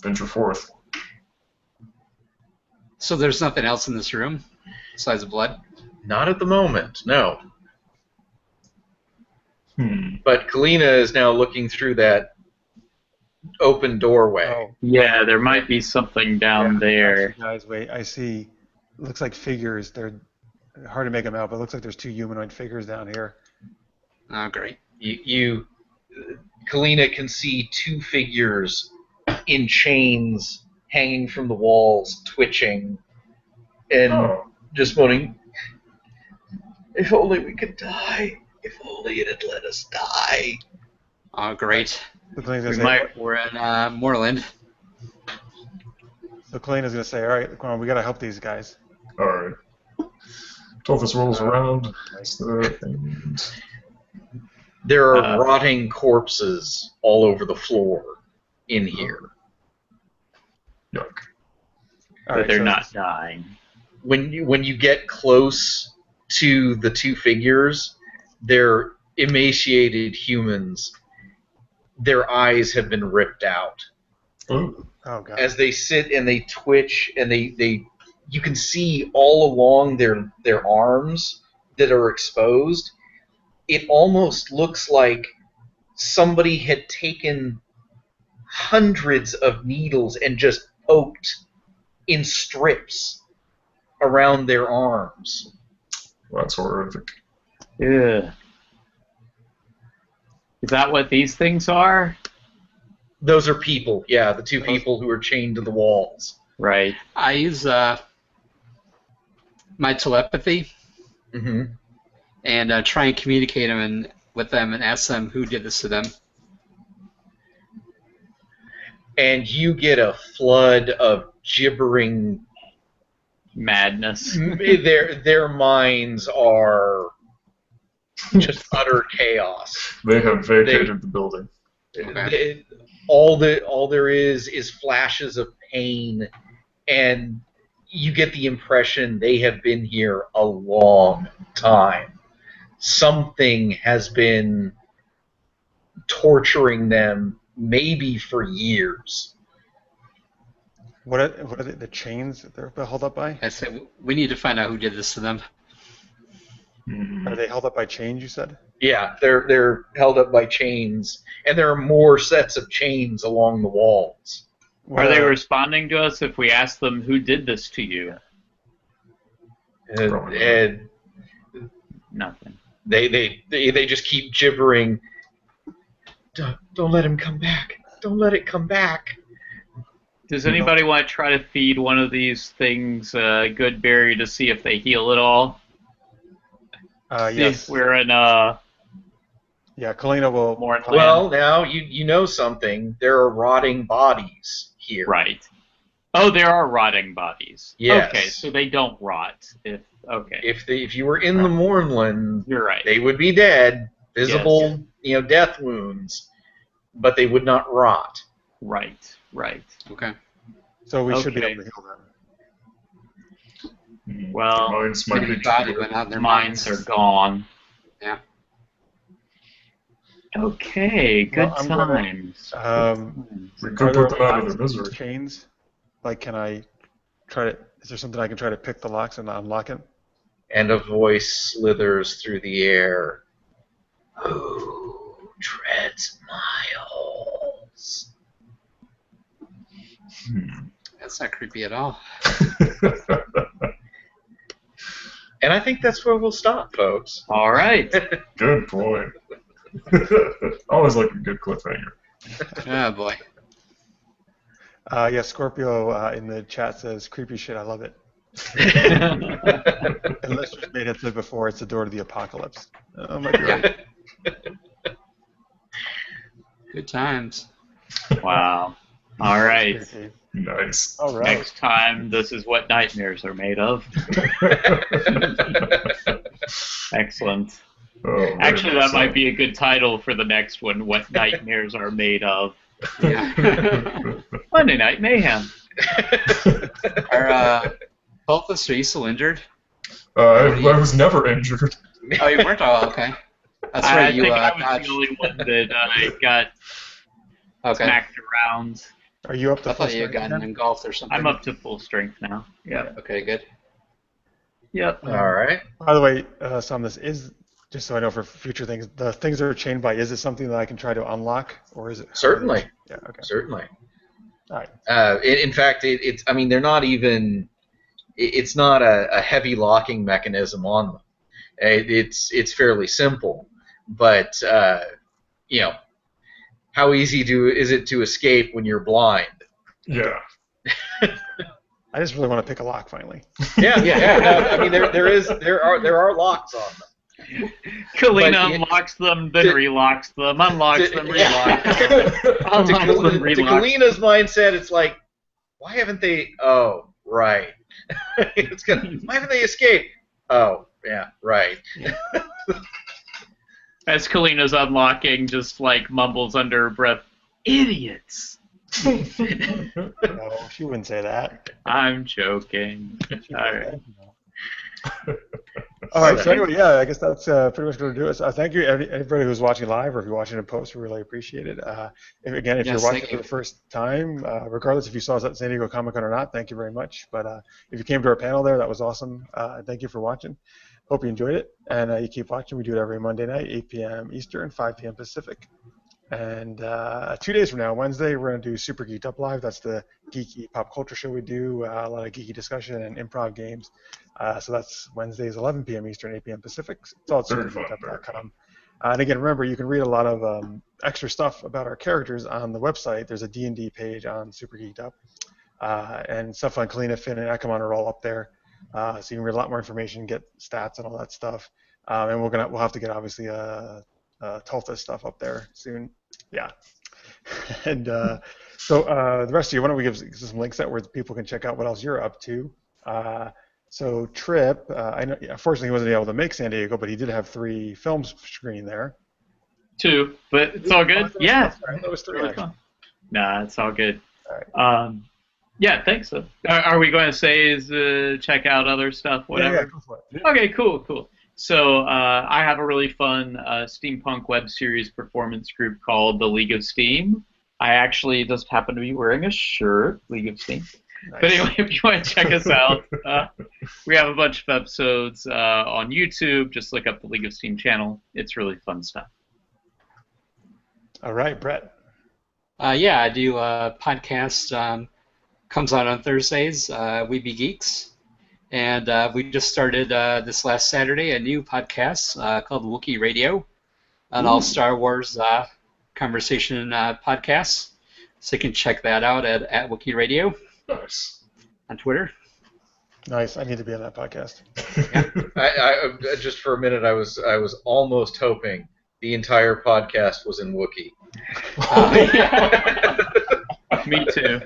D: venture forth.
E: So there's nothing else in this room besides blood?
B: Not at the moment, no. But Kalyna is now looking through that open doorway.
A: Oh,
C: Yeah, there might be something down there.
A: actually, guys, wait, I see. Looks like figures. They're hard to make them out, but it looks like there's 2 humanoid figures down here.
E: Oh, great.
B: Kalyna can see 2 figures in chains hanging from the walls, twitching, and just moaning, if only we could die. If only it had let us die.
E: Oh, great.
A: So Kalyna's gonna say,
E: We're in Moorland.
A: So Kalyna's gonna say, all right, come on, we gotta help these guys.
D: All right. Tulthus rolls around. And
B: There are rotting corpses all over the floor in here.
D: Yuck.
A: All
C: But
A: right,
C: they're
A: so-
C: not dying.
B: When you get close to the 2 figures, they're emaciated humans. Their eyes have been ripped out.
D: Ooh.
A: Oh god.
B: As they sit and they twitch, and you can see all along their arms that are exposed. It almost looks like somebody had taken hundreds of needles and just poked in strips around their arms.
D: That's horrific.
C: Yeah. Is that what these things are?
B: Those are people, yeah, the 2 people who are chained to the walls.
C: Right.
E: I use my telepathy and try and communicate with them and ask them who did this to them.
B: And you get a flood of gibbering
C: Madness.
B: their minds are just utter chaos.
D: They have vacated the building.
E: Okay.
B: All there is flashes of pain, and you get the impression they have been here a long time. Something has been torturing them, maybe for years.
A: What are the chains that they're held up by?
E: I said, we need to find out who did this to them.
A: Are they held up by chains, you said?
B: Yeah, they're held up by chains, and there are more sets of chains along the walls.
C: Are they responding to us if we ask them who did this to you?
B: And
C: Nothing.
B: they just keep gibbering. Don't let him come back. Don't let it come back.
C: Does anybody want to try to feed one of these things a good berry to see if they heal at all?
A: Yes.
C: We're in
A: Yeah, Kalyna will.
C: more in
B: Well, now you know something. There are rotting bodies here.
C: right. Oh, there are rotting bodies.
B: Yes.
C: Okay, so they don't rot. Okay.
B: If you were in the Mournland,
C: You're right.
B: they would be dead, visible, death wounds, but they would not rot.
C: Right.
E: Okay.
A: So we should be
C: Okay.
A: able to heal them.
C: Well,
D: Mines might be
E: Body went out in their
C: mines are gone.
E: Yeah.
C: Okay, good
A: Well, I'm gonna-
C: times.
D: We
A: Are
D: could
A: there
D: put them out of
A: locks
D: their
A: in
D: misery.
A: chains? Like, can I try to? Is there something I can try to pick the locks and unlock it?
B: And a voice slithers through the air. Who treads miles?
E: That's not creepy at all.
B: And I think that's where we'll stop, folks.
C: All right.
D: Good boy. Always like a good cliffhanger.
E: Oh boy.
A: Yeah, Scorpio in the chat says, creepy shit, I love it. And Lister's made it said before, it's the door to the apocalypse. Might be right.
E: Good times.
C: Wow. All right.
D: Nice.
A: All right.
C: Next time, this is what nightmares are made of. Excellent.
D: Oh,
C: Actually,
D: very
C: that might
D: nice.
C: be a good title for the next one, What Nightmares Are Made Of.
E: Yeah.
C: Monday Night Mayhem.
E: Tulthus, are you still injured?
D: I was never injured.
E: Oh, you weren't? Oh, okay. That's
C: I
E: right. You
C: think I was
E: dodged.
C: the only one that got
E: Okay.
C: smacked around.
A: Are you up to
E: I
A: full
E: thought you had
A: strength
E: gotten
A: now?
E: engulfed or something.
C: I'm up to full strength now. Yep.
E: Okay, good.
C: Yep.
B: All right.
A: By the way, some of this is, just so I know for future things, the things that are chained by, is it something that I can try to unlock? Or is it?
B: Certainly.
A: Yeah, okay.
B: Certainly.
A: All right.
B: In fact, it's. I mean, they're not even. It's not a heavy locking mechanism on them. It's fairly simple, but you know, how easy is it to escape when you're blind?
D: Yeah.
A: I just really want to pick a lock finally.
B: Yeah. I mean, there are locks on them.
C: Kalyna
B: But
C: unlocks them, then relocks them, unlocks them, relocks them.
B: To
C: Unlocks them, relocks.
B: Kalyna's mindset, it's like, why haven't they? Oh, right. Why haven't they escaped? Oh, yeah, right.
C: As Kalyna's unlocking, just like mumbles under her breath, idiots.
A: No, she wouldn't say that.
C: I'm joking. All right.
A: All right. So anyway, yeah, I guess that's pretty much going to do it. So, thank you, everybody who's watching live, or if you're watching in post, we really appreciate it. If
E: Yes,
A: you're watching
E: thank
A: for
E: you.
A: the first time, regardless if you saw us at San Diego Comic-Con or not, thank you very much. But if you came to our panel there, that was awesome. Thank you for watching. Hope you enjoyed it, and you keep watching. We do it every Monday night, 8 p.m. Eastern, 5 p.m. Pacific. And 2 days from now, Wednesday, we're going to do Super Geeked Up Live. That's the geeky pop culture show we do, a lot of geeky discussion and improv games. So that's Wednesdays, 11 p.m. Eastern, 8 p.m. Pacific. It's all at
D: Very fun,
A: supergeekedup.com. And again, remember, you can read a lot of extra stuff about our characters on the website. There's a D&D page on Super Geeked Up. And stuff on Kalyna, Finn, and Ekemon are all up there. So you can read a lot more information, get stats and all that stuff. And we'll have to get, obviously, Tulthus stuff up there soon. Yeah. And so the rest of you, why don't we give some links out where people can check out what else you're up to. So Trip, I know, unfortunately he wasn't able to make San Diego, but he did have 3 films screened there.
C: 2, but it's all good. Yeah.
A: That was 3.
C: Really
A: Actually.
C: fun. Nah, it's all good.
A: All right.
C: Yeah, thanks. So. Are we going to say check out other stuff, whatever?
A: Yeah, go for it.
C: Okay, cool. So I have a really fun steampunk web series performance group called the League of Steam. I actually just happen to be wearing a shirt, League of Steam.
A: Nice.
C: But anyway, if you want to check us out, we have a bunch of episodes on YouTube. Just look up the League of Steam channel. It's really fun stuff.
A: All right, Brett.
E: Yeah, I do a podcast. Comes out on Thursdays. We Be Geeks. And we just started this last Saturday a new podcast called Wookiee Radio, an all Star Wars conversation podcast. So you can check that out at Wookiee Radio
D: Nice.
E: on Twitter.
A: Nice. I need to be on that podcast.
B: I just for a minute, I was almost hoping the entire podcast was in Wookiee.
C: Me too.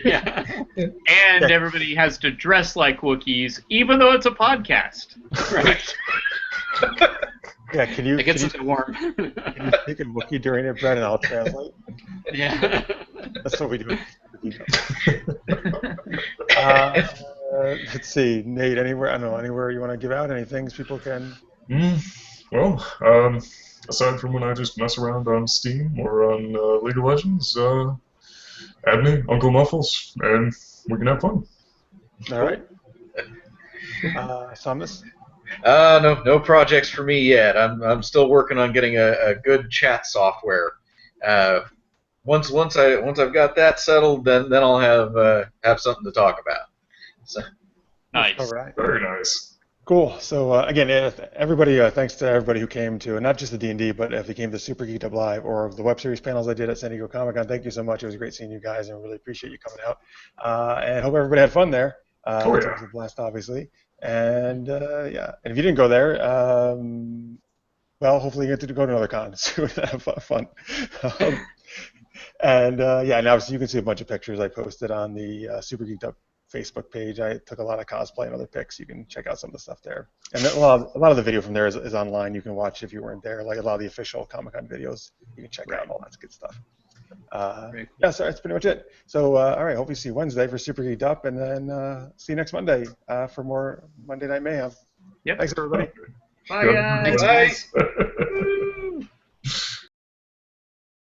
E: Yeah.
C: And everybody has to dress like Wookiees, even though it's a podcast.
E: Right.
A: Yeah, can you
E: It gets a
A: can
E: bit warm.
A: you speak in Wookiee during it, Brett, and I'll translate?
E: Yeah.
A: That's what we do. let's see, Nate. Anywhere? I don't know. Anywhere you want to give out? Any things people can?
D: Well, aside from when I just mess around on Steam or on League of Legends, add me, Uncle Muffles, and we can have fun.
A: All right. Samus?
B: No projects for me yet. I'm still working on getting a good chat software. Once I've got that settled, then I'll have something to talk about. So.
C: Nice.
A: All right.
D: Very nice.
A: Cool. So again, everybody, thanks to everybody who came to, not just the D&D, but if they came to Super Geeked Up Live or the web series panels I did at San Diego Comic-Con. Thank you so much. It was great seeing you guys, and really appreciate you coming out. And hope everybody had fun there. It was a blast, obviously. And yeah, and if you didn't go there, well, hopefully you get to go to another con soon and have fun. And yeah, and obviously you can see a bunch of pictures I posted on the Super Geeked Up Facebook page. I took a lot of cosplay and other pics. You can check out some of the stuff there. And a lot of the video from there is online. You can watch if you weren't there. Like a lot of the official Comic-Con videos, you can check out and all that good stuff. Yeah, so that's pretty much it. So all right, hope you see you Wednesday for Super Geeked Up, and then see you next Monday for more Monday Night Mayhem.
C: Yep.
A: Thanks, everybody.
B: Bye, guys.
E: Thanks, guys.